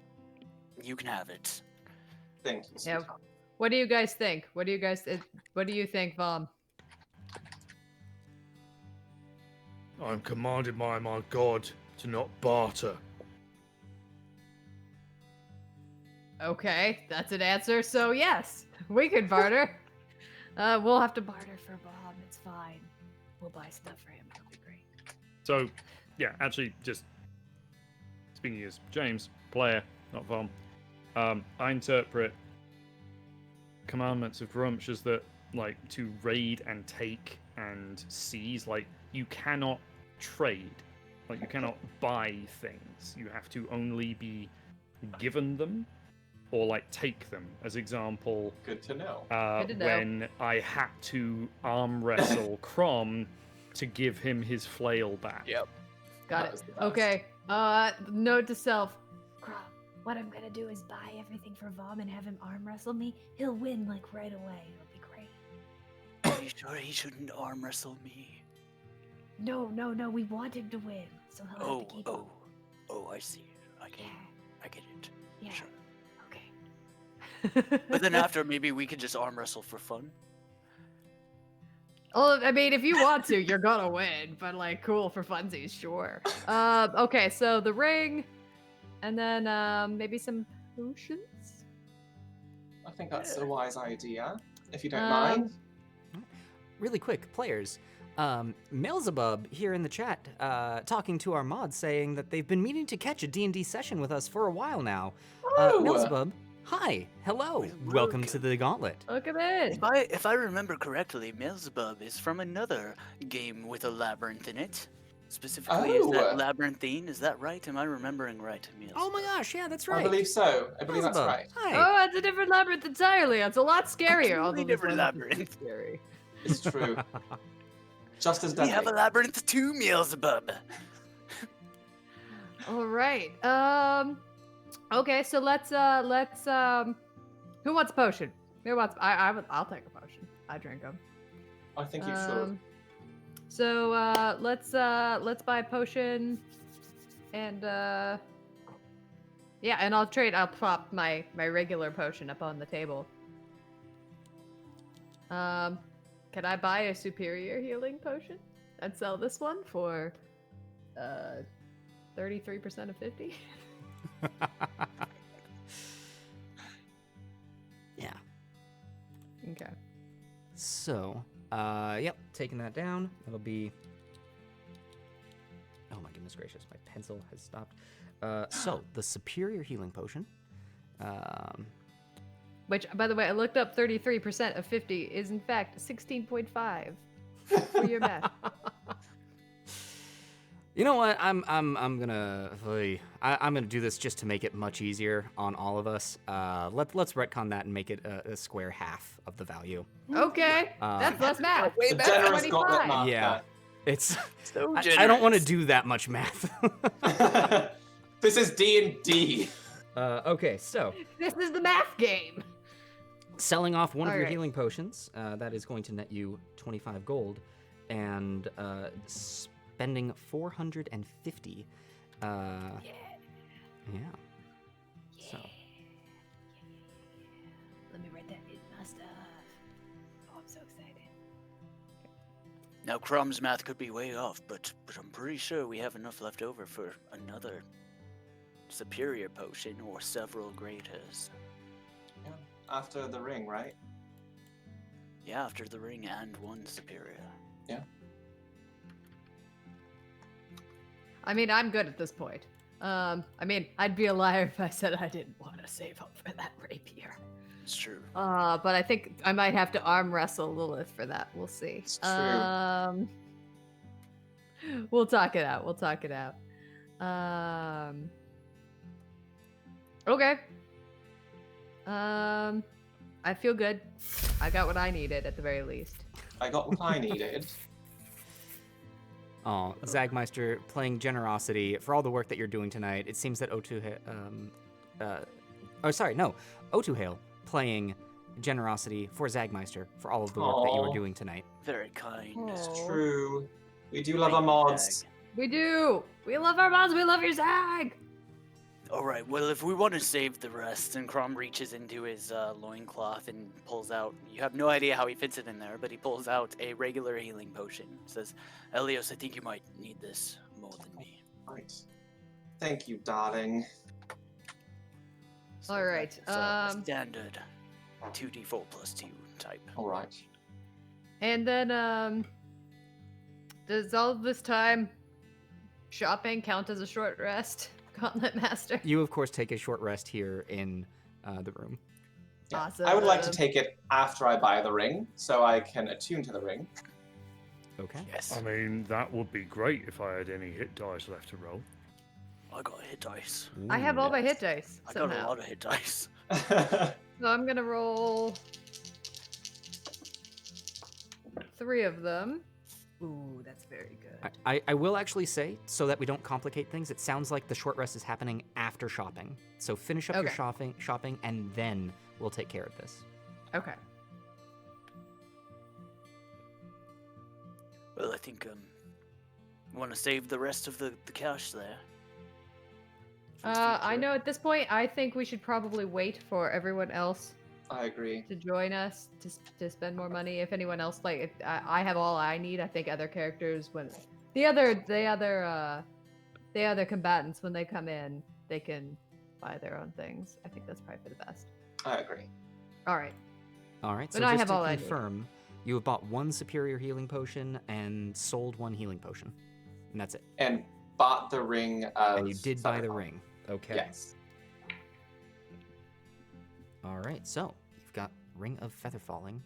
you can have it. Thank you. Yeah. sweetheart. What do you guys think? What do you think, Vom? I'm commanded by my god to not barter. Okay, that's an answer. So yes, we could barter. We'll have to barter for Bob. It's fine. We'll buy stuff for him. It'll be great. So, yeah, actually, just speaking as James, player, not Vom, I interpret commandments of Grumsh as that, like, to raid and take and seize, like, you cannot trade. Like, you cannot buy things. You have to only be given them or, like, take them. As example, Good to know. Good to know. when I had to arm wrestle Crom to give him his flail back. Yep. Got That it. was the best. Okay. Note to self. Grub, what I'm gonna do is buy everything for Vom and have him arm wrestle me. He'll win like right away. It'll be great. Are you sure he shouldn't arm wrestle me? No. We want him to win, so he'll have to keep. Oh, I see. I get it. Yeah. Sure. Okay. But then after, maybe we could just arm wrestle for fun. Well, I mean, if you want to, you're gonna win. But like, cool for funsies, sure. Okay. So the ring, and then maybe some potions. I think that's a wise idea, if you don't Um, mind. really quick, players. Melzebub here in the chat, talking to our mods, saying that they've been meaning to catch a D&D session with us for a while now. Oh! Melzebub, hi, hello, welcome to the Gauntlet. Look at this. If I remember correctly, Beelzebub is from another game with a labyrinth in it. Specifically, is Oh. that labyrinthine? Is that right? Am I remembering right, Beelzebub? Oh my gosh, yeah, that's right. I believe so. I believe that's Melzebub, right. Hi. Oh, it's a different labyrinth entirely. It's a lot scarier. Although this different labyrinth labyrinth. is scary. It's true. Just as We deadly. have a labyrinth too, Beelzebub. All right. Okay, so let's who wants a potion? Who wants I'll take a potion. I drink them. I think you should. So let's buy a potion and yeah, and I'll plop my regular potion up on the table. Can I buy a superior healing potion and sell this one for 33% of 50? Yeah. Okay. So, yep, taking that down. It'll be. Oh my goodness gracious, my pencil has stopped. So the superior healing potion. Which, by the way, I looked up 33% of 50 is in fact 16.5 for your math. You know what? I'm gonna do this just to make it much easier on all of us. Let's retcon that and make it a square half of the value. Okay, that's less math. Way The better. generous gauntlet 25. math. Yeah, it's. So I don't want to generous. do that much math. that. This is D&D. Okay, so This is the math game. selling off one of your Alright. healing potions, that is going to net you 25 gold, and spending 450. Yeah. So Let me write that in my stuff. Oh, I'm so excited. Now, Crumb's math could be way off, but I'm pretty sure we have enough left over for another superior potion or several greaters. Yeah. After the ring, right? Yeah, after the ring and one superior. I mean, I'm good at this point. I mean, I'd be a liar if I said I didn't want to save up for that rapier. It's true. But I think I might have to arm wrestle Lilith for that. We'll see. It's true. We'll talk it out. Okay. I feel good. I got what I needed at the very least. I got what I needed. Oh, Zagmeister playing generosity for all the work that you're doing tonight. It seems that Otuhail playing generosity for Zagmeister for all of the work that you were Aw. doing tonight. Very kind. It's Aw. true. We do love our mods. We do. We love our mods. We love your Zag. Alright, well, if we want to save the rest, and Crom reaches into his loincloth and pulls out, you have no idea how he fits it in there, but he pulls out a regular healing potion. Says, Elios, I think you might need this more than me. Right. Thank you, darling. So All right, it's a standard 2d4 plus 2 type. All right. And then, does all of this time shopping count as a short rest, Gauntlet Master? You, of course, take a short rest here in the room. Yeah. Awesome. I would like to take it after I buy the ring, so I can attune to the ring. Okay. Yes. I mean, that would be great if I had any hit dice left to roll. I got hit dice. I have all my Yes. hit dice I got a somehow. lot of hit dice. So I'm gonna roll 3 of them. Ooh, that's very good. I will actually say, so that we don't complicate things, it sounds like the short rest is happening after shopping. So finish up your Okay. shopping, and then we'll take care of this. Okay. Well, I think want to save the rest of the cash there. for I future. know at this point, I think we should probably wait for everyone else I agree. to join us to spend more money. If anyone else if I have all I need, I think other characters when the other combatants when they come in, they can buy their own things. I think that's probably for the best. I agree. All right. All right. So But I just have to all I need. confirm, You have bought 1 superior healing potion and sold 1 healing potion. And that's it. And bought the ring of. And you did buy the Featherfall. ring. Okay. Yes. All right, so you've got Ring of Feather Falling.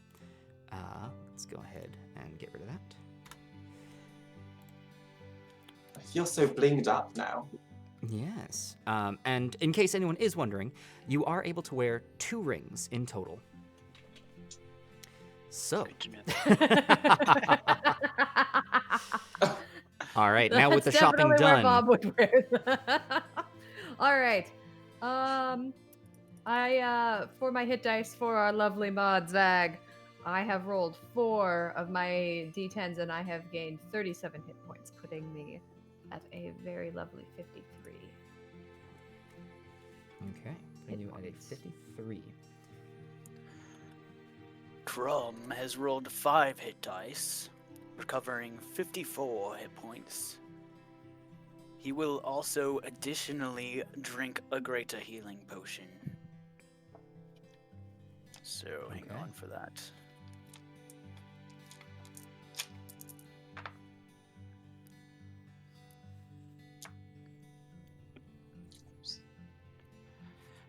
Let's go ahead and get rid of that. I feel so blinged up now. Yes. And in case anyone is wondering, you are able to wear 2 rings in total. So. Good to know. All right, now with the That's shopping definitely where done. Bob would wear that. All right. For my hit dice for our lovely mod Zag, I have rolled 4 of my d10s and I have gained 37 hit points, putting me at a very lovely 53. Okay, putting you at a 53. Crum has rolled 5 hit dice, recovering 54 hit points. He will also additionally drink a greater healing potion. So hang Okay. on for that.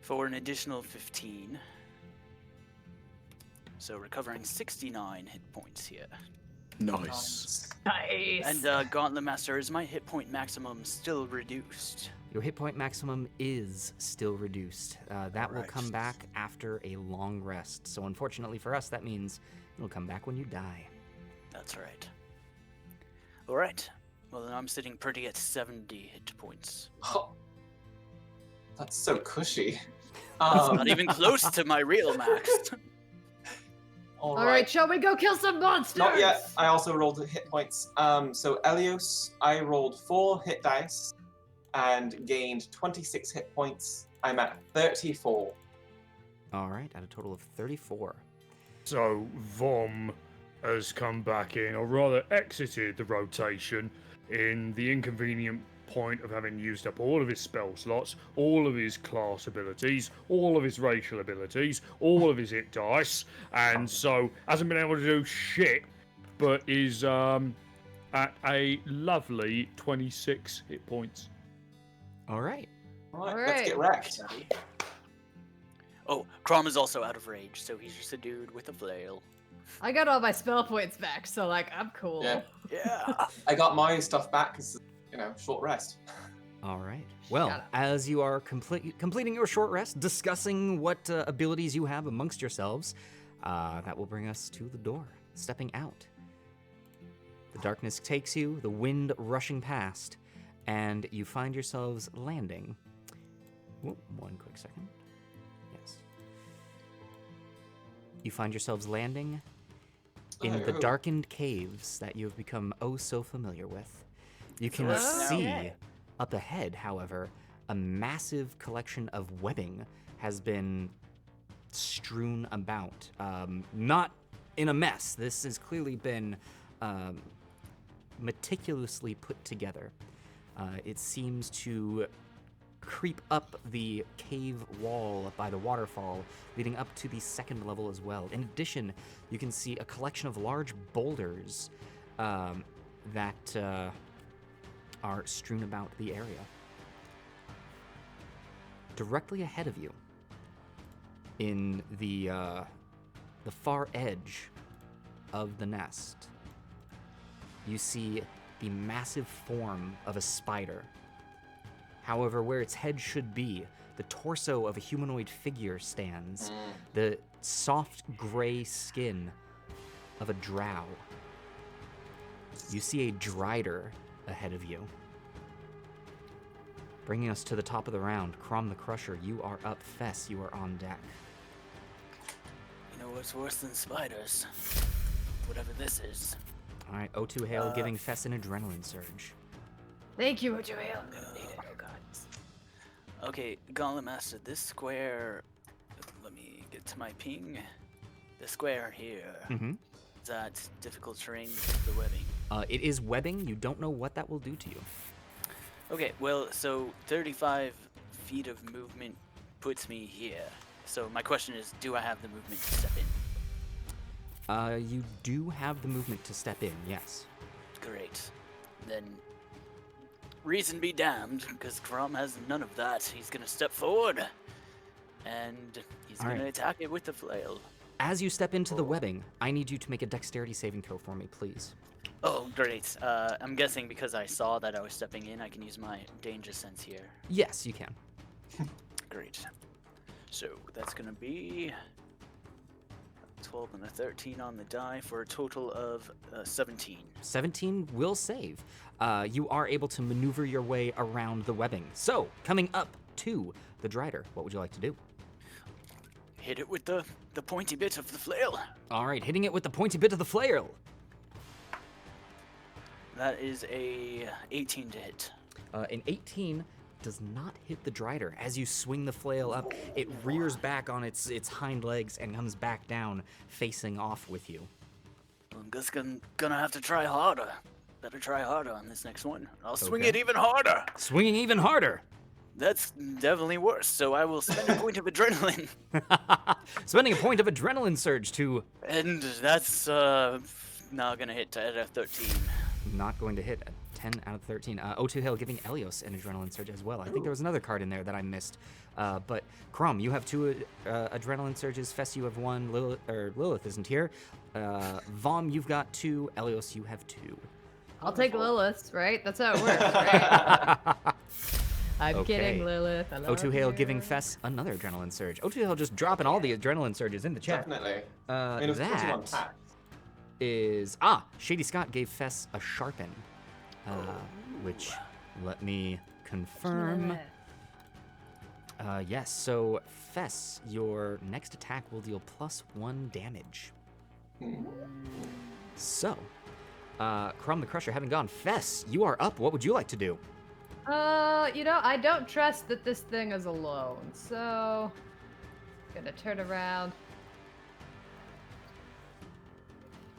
For an additional 15. So recovering 69 hit points here. Nice. Nice. And Gauntlet Master, is my hit point maximum still reduced? Your hit point maximum is still reduced. That will Alright. come back after a long rest. So unfortunately for us, that means it'll come back when you die. That's right. Alright. Well, then I'm sitting pretty at 70 hit points. Oh, that's so cushy. That's not even close to my real max. All All right, shall we go kill some monsters? Not yet. I also rolled hit points. So Elios, I rolled 4 hit dice and gained 26 hit points. I'm at 34. All right, at a total of 34. So Vom has come back in, or rather exited the rotation in the inconvenient point of having used up all of his spell slots, all of his class abilities, all of his racial abilities, all of his hit dice, and so hasn't been able to do shit, but is at a lovely 26 hit points. All right. All right, All let's right. get wrecked. Oh, Crom is also out of rage, so he's just a dude with a flail. I got all my spell points back, so like I'm cool. Yeah. Yeah. I got my stuff back because, short rest. All right. Well, Got it. as you are completing your short rest, discussing what abilities you have amongst yourselves, that will bring us to the door, stepping out. The darkness takes you, the wind rushing past, and you find yourselves landing. Whoop, one quick second. Yes. You find yourselves landing in the Oh. darkened caves that you have become oh so familiar with. You can Oh, see okay. up ahead, however, a massive collection of webbing has been strewn about. Not in a mess. This has clearly been meticulously put together. It seems to creep up the cave wall by the waterfall, leading up to the second level as well. In addition, you can see a collection of large boulders that are strewn about the area. Directly ahead of you, in the far edge of the nest, you see the massive form of a spider. However, where its head should be, the torso of a humanoid figure stands, the soft gray skin of a drow. You see a drider ahead of you. Bringing us to the top of the round, Crom the Crusher, you are up. Fess, you are on deck. You know what's worse than spiders? Whatever this is. All right, O2 Hail giving Fess an adrenaline surge. Thank you, Joel. Oh god. Okay, Gauntlet Master, this square. Let me get to my ping. The square here. Mm-hmm. Is that difficult terrain because of the webbing? It is webbing. You don't know what that will do to you. Okay, well, so 35 feet of movement puts me here. So my question is, do I have the movement to step in? You do have the movement to step in, yes. Great. Then, reason be damned, because Crom has none of that. He's gonna step forward, and he's All gonna right. attack it with the flail. As you step into the webbing, I need you to make a dexterity saving throw for me, please. Oh, great. I'm guessing because I saw that I was stepping in, I can use my danger sense here. Yes, you can. Great. So that's gonna be 12 and a 13 on the die for a total of 17. 17 will save. You are able to maneuver your way around the webbing. So, coming up to the Drider, what would you like to do? Hit it with the pointy bit of the flail. All right, hitting it with the pointy bit of the flail. That is a 18 to hit. An 18 does not hit the Drider. As you swing the flail up, it rears back on its hind legs and comes back down, facing off with you. I'm just gonna have to try harder. Better try harder on this next one. I'll swing Okay. it even harder. Swinging even harder. That's definitely worse, so I will spend a point of adrenaline. Spending a point of adrenaline surge to And that's not gonna hit at a 13. not going to hit a 10 out of 13. O2 Hill giving Elios an adrenaline surge as well. I think there was another card in there that I missed. But Crom, you have 2 adrenaline surges. Fess, you have 1. Lilith isn't here. Vom, you've got 2. Elios, you have 2. I'll take Lilith, right? That's how it works, right? I'm Okay. kidding, Lilith. I love O2 Hail you. giving Fess another adrenaline surge. O2 Hail just dropping all the adrenaline surges in the chat. Definitely. I mean, it was 21 That pack. is Shady Scott gave Fess a sharpen, which let me confirm. Yes. So Fess, your next attack will deal +1 damage. So, Crom the Crusher having gone, Fess, you are up. What would you like to do? I don't trust that this thing is alone, so gonna turn around.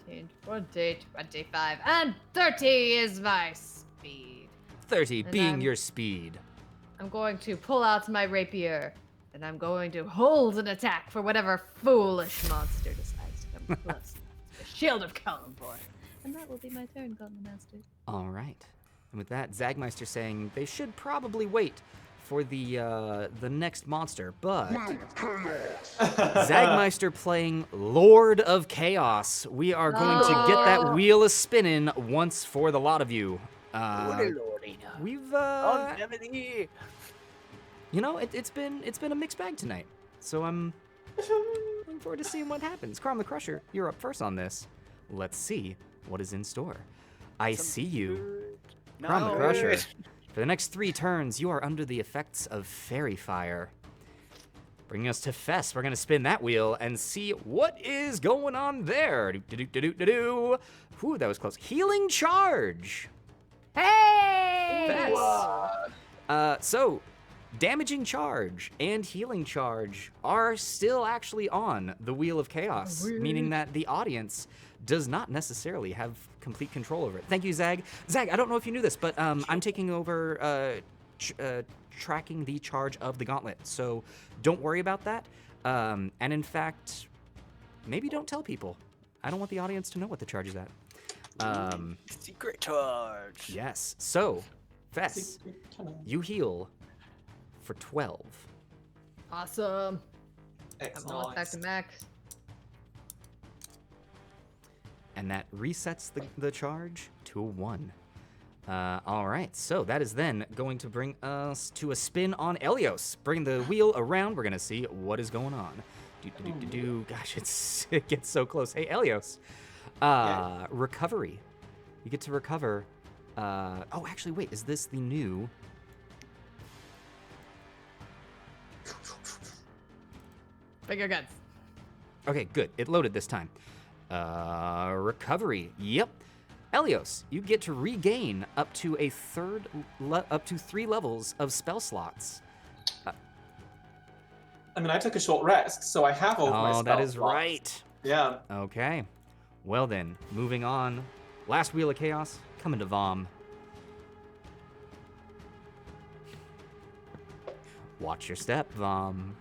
15, 20, 25, and 30 is my speed. 30 And being I'm- your speed. I'm going to pull out my rapier, and I'm going to hold an attack for whatever foolish monster decides to come close. The Shield of Celeborn. And that will be my turn, Gauntlet Master. All right. And with that, Zagmeister saying they should probably wait for the next monster, but Zagmeister playing Lord of Chaos. We are going to get that wheel a spinning once for the lot of you. Lordy. We've Longevity. you know, it's been a mixed bag tonight. So I'm looking forward to seeing what happens. Crom the Crusher, you're up first on this. Let's see what is in store. I see you. Crom the Crusher. For the next 3 turns, you are under the effects of fairy fire. Bringing us to Fess, we're gonna spin that wheel and see what is going on there. Do-do-do-do-do-do. Whew, that was close. Healing Charge. Hey! Fess. So, Damaging Charge and Healing Charge are still actually on the Wheel of Chaos, meaning that the audience does not necessarily have complete control over it. Thank you, Zag. Zag, I don't know if you knew this, but I'm taking over tracking the charge of the Gauntlet, so don't worry about that. And in fact, maybe don't tell people. I don't want the audience to know what the charge is at. Secret charge. Yes. So, Fess, you heal for 12. Awesome. I'm It's almost back to max. And that resets the charge to a 1. All right, so that is then going to bring us to a spin on Elios. Bring the wheel around. We're going to see what is going on. Gosh, it gets so close. Hey, Elios. Recovery. You get to recover. Oh, actually, wait. Is this the new... Finger guns. Okay, good. It loaded this time. Recovery. Yep. Elios, you get to regain up to up to 3 levels of spell slots. I mean, I took a short rest, so I have all my Oh, spell that is slots. right. Yeah. Okay. Well then, moving on. Last Wheel of Chaos, coming to Vom. Watch your step, Vom.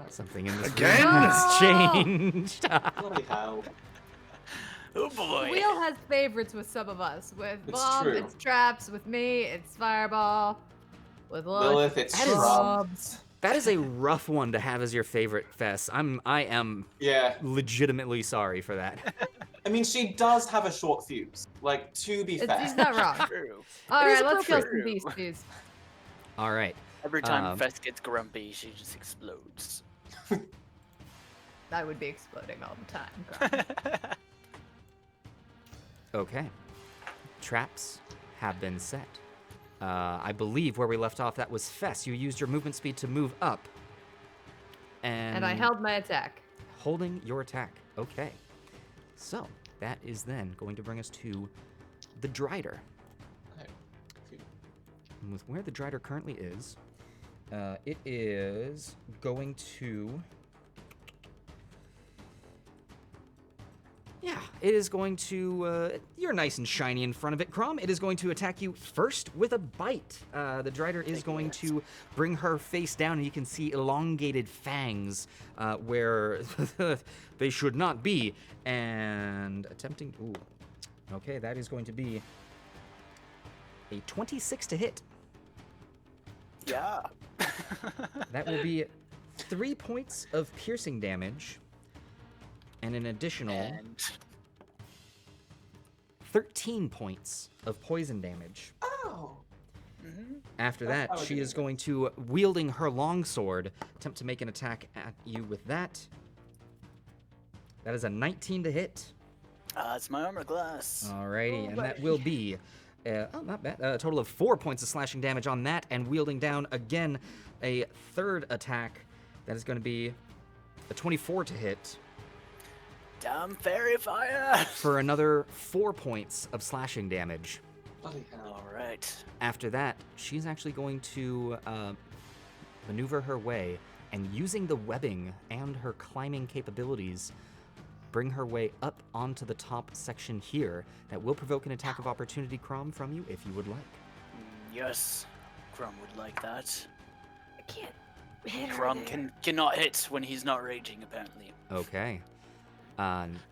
Something in this room Again? has changed. Bloody hell. Oh boy. Wheel has favorites with some of us. With It's Mom, true. it's traps. With me, it's fireball. With Lilith, it's That is- shrubs. That is a rough one to have as your favorite, Fess. I am Yeah. legitimately sorry for that. I mean, she does have a short fuse. Like, to be fair. He's not wrong. True. All is right, let's kill some appropriate. beast stews. All right. Every time Um, Fess gets grumpy, she just explodes. I would be exploding all the time. Grom. Okay. Traps have been set. I believe where we left off, that was Fess. You used your movement speed to move up. And I held my attack. Holding your attack. Okay. So, that is then going to bring us to the Drider. And with where the Drider currently is, it is going to... Yeah, it is going to... you're nice and shiny in front of it, Crom. It is going to attack you first with a bite. The Drider is going to bring her face down, and you can see elongated fangs where they should not be. And attempting... Ooh. Okay, that is going to be a 26 to hit. Yeah. That will be 3 points of piercing damage and an additional And 13 points of poison damage. Oh. After That's that, how it she is. is going to, wielding her longsword, attempt to make an attack at you with that. That is a 19 to hit. it's my armor class. Alrighty, Oh, and that buddy. will be, not bad, a total of 4 points of slashing damage on that, and wielding down again a third attack. That is going to be a 24 to hit Damn fairy fire. for another 4 points of slashing damage. Bloody hell. All right. After that, she's actually going to maneuver her way and, using the webbing and her climbing capabilities, bring her way up onto the top section here. That will provoke an attack of opportunity, Crom, from you if you would like. Yes. Crum would like that. I can't hit her Crum there. cannot hit when he's not raging, apparently. Okay.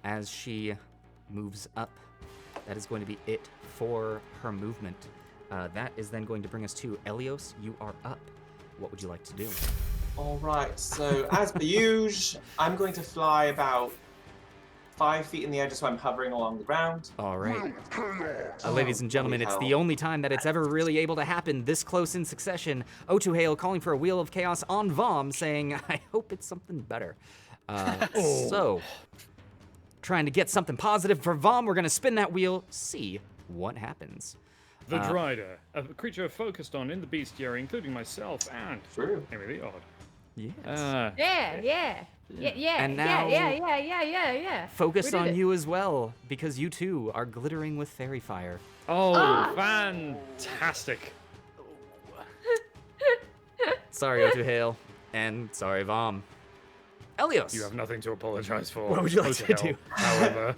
As she moves up, that is going to be it for her movement. That is then going to bring us to Elios. You are up. What would you like to do? All right, so as per usual, I'm going to fly about 5 feet in the air just so I'm hovering along the ground. All right. Ladies and gentlemen, it's the only time that it's ever really able to happen this close in succession. Otuhail calling for a Wheel of Chaos on Vom, saying, I hope it's something better. So, trying to get something positive for Vom, we're going to spin that wheel, see what happens. The Drider, a creature focused on in the bestiary, including myself and True. Henry the Odd. Yes. Yeah. And now- Yeah. Focused We did on it. you as well, because you too are glittering with fairy fire. Oh, Ah! fantastic. Sorry, Otuhail, and sorry, Vom. Elios! You have nothing to apologize for. What would you like to Hotel, do? However,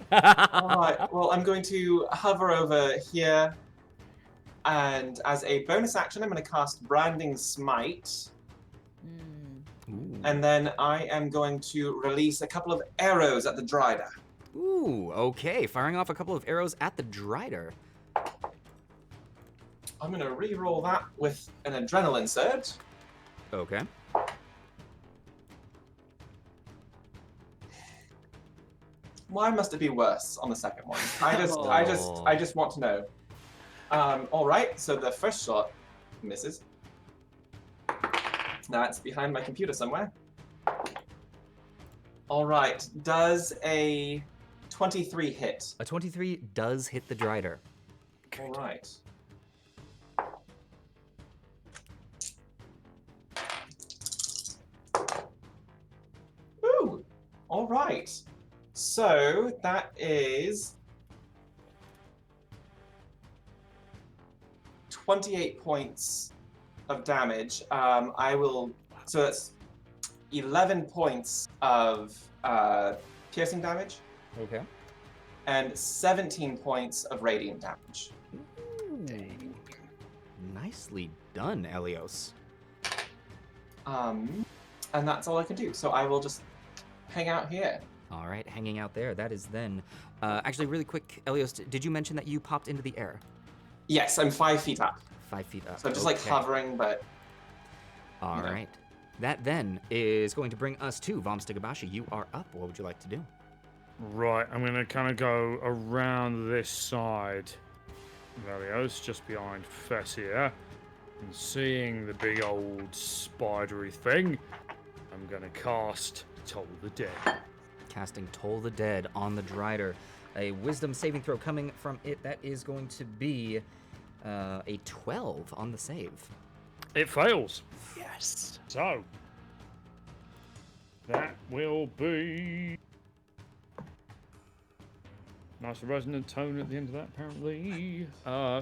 All right, well, I'm going to hover over here, and as a bonus action, I'm going to cast Branding Smite, Ooh. and then I am going to release a couple of arrows at the Drider. Ooh, okay. Firing off a couple of arrows at the Drider. I'm going to re-roll that with an Adrenaline Surge. Okay. Why must it be worse on the second one? I just want to know. All right, so the first shot misses. That's behind my computer somewhere. All right, does a 23 hit? A 23 does hit the Drider. All right. Ooh, all right. So that is 28 points of damage. So that's 11 points of piercing damage Okay. and 17 points of radiant damage. Nicely done, Elios. And that's all I can do. So I will just hang out here. All right, hanging out there. That is then. Actually, really quick, Elios, did you mention that you popped into the air? Yes, I'm 5 feet up. 5 feet up. So I'm just like Okay. hovering, but All you know. right. That then is going to bring us to Vomstagabashi. You are up. What would you like to do? Right, I'm going to kind of go around this side. Valios, just behind Fess here. And seeing the big old spidery thing, I'm going to cast Toll the Dead. Casting Toll the Dead on the Drider. A wisdom saving throw coming from it. That is going to be a 12 on the save. It fails. Yes. So, that will be... Nice resonant tone at the end of that, apparently.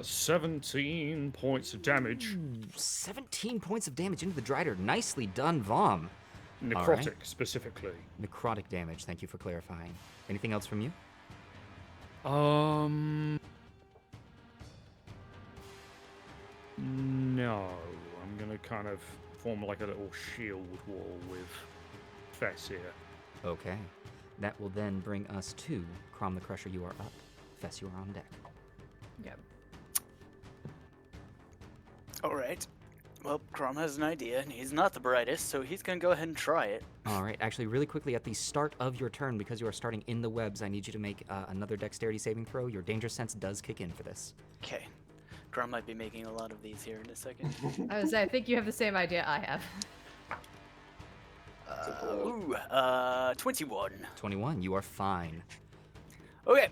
17 points of damage. 17 points of damage into the Drider. Nicely done, Vom. Necrotic, specifically. Necrotic damage. Thank you for clarifying. Anything else from you? No. I'm going to kind of form like a little shield wall with Fess here. Okay. That will then bring us to Crom the Crusher. You are up. Fess, you are on deck. Yep. All right. Well, Crom has an idea, and he's not the brightest, so he's gonna go ahead and try it. All right. Actually, really quickly, at the start of your turn, because you are starting in the webs, I need you to make another dexterity saving throw. Your danger sense does kick in for this. Okay. Crom might be making a lot of these here in a second. I was say, I think you have the same idea I have. 21. 21. You are fine. Okay.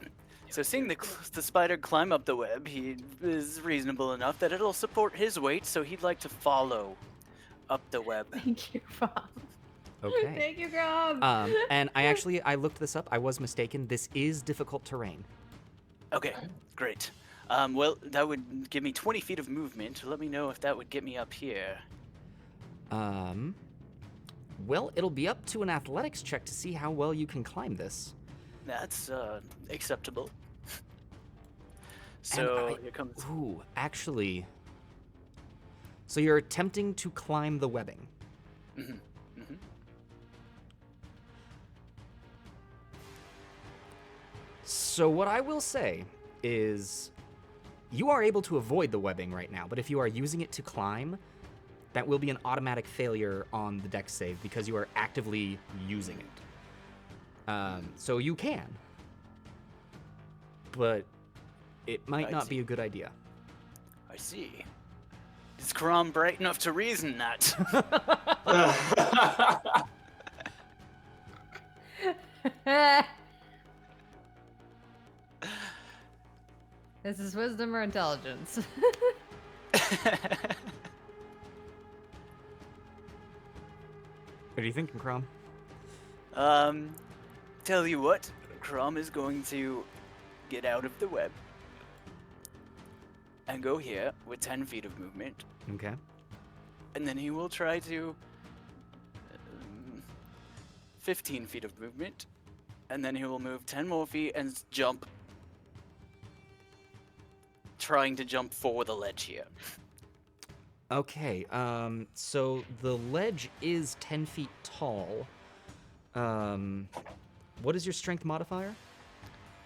So seeing the spider climb up the web, he is reasonable enough that it'll support his weight, so he'd like to follow up the web. Thank you, Bob. Okay. Thank you, Grom. And I looked this up. I was mistaken. This is difficult terrain. Okay, great. Well, that would give me 20 feet of movement. Let me know if that would get me up here. Well, it'll be up to an athletics check to see how well you can climb this. That's acceptable. So here comes. Ooh, actually. So you're attempting to climb the webbing. Mhm, mhm. So what I will say is you are able to avoid the webbing right now, but if you are using it to climb, that will be an automatic failure on the dex save because you are actively using it. So you can, but it might I not see. be a good idea. I see. Is Crom bright enough to reason that? This is wisdom or intelligence? What are you thinking, Crom? Tell you what, Crom is going to get out of the web and go here with 10 feet of movement, Okay. and then he will try to 15 feet of movement, and then he will move 10 more feet and jump, trying to jump for the ledge here. Okay, so the ledge is 10 feet tall. What is your strength modifier?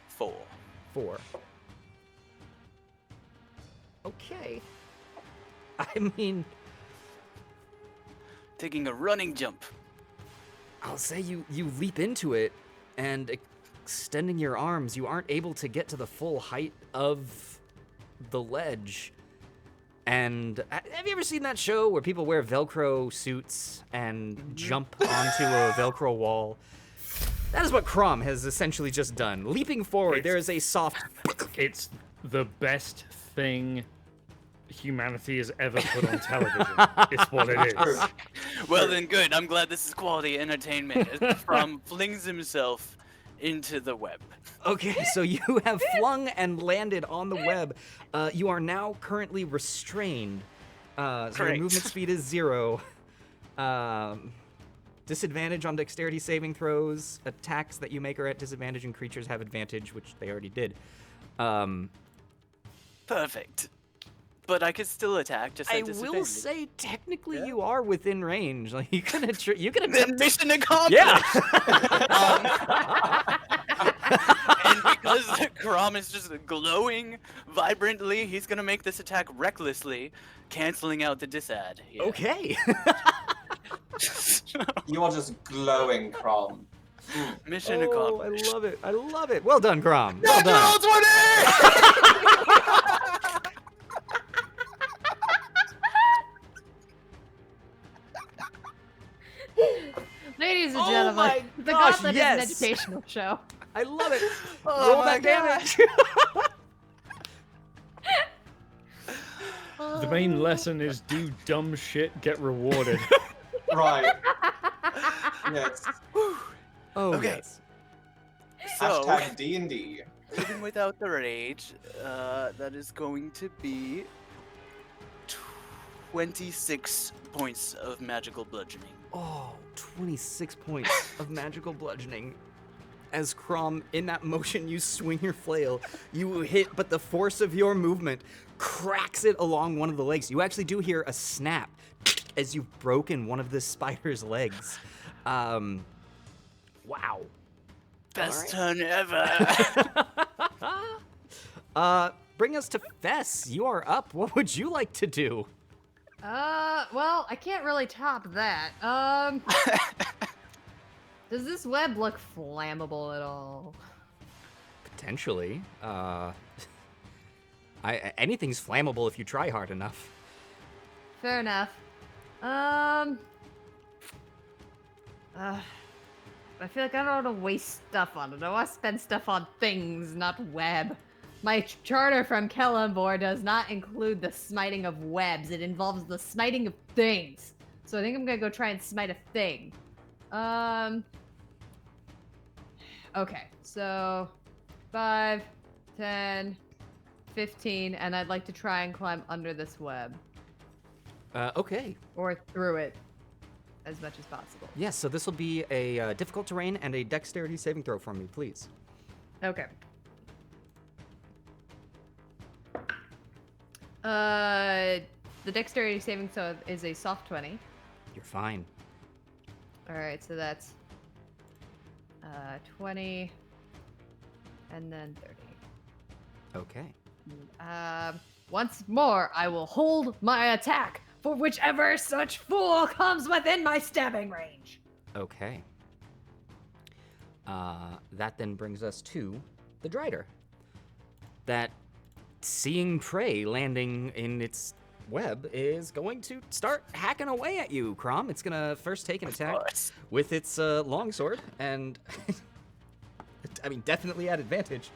4. 4. Okay. I mean, Taking a running jump. I'll say you leap into it, and extending your arms, you aren't able to get to the full height of the ledge. And have you ever seen that show where people wear Velcro suits and jump onto a Velcro wall? That is what Crom has essentially just done. Leaping forward, there is a soft... It's the best thing humanity has ever put on television. It's what it is. Well then, good. I'm glad this is quality entertainment. As Crom flings himself into the web. Okay, so you have flung and landed on the web. You are now currently restrained. So your Correct. movement speed is 0. Disadvantage on dexterity saving throws. Attacks that you make are at disadvantage and creatures have advantage, which they already did. Perfect. but I could still attack. Just I at disadvantage. will say, technically, Yeah. you are within range. Like you can you can Then attempt. mission accomplished. Yeah. And because Karam is just glowing vibrantly, he's gonna make this attack recklessly, canceling out the disad. Yeah. Okay. You are just glowing, Crom. Mission Oh, accomplished. I love it. I love it. Well done, Grom. Well done. Natural 20! Ladies and Oh gentlemen, my the gosh, Gauntlet yes. is an educational show. I love it. Oh Roll my that damage. The main lesson is do dumb shit, get rewarded. Right. Yes. Oh, Okay. yes. So, Hashtag D&D. even without the rage, that is going to be 26 points of magical bludgeoning. Oh, 26 points of magical bludgeoning. As Crom, in that motion, you swing your flail. You hit, but the force of your movement cracks it along one of the legs. You actually do hear a snap as you've broken one of the spider's legs. Wow. Best Alright. turn ever! Bring us to Fess. You are up. What would you like to do? Well, I can't really top that. Does this web look flammable at all? Potentially. Anything's flammable if you try hard enough. Fair enough. I feel like I don't want to waste stuff on it. I want to spend stuff on things, not web. My charter from Kellenbor does not include the smiting of webs. It involves the smiting of things. So I think I'm gonna go try and smite a thing. Okay, so 5, 10, 15, and I'd like to try and climb under this web. Okay. Or through it as much as possible. Yes, so this will be a difficult terrain and a dexterity saving throw from me, please. Okay. The dexterity saving throw is a soft 20. You're fine. Alright, so that's 20 and then 30. Okay. Once more, I will hold my attack for whichever such fool comes within my stabbing range. Okay. That then brings us to the Drider. That, seeing prey landing in its web, is going to start hacking away at you, Crom. It's gonna first take an attack course. with its longsword, and I mean, definitely at advantage.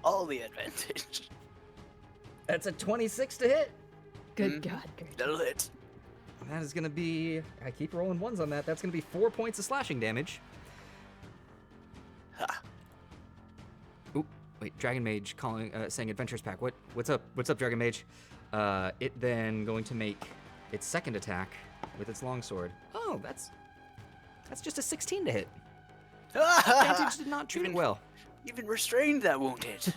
All the advantage. That's a 26 to hit. Good God, good. That'll hit. That is gonna be. I keep rolling ones on that. That's gonna be 4 points of slashing damage. Ha. Oop, wait, Dragon Mage calling, saying Adventures Pack. What's up? What's up, Dragon Mage? It then going to make its second attack with its longsword. Oh, that's just a 16 to hit. Advantage did not treat it well. Even restrained, that won't hit.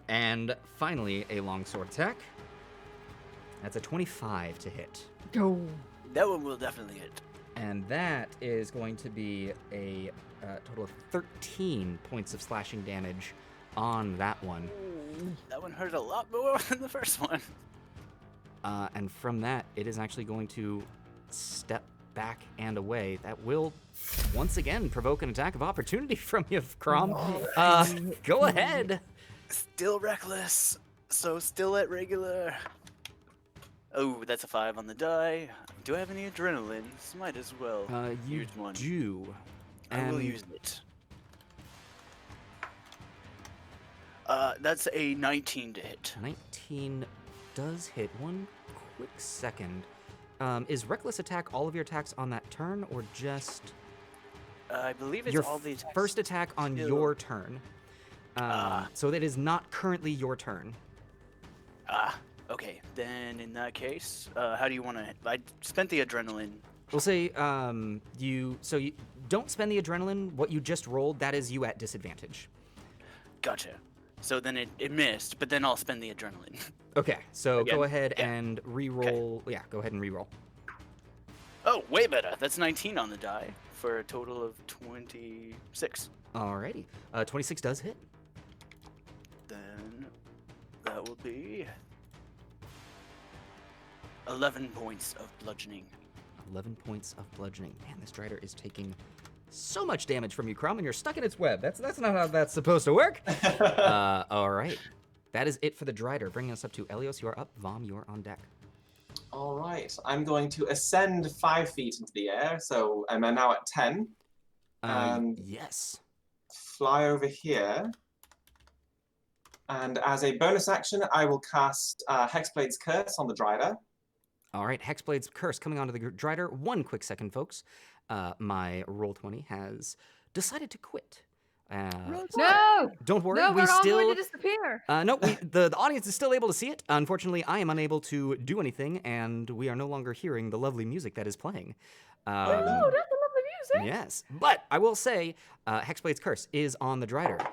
And finally, a longsword attack. That's a 25 to hit. Go. That one will definitely hit. And that is going to be a total of 13 points of slashing damage on that one. That one hurt a lot more than the first one. And from that, it is actually going to step back and away. That will once again provoke an attack of opportunity from you, Crom. Go ahead. Still reckless, so still at regular. Oh, that's a 5 on the die. Do I have any adrenaline? Might as well You use one. do. I will And use it. That's a 19 to hit. 19 does hit. One quick second. Is Reckless Attack all of your attacks on that turn, or just I believe it's your all the attacks. first attack on still- your turn? Ah. So that is not currently your turn. Okay. Then in that case, how do you want to? I spent the adrenaline. We'll say you don't spend the adrenaline. What you just rolled, that is you at disadvantage. Gotcha. So then it missed, but then I'll spend the adrenaline. Okay, so Again? go ahead Yeah. and re-roll. Yeah, go ahead and re-roll. Oh, way better. That's 19 on the die for a total of 26. Alrighty. 26 does hit. Then that will be 11 points of bludgeoning. 11 points of bludgeoning. Man, this Drider is taking so much damage from you, Crumb, and you're stuck in its web. That's not how that's supposed to work. All right. That is it for the Drider, bringing us up to Elios. You are up. Vom, you are on deck. All right, I'm going to ascend 5 feet into the air, so I'm now at 10. Yes. Fly over here. And as a bonus action, I will cast Hexblade's Curse on the Drider. All right, Hexblade's Curse coming onto the Drider. One quick second, folks. My Roll20 has decided to quit. No! Don't worry, No, we we're all still... going to disappear. No, the audience is still able to see it. Unfortunately, I am unable to do anything, and we are no longer hearing the lovely music that is playing. Oh, that's a lovely music. Yes, but I will say, Hexblade's Curse is on the Drider.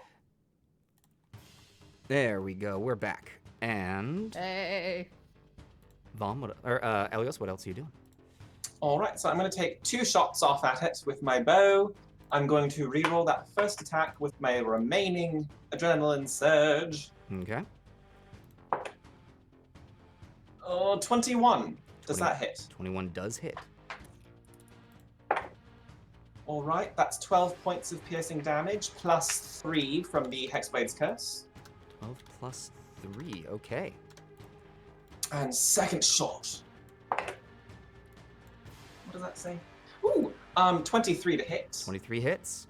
There we go, we're back. And Hey. Vom, Elios, what else are you doing? All right, so I'm going to take 2 shots off at it with my bow. I'm going to reroll that first attack with my remaining adrenaline surge. Okay. Oh, 21. Does 20 that hit? 21 does hit. All right, that's 12 points of piercing damage plus 3 from the Hexblade's Curse. 12 plus 3, okay. And second shot. What does that say? Ooh, 23 to hit. 23 hits.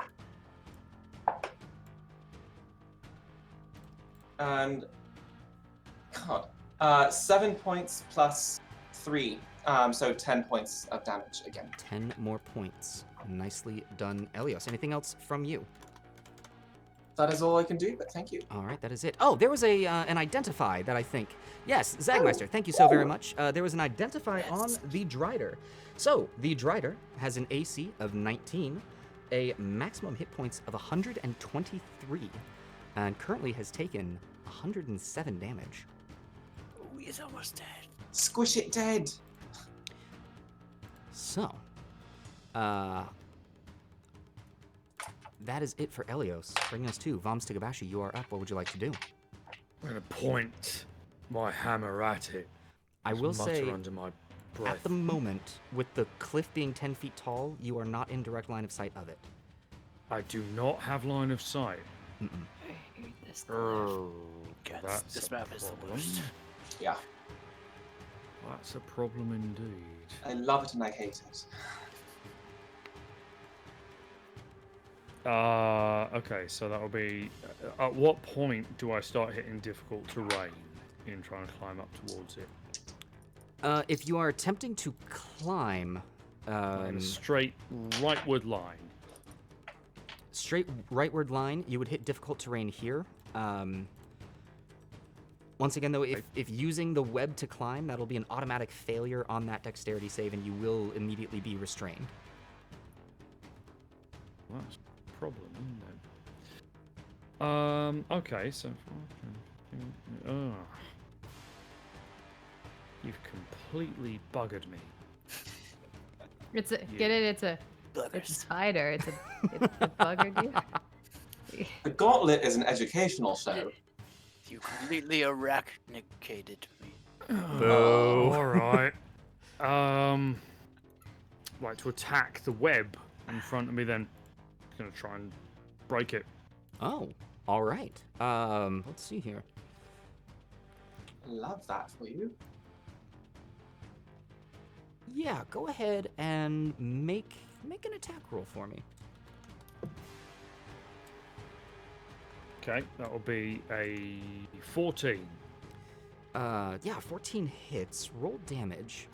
And God, 7 points plus 3, so 10 points of damage again. 10 more points. Nicely done, Elios. Anything else from you? That is all I can do, but thank you. All right, that is it. Oh, there was an identify that I think. Yes, Zagmeister, thank you so very much. There was an identify on the Drider. So, the Drider has an AC of 19, a maximum hit points of 123, and currently has taken 107 damage. Oh, he's almost dead. Squish it dead. So, that is it for Elios. Bringing us to Vom Stigabashi. You are up. What would you like to do? I'm going to point my hammer at it. I Just will mutter say, under my breath. at the moment, with the cliff being 10 feet tall, you are not in direct line of sight of it. I do not have line of sight. I hate this. Oh, God, that's this a map is the problem. worst. Yeah, That's a problem indeed. I love it and I hate it. Okay, so that'll be. At what point do I start hitting difficult terrain in trying to climb up towards it? If you are attempting to climb, In a straight rightward line. straight rightward line, you would hit difficult terrain here. Once again, though, if using the web to climb, that'll be an automatic failure on that dexterity save, and you will immediately be restrained. Well, that's a problem, isn't it? Okay, so. Oh. You've completely buggered me. It's a get it. It's a Buggers. spider. It's a buggered you. The Gauntlet is an educational show. You completely arachnicated me. All right. Like to attack the web in front of me, then. Gonna try and break it. Oh, all right. Let's see here. Love that for you. Yeah, go ahead and make an attack roll for me. Okay, that will be a 14. Yeah, 14 hits. Roll damage.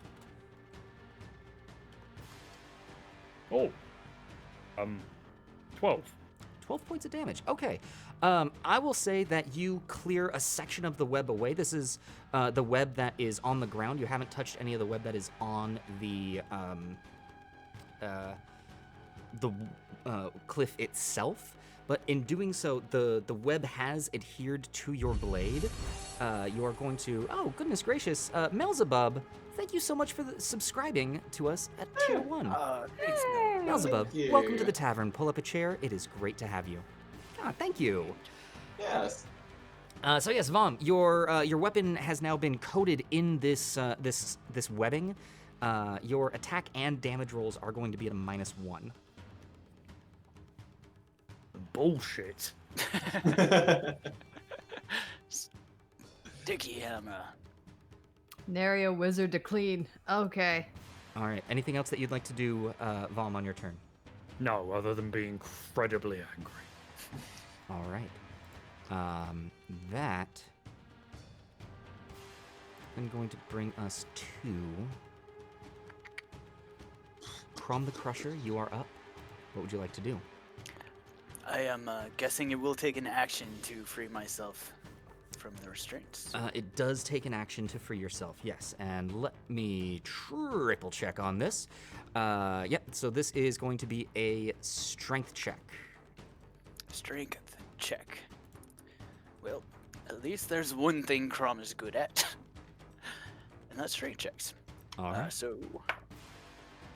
Oh. 12. 12 points of damage. Okay. I will say that you clear a section of the web away. This is the web that is on the ground. You haven't touched any of the web that is on the cliff itself. but in doing so, the web has adhered to your blade. You are going to, oh goodness gracious, Melzebub, thank you so much for subscribing to us at Tier 1. Thanks, Melzebub, Thank welcome to you. the tavern. Pull up a chair. It is great to have you. Ah, thank you. Yes. So yes, Vom, your weapon has now been coated in this this webbing. Your attack and damage rolls are going to be at a -1. Bullshit. Sticky hammer. Nary a wizard to clean. Okay. All right. Anything else that you'd like to do, Vom, on your turn? No, other than being incredibly angry. All right. That I'm going to bring us to Crom the Crusher. You are up. What would you like to do? I am guessing it will take an action to free myself from the restraints. It does take an action to free yourself, yes. And let me triple check on this. Yep, so this is going to be a strength check. Strength check. Well, at least there's one thing Crom is good at, and that's strength checks. All right.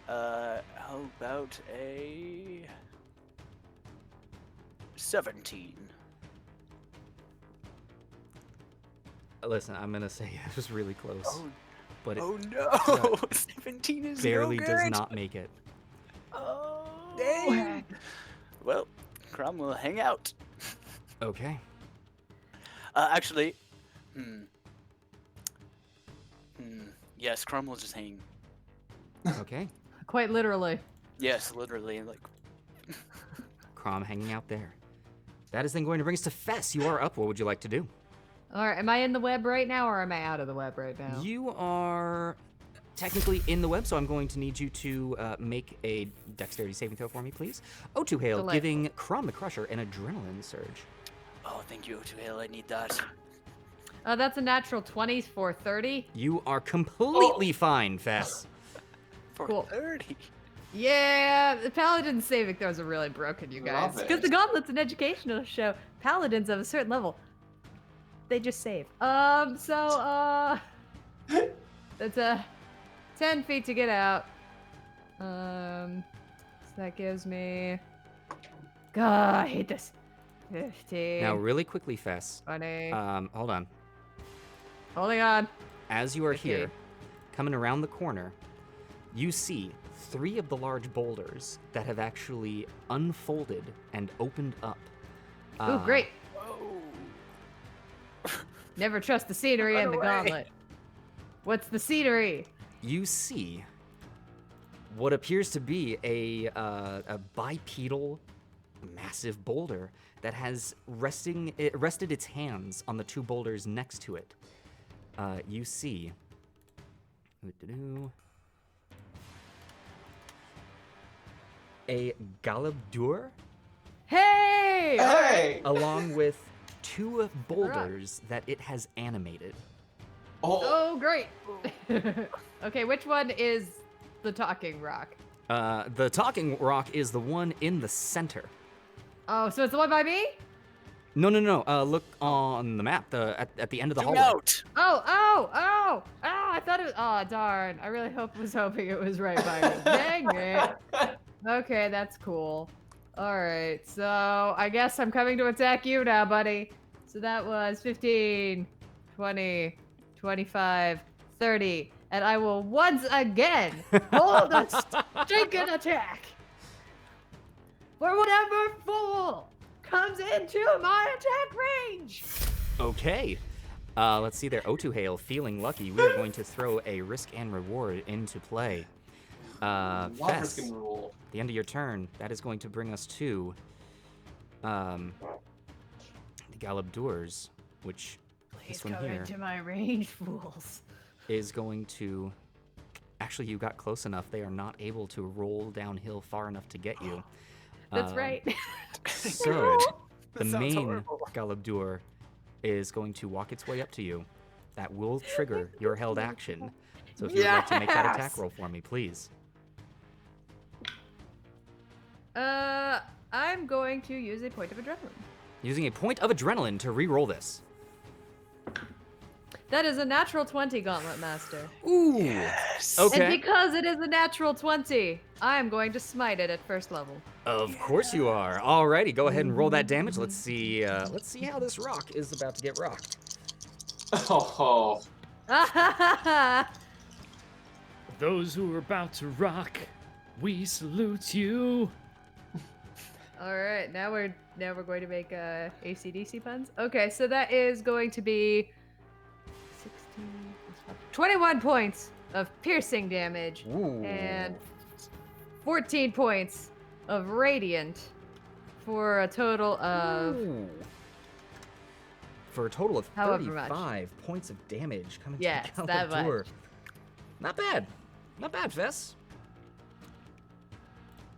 How about a 17? Listen, I'm going to say it was really close. But it Oh no! 17 is barely no does good. not make it. Oh, dang. Well, Crom will hang out. Okay. Actually, yes, Crom will just hang. Okay. Quite literally. Yes, literally, like. Crom hanging out there. That is then going to bring us to Fess. You are up. What would you like to do? All right. Am I in the web right now, or am I out of the web right now? You are technically in the web, so I'm going to need you to make a dexterity saving throw for me, please. O2 Hail, Delightful. giving Crom the Crusher an adrenaline surge. Oh, thank you, Otuhale. I need that. That's a natural 20 for 30. You are completely fine, Fess. For Cool. 30. Yeah, the paladin saving throws are really broken, you guys. Love Because it. the Gauntlet's an educational show. Paladins of a certain level, they just save. That's a 10 feet to get out. So that gives me. God, I hate this. 15. Now, really quickly, Fess. 20. Hold on. Holding on. As you are Okay. here, coming around the corner, you see 3 of the large boulders that have actually unfolded and opened up. Ooh, great. Whoa. Never trust the scenery Run in the away. Gauntlet. What's the scenery? You see what appears to be a bipedal, massive boulder that has rested its hands on the 2 boulders next to it. You see a Galabdur Hey! Hey! along with 2 boulders that it has animated. Oh, Oh, great. Okay, which one is the talking rock? The talking rock is the one in the center. Oh, so it's the one by me? No. Look on the map. At the end of the Zoom hallway. out. Oh, I thought it was. Oh, darn. I really was hoping it was right by me. Dang it. Okay, that's cool. All right, so I guess I'm coming to attack you now, buddy. So that was 15, 20, 25, 30. And I will once again hold a stinking attack. For whatever fool comes into my attack range. Okay. Let's see there. O2 Hail, feeling lucky. We are going to throw a risk and reward into play. love Fess, risk and rule. the end of your turn, that is going to bring us to the Galabdurs, which Please this one come here into my range, fools. is going to. Actually, you got close enough. They are not able to roll downhill far enough to get you. That's Um, right. So, the That sounds main horrible. Galabdur is going to walk its way up to you. That will trigger your held action. So if you'd like to make that attack Yes! roll for me, please. I'm going to use a point of adrenaline. Using a point of adrenaline to re-roll this. That is a natural 20, Gauntlet Master. Ooh. Yes. Okay. And because it is a natural 20, I'm going to smite it at first level. Of course you are. Alrighty, go ahead and roll that damage. Let's see how this rock is about to get rocked. Oh, Those who are about to rock, we salute you. All right, now we're going to make AC/DC puns. Okay, so that is going to be 16 plus 5, 21 points of piercing damage Ooh. and 14 points of radiant for a total of Ooh. For a total of However much. 35 points of damage coming Yes, to the that much. Galadur. Not bad. Not bad, Fess.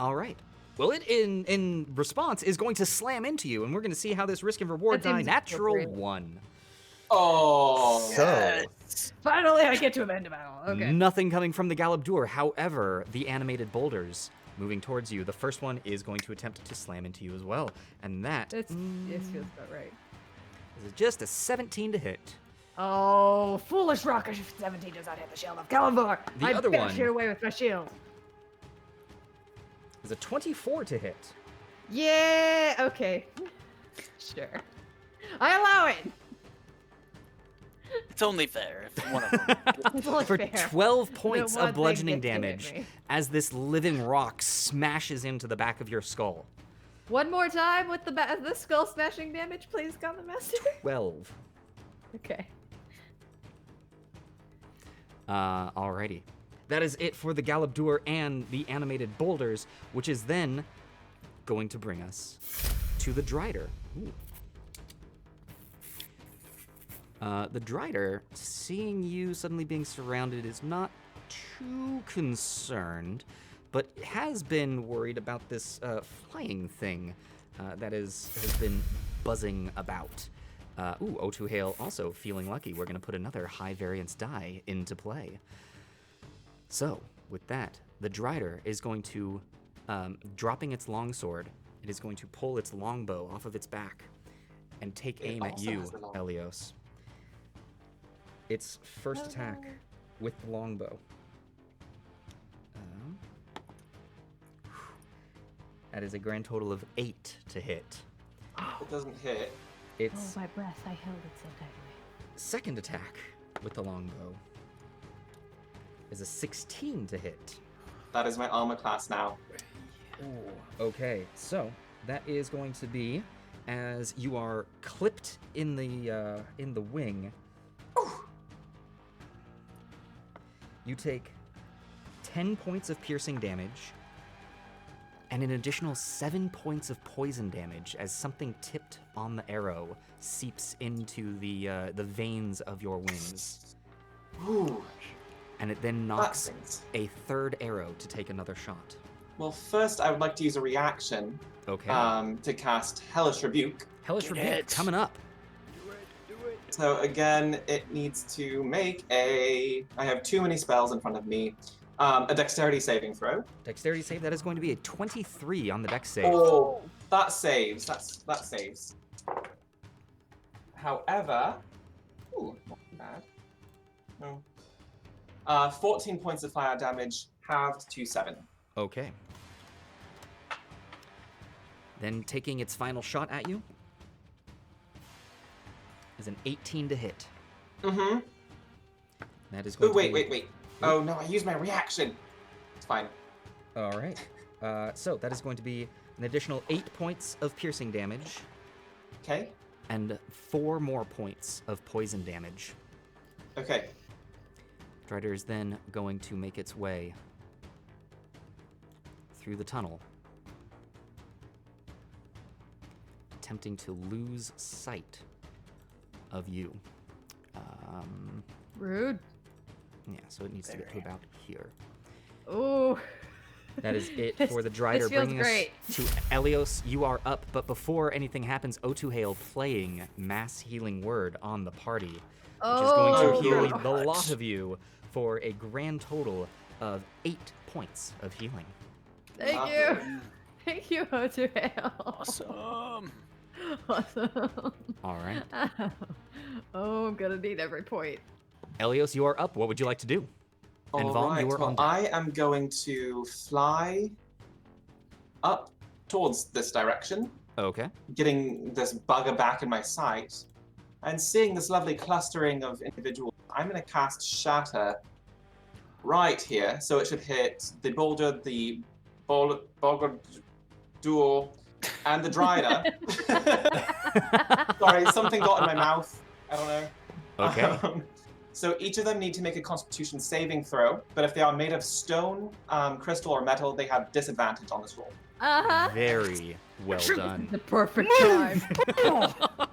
All right. Well, it in response is going to slam into you, and we're going to see how this risk and reward That die. seems Natural appropriate. 1. oh. So, Yes. finally I get to amend battle. Okay. nothing coming from the Galabdur. However, the animated boulders moving towards you. The first one is going to attempt to slam into you as well, and that It feels about right. is just a 17 to hit. Oh, foolish rock! 17 does not hit the shield of Calibar. The I other bash one- it away with my shield. Is a 24 to hit. Yeah. Okay. Sure. I allow it. It's only fair if one of them. It's only For fair. 12 points one of thing bludgeoning gets to hit damage me. as this living rock smashes into the back of your skull. One more time with the skull smashing damage, please, Gauntlet Master. 12. Okay. Alrighty. That is it for the Galabdur and the animated boulders, which is then going to bring us to the Drider. Ooh. The Drider, seeing you suddenly being surrounded, is not too concerned, but has been worried about this flying thing that has been buzzing about. O2 Hail also feeling lucky. We're going to put another high variance die into play. So, with that, the Drider is going to, dropping its longsword, it is going to pull its longbow off of its back and take It aim at also you, has the long- Elios. Its first attack with the longbow. That is a grand total of 8 to hit. It doesn't hit. Its my breath! I held it so tightly. second attack with the longbow is a 16 to hit. That is my armor class now. Okay, so that is going to be as you are clipped in the wing. You take 10 points of piercing damage and an additional 7 points of poison damage as something tipped on the arrow seeps into the veins of your wings. Ooh, And it then that knocks stings. a third arrow to take another shot. Well, first I would like to use a reaction Okay. to cast Hellish Rebuke. Hellish Get Rebuke it. coming up. Do it. So again, it needs to make a. I have too many spells in front of me. A Dexterity saving throw. Dexterity save, that is going to be a 23 on the dex save. Oh, that saves. That saves. However, ooh, not bad. No. 14 points of fire damage, halved to 7. Okay. Then taking its final shot at you is an 18 to hit. Mm-hmm. That is going Oh, to be... wait. Oh no, I used my reaction. It's fine. All right. So that is going to be an additional 8 points of piercing damage Okay. and 4 more points of poison damage. Okay. Drider is then going to make its way through the tunnel, attempting to lose sight of you. Rude. Yeah, so it needs to get to about here. Ooh. That is it This- for the Drider, this feels bringing great. us to Elios. You are up, but before anything happens, O2 Hail playing Mass Healing Word on the party, which is going to Oh, heal God. the lot of you for a grand total of 8 points of healing. Thank Lovely. you. Thank you, Hotail. Awesome. Awesome. All right. Oh, I'm gonna need every point. Elios, you are up. What would you like to do? And All Vaughn, right. you are Well, on deck. I am going to fly up towards this direction, Okay. getting this bugger back in my sight, and seeing this lovely clustering of individuals. I'm going to cast Shatter right here, so it should hit the boulder, the boulder duel, and the Drider. Sorry, something got in my mouth. I don't know. Okay. So each of them need to make a Constitution saving throw, but if they are made of stone, crystal, or metal, they have disadvantage on this roll. Very well done. The perfect time.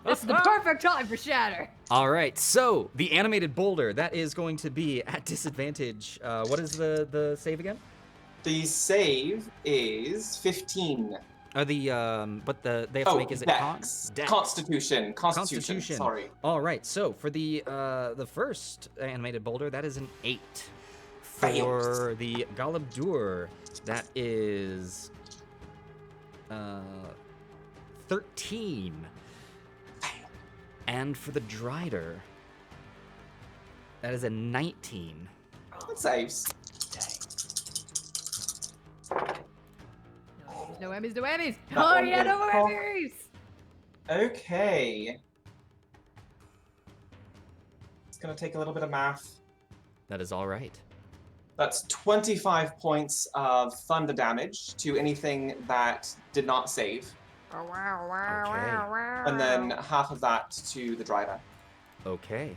This is the perfect time for Shatter. All right. So the animated boulder that is going to be at disadvantage. What is the save again? The save is 15. Or they have to make is it Dex. Dex. Constitution. Sorry. All right. So for the first animated boulder, that is an 8. For the Galabdur, that is 13. And for the Drider, that is a 19. That saves. No whammies, no whammies. That Oh one yeah, is no cocked. whammies. Okay. It's gonna take a little bit of math. That is all right. That's 25 points of thunder damage to anything that did not save, Oh, wow, wow, Okay. wow, wow. and then half of that to the Drider. Okay.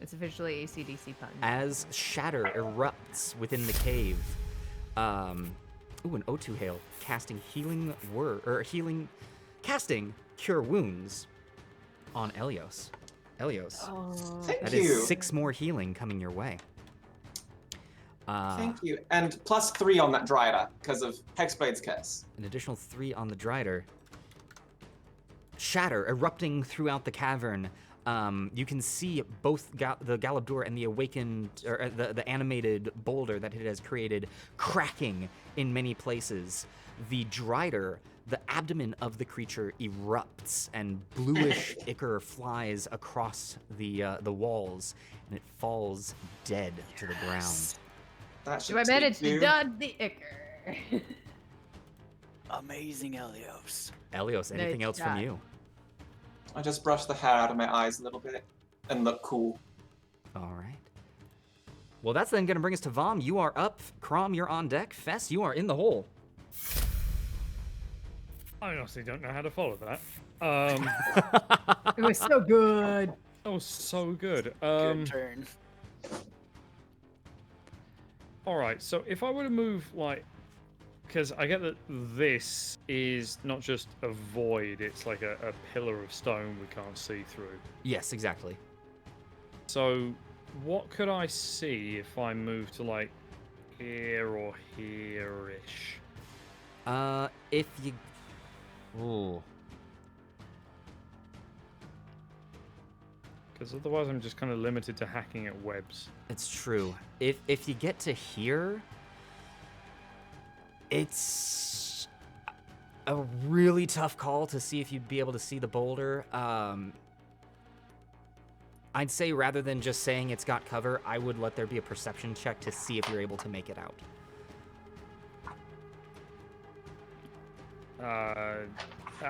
It's officially AC/DC pun. As shatter erupts within the cave, an O2 hail casting casting cure wounds on Elios. Elios, Oh. Thank that you. is 6 more healing coming your way. Thank you. And plus 3 on that Drider because of Hexblade's Curse. An additional 3 on the Drider. Shatter erupting throughout the cavern. You can see both the Galabdur and the awakened, or the animated boulder that it has created, cracking in many places. The Drider, the abdomen of the creature erupts, and bluish ichor flies across the walls, and it falls dead to the ground. That should Do I manage take to you. dodge the ichor? Amazing, Elios. Elios, anything Nice else from shot. you? I just brushed the hair out of my eyes a little bit and look cool. All right. Well, that's then going to bring us to Vom. You are up. Crom, you're on deck. Fess, you are in the hole. I honestly don't know how to follow that. It was so good. That was so good. Good turn. All right, so if I were to move, like, because I get that this is not just a void, it's like a pillar of stone we can't see through. Yes, exactly. So what could I see if I move to, like, here or here-ish? If you... Ooh. Because otherwise I'm just kind of limited to hacking at webs. It's true. If you get to here, it's a really tough call to see if you'd be able to see the boulder. I'd say rather than just saying it's got cover, I would let there be a perception check to see if you're able to make it out.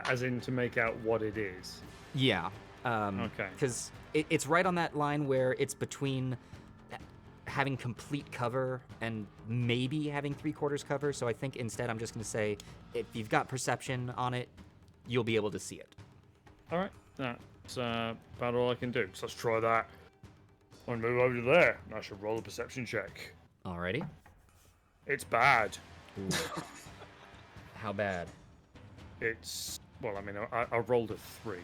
As in to make out what it is. Yeah. Okay. Because it's right on that line where it's between having complete cover and maybe having 3/4 cover. So I think instead I'm just going to say if you've got perception on it, you'll be able to see it. All right, that's about all I can do. So let's try that. I'm gonna move over to there. And I should roll a perception check. Alrighty. It's bad. Ooh. How bad? It's well, I mean, I rolled a 3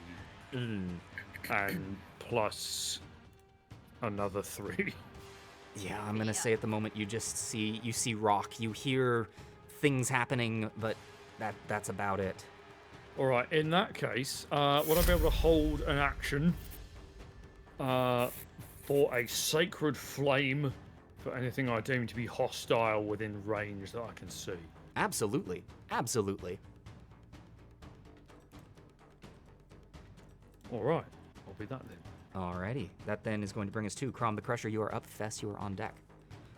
and plus another 3. Yeah, I'm gonna say at the moment you see rock. You hear things happening, but that's about it. All right, in that case, would I be able to hold an action for a sacred flame for anything I deem to be hostile within range that I can see. Absolutely. Absolutely. All right, I'll be that then. Alrighty. That then is going to bring us to Crom the Crusher. You are up. Fess, you are on deck.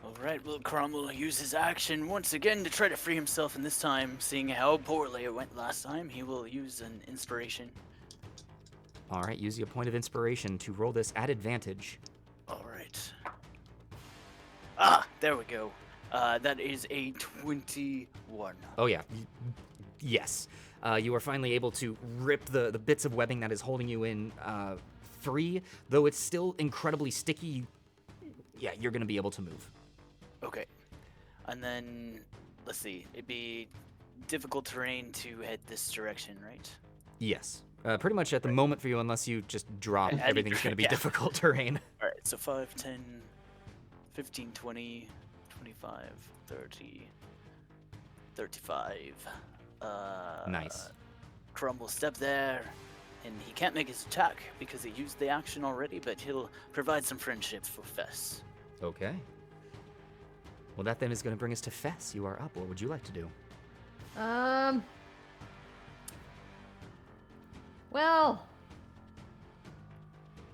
Alright, well, Crom will use his action once again to try to free himself, and this time, seeing how poorly it went last time, he will use an inspiration. Alright, use your point of inspiration to roll this at advantage. Alright. Ah, there we go. That is a 21. Oh, yeah. Yes. You are finally able to rip the bits of webbing that is holding you in free, though it's still incredibly sticky. Yeah, you're going to be able to move. Okay. And then, let's see, it'd be difficult terrain to head this direction, right? Yes. Pretty much at the moment for you, unless you just drop, And everything's going to be yeah. difficult terrain. Alright, so 5, 10, 15, 20, 25, 30, 35. Nice. Crom will step there, and he can't make his attack because he used the action already, but he'll provide some friendship for Fess. Okay. Well, that then is going to bring us to Fess. You are up. What would you like to do? Well,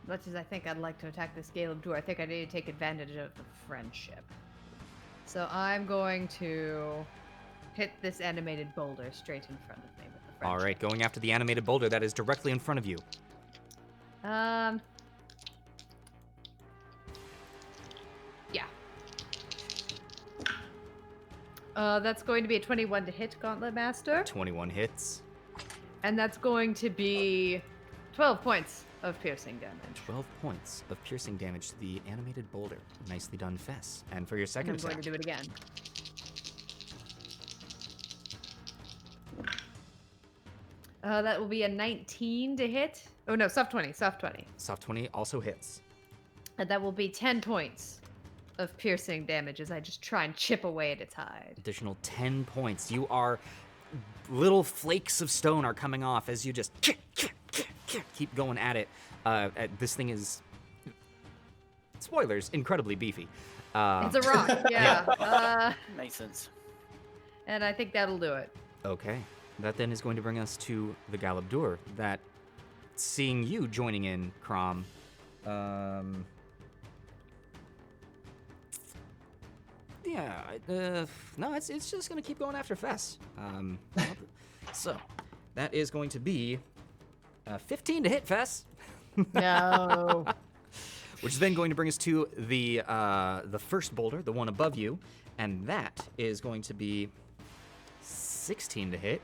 much as I think I'd like to attack this Gale of Door, I think I need to take advantage of the friendship. So I'm going to hit this animated boulder straight in front of me with the friendship. All right, going after the animated boulder that is directly in front of you. Yeah. That's going to be a 21 to hit, Gauntlet Master. 21 hits. And that's going to be 12 points of piercing damage. 12 points of piercing damage to the animated boulder. Nicely done, Fess. And for your second I'm attack. going to do it again. That will be a 19 to hit. Oh no, soft 20, soft 20. Soft 20 also hits. And that will be 10 points of piercing damage as I just try and chip away at its hide. Additional 10 points. You are... Little flakes of stone are coming off as you just keep going at it. This thing is... Spoilers, incredibly beefy. It's a rock, yeah. Makes sense. And I think that'll do it. Okay. That then is going to bring us to the Galabdur. That, seeing you joining in, Crom, yeah, no, it's just gonna keep going after Fess. So, that is going to be 15 to hit Fess. No. Which is then going to bring us to the first boulder, the one above you, and that is going to be 16 to hit.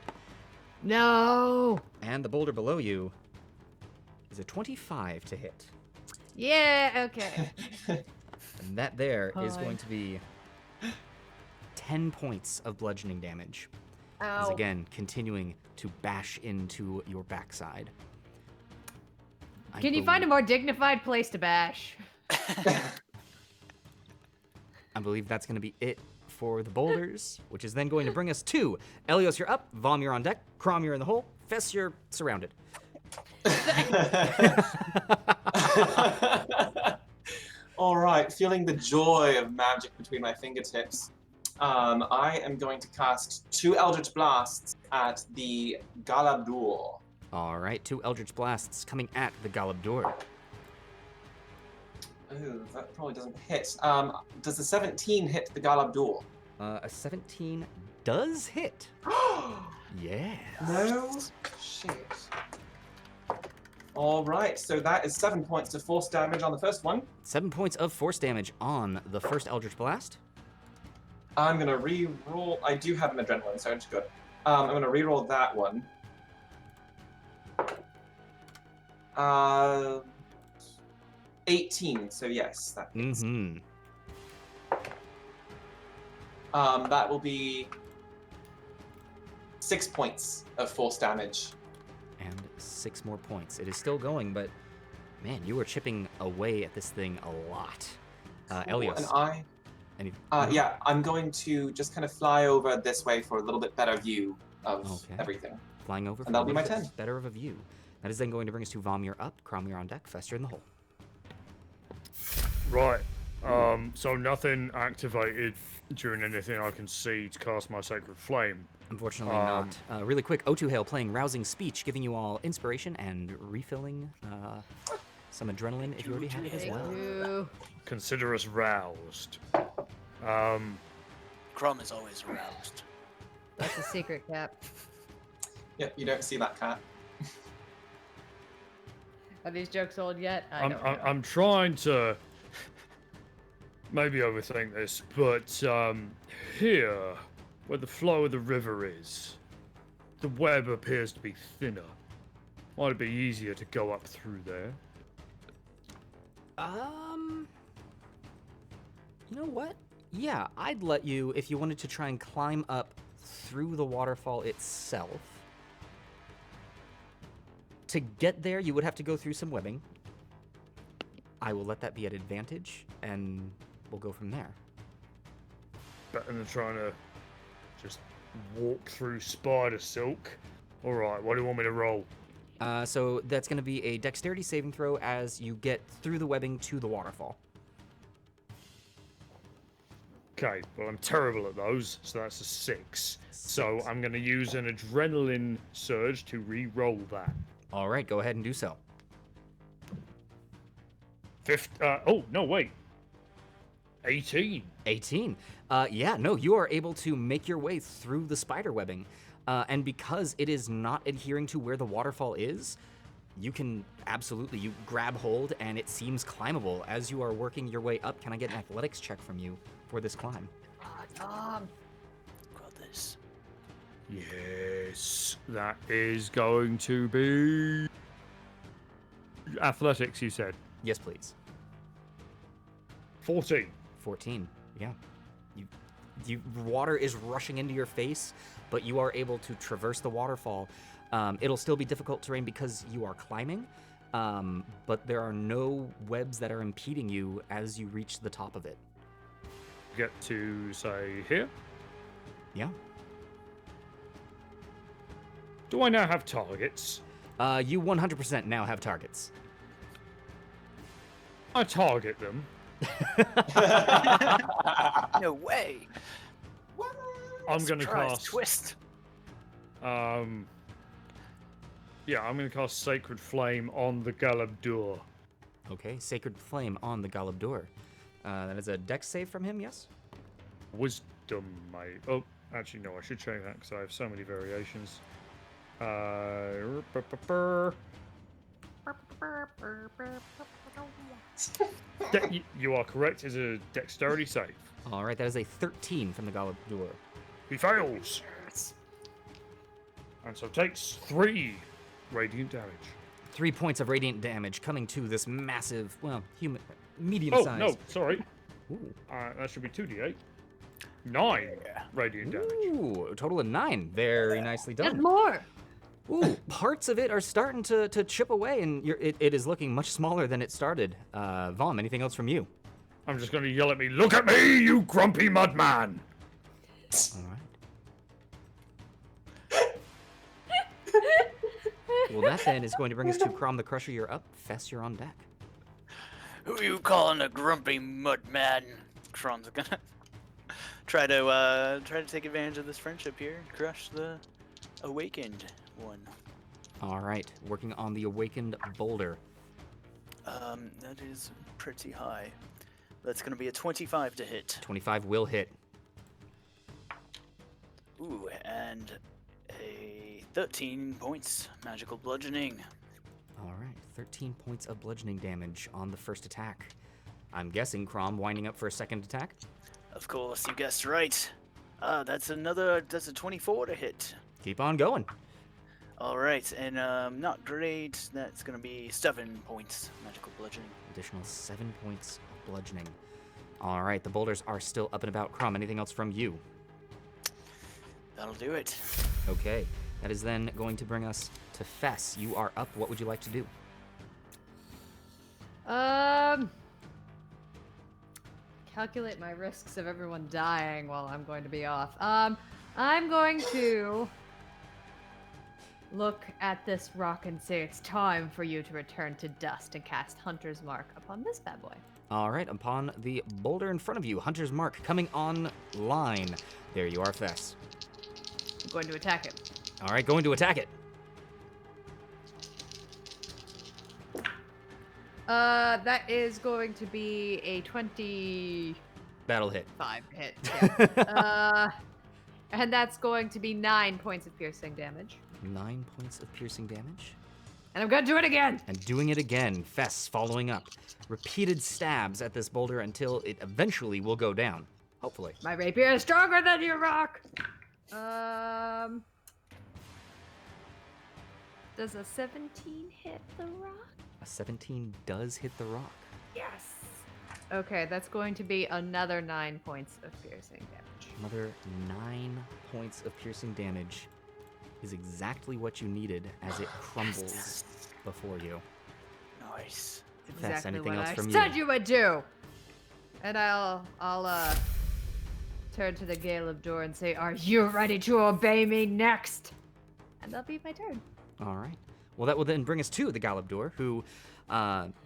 No. And the boulder below you is a 25 to hit. Yeah, okay. And that there is Hi. going to be 10 points of bludgeoning damage. Ow. As again, continuing to bash into your backside. Can you find a more dignified place to bash? I believe that's going to be it for the boulders, which is then going to bring us to Elios, you're up, Vom, you're on deck, Crom, you're in the hole, Fess, you're surrounded. All right, feeling the joy of magic between my fingertips, I am going to cast 2 Eldritch Blasts at the Galabdur. All right, 2 Eldritch Blasts coming at the Galabdur. Ooh, that probably doesn't hit. Does the 17 hit the Galabdur? A 17 does hit. Yeah. No? Shit. All right, so that is 7 points of force damage on the first one. 7 points of force damage on the first Eldritch Blast. I'm gonna re-roll. I do have an adrenaline surge, good. I'm gonna re-roll that one. 18, so yes, that hits. Mm-hmm. That will be 6 points of force damage. And 6 more points. It is still going, but man, you are chipping away at this thing a lot. Elios. And yeah, I'm going to just kind of fly over this way for a little bit better view of everything. Flying over. And that'll for be my a little bit 10. Better of a view. That is then going to bring us to Vom, you're up, Crom, you're on deck, Fester in the hole. Right, So nothing activated during anything I can see to cast my Sacred Flame. Unfortunately not. Really quick, O2 Hail playing Rousing Speech, giving you all inspiration and refilling some adrenaline if you already have it as well. Ooh. Consider us roused. Crom is always aroused. That's a secret, Cap. Yep, you don't see that cat. Are these jokes old yet? I don't know. I'm trying to maybe overthink this, but here, where the flow of the river is, the web appears to be thinner. Might it be easier to go up through there? You know what? Yeah, I'd let you, if you wanted to try and climb up through the waterfall itself. To get there, you would have to go through some webbing. I will let that be at advantage, and we'll go from there. Better than trying to just walk through spider silk. Alright, what do you want me to roll? So that's going to be a dexterity saving throw as you get through the webbing to the waterfall. Okay, well I'm terrible at those, so that's a 6. So I'm going to use an adrenaline surge to re-roll that. All right, go ahead and do so. Oh, no, wait. 18. 18. Yeah, no, you are able to make your way through the spider webbing. And because it is not adhering to where the waterfall is, you can absolutely, you grab hold and it seems climbable. As you are working your way up, can I get an athletics check from you for this climb? Got this. Yes, that is going to be athletics, you said. Yes, please. 14. 14. Yeah. Water is rushing into your face, but you are able to traverse the waterfall. It'll still be difficult terrain because you are climbing, but there are no webs that are impeding you as you reach the top of it. Get to, say, here. Yeah. Do I now have targets? You 100% now have targets. I target them. No way. I'm going to Surprise cast... twist. Yeah, I'm going to cast Sacred Flame on the Galabdur. Okay, Sacred Flame on the Galabdur. That is a dex save from him, yes? Wisdom, mate. Oh, actually, no, I should check that because I have so many variations. You are correct. It's a dexterity save. All right, that is a 13 from the Galabdur. He fails. And so takes 3 radiant damage. 3 points of radiant damage coming to this massive, well, medium Oh, size. no, sorry. Ooh. That should be 2d8. 9 radiant damage. Ooh, a total of 9. Very nicely There's done. more. Ooh, parts of it are starting to chip away, and it is looking much smaller than it started. Vom, anything else from you? I'm just going to yell at me, look at me, you grumpy mudman! All right. Well, that then is going to bring us to Crom the Crusher. You're up. Fess, you're on deck. Who you calling a grumpy mudman? Crom's gonna try to take advantage of this friendship here. Crush the awakened one. All right, working on the awakened boulder. That is pretty high. That's gonna be a 25 to hit. 25 will hit. Ooh, and a 13 points magical bludgeoning. All right, 13 points of bludgeoning damage on the first attack. I'm guessing Crom winding up for a second attack. Of course, you guessed right. That's a 24 to hit. Keep on going. All right, and not great. That's gonna be 7 points magical bludgeoning. Additional 7 points of bludgeoning. All right, the boulders are still up and about. Crom, anything else from you? That'll do it. Okay, that is then going to bring us to Fess. You are up. What would you like to do? Calculate my risks of everyone dying while I'm going to be off. I'm going to look at this rock and say it's time for you to return to dust and cast Hunter's Mark upon this bad boy. All right, upon the boulder in front of you, Hunter's Mark coming online. There you are, Fess. I'm going to attack it. All right, going to attack it. That is going to be a 25 Battle hit. hit. Yeah. And that's going to be 9 points of piercing damage. 9 points of piercing damage. And I'm gonna do it again. And doing it again, Fess following up. Repeated stabs at this boulder until it eventually will go down. Hopefully. My rapier is stronger than your rock. Does a 17 hit the rock? A 17 does hit the rock. Yes. Okay, that's going to be another 9 points of piercing damage. Another 9 points of piercing damage is exactly what you needed as it crumbles before you. Nice. Fess, Exactly anything what else I from said you? you would do. And I'll turn to the Gale of Door and say, "Are you ready to obey me next?" And that'll be my turn. All right. Well, that will then bring us to the Galabdur, who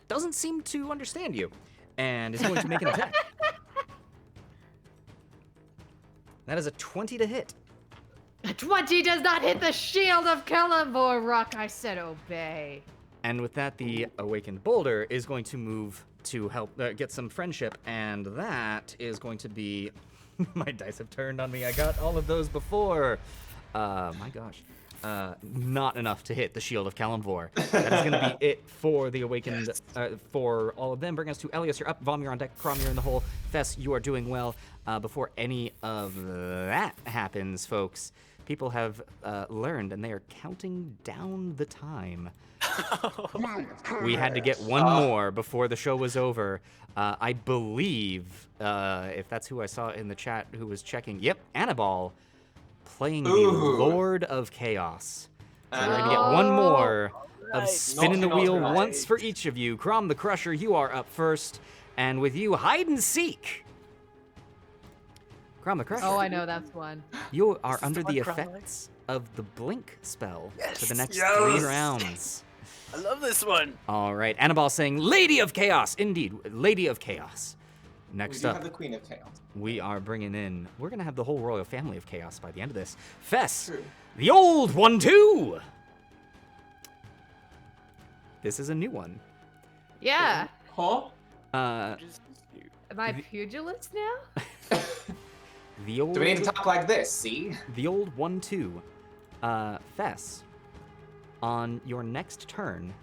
doesn't seem to understand you, and is going to make an attack. That is a 20 to hit. A 20 does not hit the shield of Celeborn, rock. I said obey. And with that, the awakened boulder is going to move to help get some friendship, and that is going to be... My dice have turned on me. I got all of those before. My gosh. Not enough to hit the shield of Kalimvor. That is going to be it for the awakened, for all of them. Bring us to Elias. You're up. Vom, you're on deck. Crom, you're in the hole. Fess, you are doing well. Before any of that happens, folks, people have learned, and they are counting down the time. We had to get one more before the show was over. I believe, if that's who I saw in the chat who was checking, yep, Annabelle playing the Lord of Chaos. So we're going to get one more of Right. spinning the Not wheel right. once for each of you. Crom the Crusher, you are up first. And with you, Hide and Seek. Crom the Crusher. Oh, I know that's one. You are under the the one, Cromwell. effects of the Blink spell for the Yes, next yes. 3 rounds. I love this one. All right, Annabelle saying, Lady of Chaos. Indeed, Lady of Chaos. We Next do up, have the Queen of Chaos. we are bringing in, we're going to have the whole royal family of Chaos by the end of this. Fess, True. the old 1-2. This is a new one. Yeah. Huh? Uh, Am I pugilist now? the old, Do we need to talk like this, see? the old 1-2. Fess, on your next turn,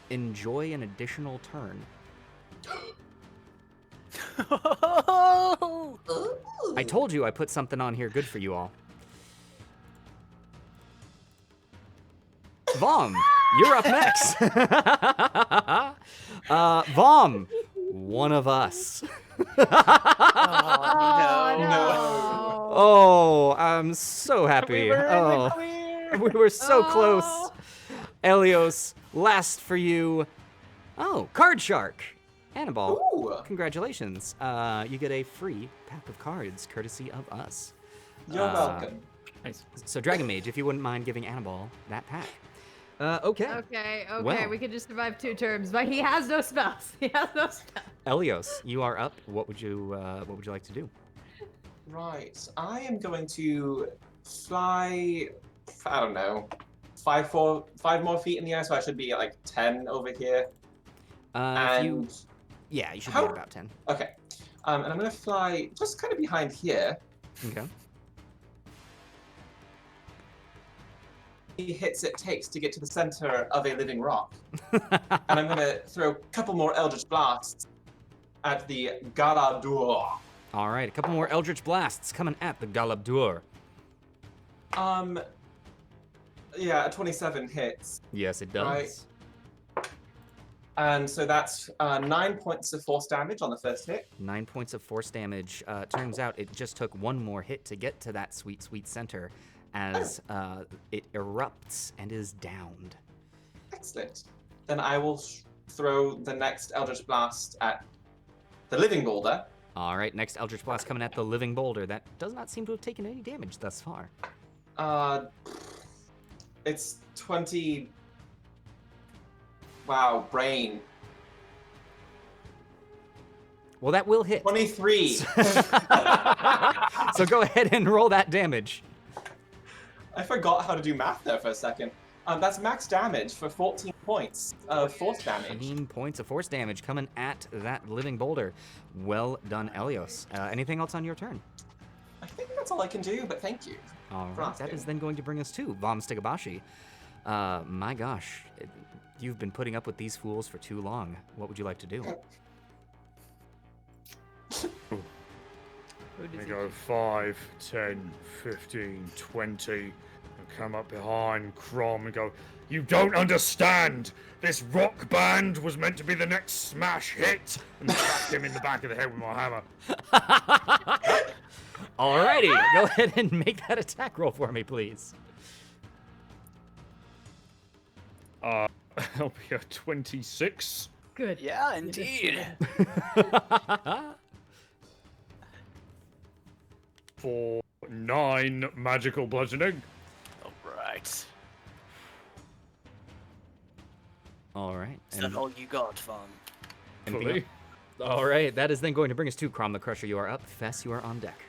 enjoy an additional turn. I told you I put something on here good for you all. Vom, you're up next. Vom, one of us. No. Oh, I'm so happy. We were so close. Elios, last for you. Oh, Card Shark. Annabelle, Ooh. congratulations. You get a free pack of cards courtesy of us. You're welcome. So, Dragon Mage, if you wouldn't mind giving Annabelle that pack. Okay. Okay, Well. we could just survive 2 turns, but he has no spells. He has no spells. Elios, you are up. What would you like to do? Right. I am going to fly, I don't know, 5 more feet in the air, so I should be at like 10 over here. If you, And yeah, you should How- be at about 10. okay. And I'm going to fly just kind of behind here. Okay. Many hits it takes to get to the center of a living rock. And I'm going to throw a couple more Eldritch Blasts at the Galadur. All right, a couple more Eldritch Blasts coming at the Galabdur. Yeah, a 27 hits. Yes, it does. Right. And so that's 9 points of force damage on the first hit. 9 points of force damage. Turns out it just took one more hit to get to that sweet, sweet center as it erupts and is downed. Excellent. Then I will throw the next Eldritch Blast at the living boulder. All right, next Eldritch Blast coming at the living boulder. That does not seem to have taken any damage thus far. It's 20. Wow, brain. Well, that will hit. 23. So go ahead and roll that damage. I forgot how to do math there for a second. That's max damage for 14 points of force damage. 15 points of force damage coming at that living boulder. Well done, Elios. Anything else on your turn? I think that's all I can do, but thank you. All for right, that asking. is then going to bring us to Vom Stigabashi. My gosh, you've been putting up with these fools for too long. What would you like to do? They go 5, 10, 15, 20, and come up behind Crom and go, "You don't understand! This rock band was meant to be the next smash hit!" And cracked him in the back of the head with my hammer. Alrighty, go ahead and make that attack roll for me, please. That'll be a 26. Good. Yeah, indeed. For 9 magical bludgeoning. All right. All right. Is that all you got, Von? anything Fully. else? All right, that is then going to bring us to Crom the Crusher. You are up. Fess, you are on deck.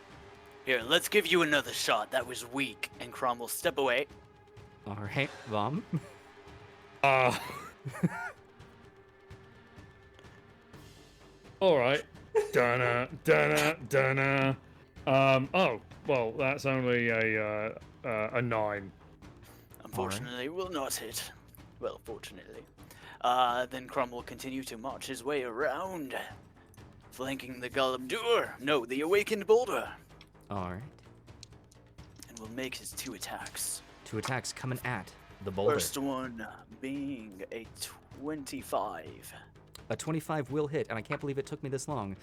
Here, let's give you another shot. That was weak. And Crom will step away. All right, Vom. All right. Dunna, dunna, dunna. Oh, well, that's only a 9. Unfortunately, will not hit. Well, fortunately. Then Crom will continue to march his way around, flanking the Golem Doer. No, the Awakened Boulder. All right. And will make his 2 attacks. 2 attacks coming at the boulder. First one being a 25. A 25 will hit, and I can't believe it took me this long.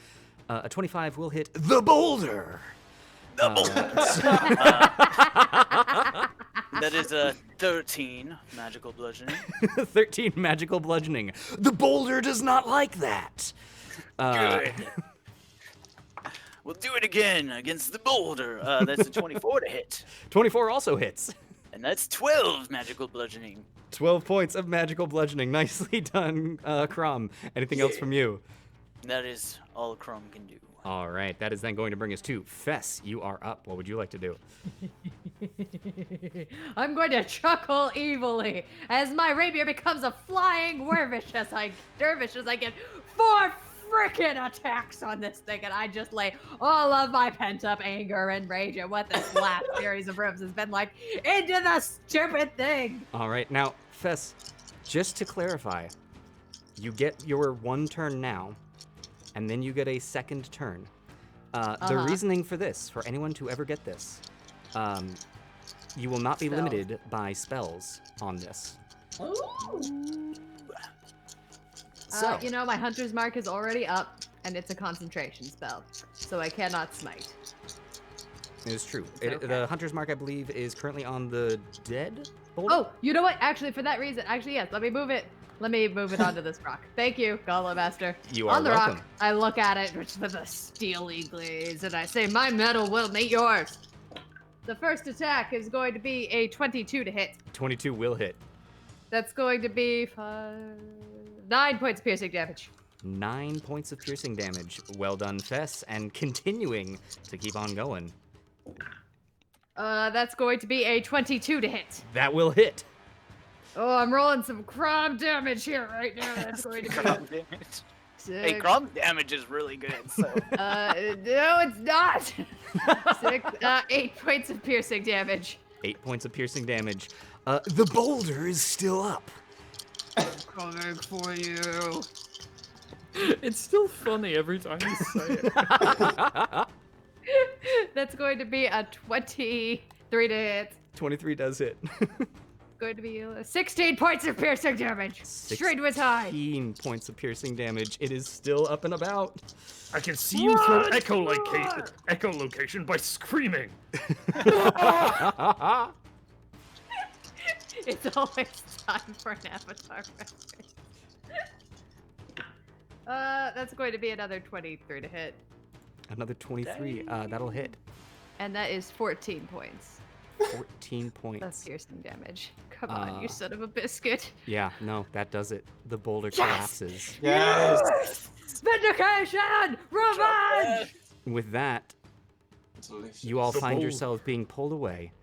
A 25 will hit the boulder. That is a 13 magical bludgeoning. 13 magical bludgeoning. The boulder does not like that. Good. We'll do it again against the boulder. That's a 24 to hit. 24 also hits. And that's 12 magical bludgeoning. 12 points of magical bludgeoning. Nicely done, Crom. Anything else from you? That is all Crom can do. All right, that is then going to bring us to Fess. You are up. What would you like to do? I'm going to chuckle evilly as my rapier becomes a flying dervish as I get 4 frickin' attacks on this thing, and I just lay all of my pent-up anger and rage at what this last series of rooms has been like into the stupid thing. All right, now, Fess, just to clarify, you get your 1 turn now, and then you get a 2nd turn. The reasoning for this, for anyone to ever get this, you will not be Spells. limited by spells on this. So, You know, my hunter's mark is already up, and it's a concentration spell, so I cannot smite. it is true. Okay. The Hunter's Mark, I believe, is currently on the dead boulder. Oh, you know what? Actually, for that reason, yes, let me move it. Let me move it onto this rock. Thank you, Gauntlet Master. You are on the welcome. rock, I look at it with a steely glaze, and I say, "My metal will meet yours." The first attack is going to be a 22 to hit. 22 will hit. That's going to be 9 points of piercing damage. 9 points of piercing damage. Well done, Fess, and continuing to keep on going. That's going to be a 22 to hit. That will hit. Oh, I'm rolling some crumb damage here right now. That's going to be Crom damage. Hey, 6. Crom damage is really good, so. No, it's not. 8 points of piercing damage. 8 points of piercing damage. The boulder is still up. Coming for you. It's still funny every time you say it. That's going to be a 23 to hit. 23 does hit. Going to be 16 points of piercing damage. Straight with high. 16 points of piercing damage. It is still up and about. I can see you throw echolocation by screaming. It's always time for an avatar reference. That's going to be another 23 to hit. Another 23. That'll hit. And that is 14 points 14 of points. piercing damage. Come on, you Uh, son of a biscuit. Yeah, no, that does it. The boulder Yes! collapses. Yes! Vindication! Revenge! With that, Delicious. you all The find boulder. yourselves being pulled away.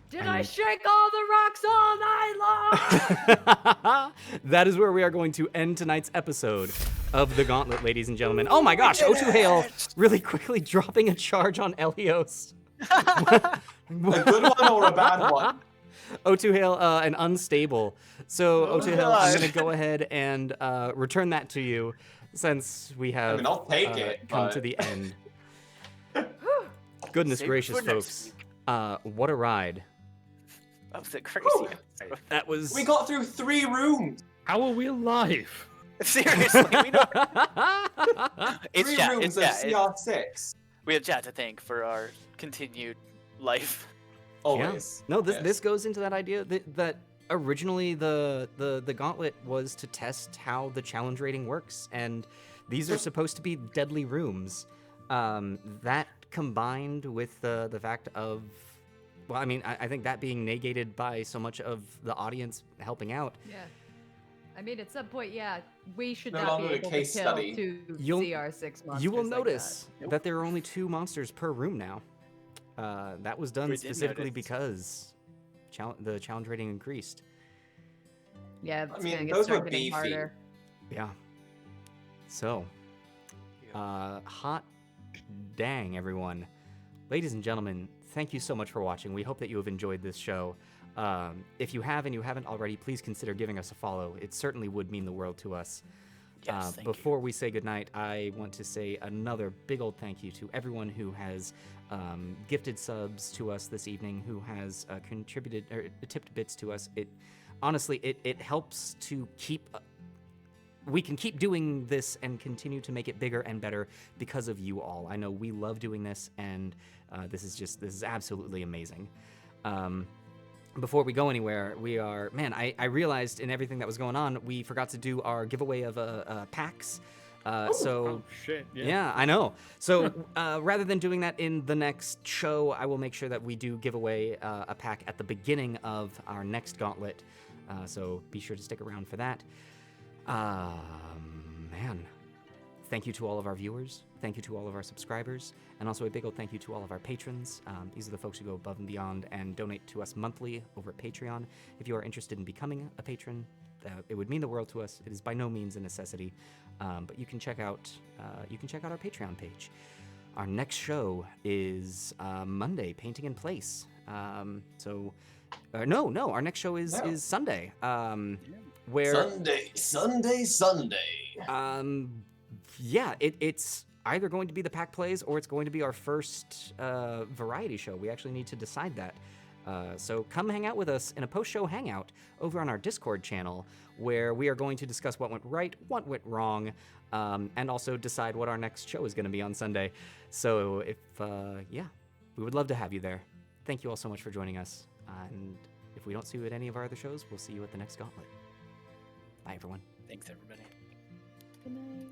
Did I And- shake all the rocks all night long? That is where we are going to end tonight's episode of the Gauntlet, ladies and gentlemen. Oh my gosh, O2 Hail really quickly dropping a charge on Elios. A good one or a bad one? O2 Hail, an unstable. So, Oh O2 Hail, I'm God. going to go ahead and return that to you since we have I'll take it, come but- to the end. Goodness Save it gracious, for next folks. week. What a ride. That was a crazy Whew. episode. That was... We got through 3 rooms. How are we alive? Seriously, we don't. It's 3 chat. rooms It's of chat. CR6. We have chat to thank for our continued life. Always. No, this Yes. this goes into that idea that originally the Gauntlet was to test how the challenge rating works, and these are supposed to be deadly rooms. That combined with the fact of, well, I mean, I think that being negated by so much of the audience helping out, Yeah. I mean, at some point, yeah, we should No not be longer a able case to kill study. 2 You'll- CR6 monsters. you will like notice Nope. that there are only 2 monsters per room now. That was done We did specifically notice. because the challenge rating increased. that. Yeah, it's mean, gonna get those were started getting beefy. harder. Yeah. So, hot dang, everyone. Ladies and gentlemen, thank you so much for watching. We hope that you have enjoyed this show. If you have and you haven't already, please consider giving us a follow. It certainly would mean the world to us. Yes, thank you. Before we say goodnight, I want to say another big old thank you to everyone who has gifted subs to us this evening, who has contributed or tipped bits to us. Honestly, it helps to keep. We can keep doing this and continue to make it bigger and better because of you all. I know we love doing this, and this is absolutely amazing. Before we go anywhere, I realized in everything that was going on, we forgot to do our giveaway of packs. So Oh shit! Yeah. yeah, I know. So rather than doing that in the next show, I will make sure that we do give away a pack at the beginning of our next Gauntlet. So be sure to stick around for that. Man. Thank you to all of our viewers. Thank you to all of our subscribers. And also a big old thank you to all of our patrons. These are the folks who go above and beyond and donate to us monthly over at Patreon. If you are interested in becoming a patron, it would mean the world to us. It is by no means a necessity, but you can check out our Patreon page. Our next show is Monday, Painting in Place. Our next show is Sunday. Where Sunday. yeah, it's either going to be the pack plays or it's going to be our first variety show. We actually need to decide that. So come hang out with us in a post-show hangout over on our Discord channel, where we are going to discuss what went right, what went wrong, and also decide what our next show is going to be on Sunday. So we would love to have you there. Thank you all so much for joining us. And if we don't see you at any of our other shows, we'll see you at the next Gauntlet. Bye, everyone. Thanks, everybody. Good night.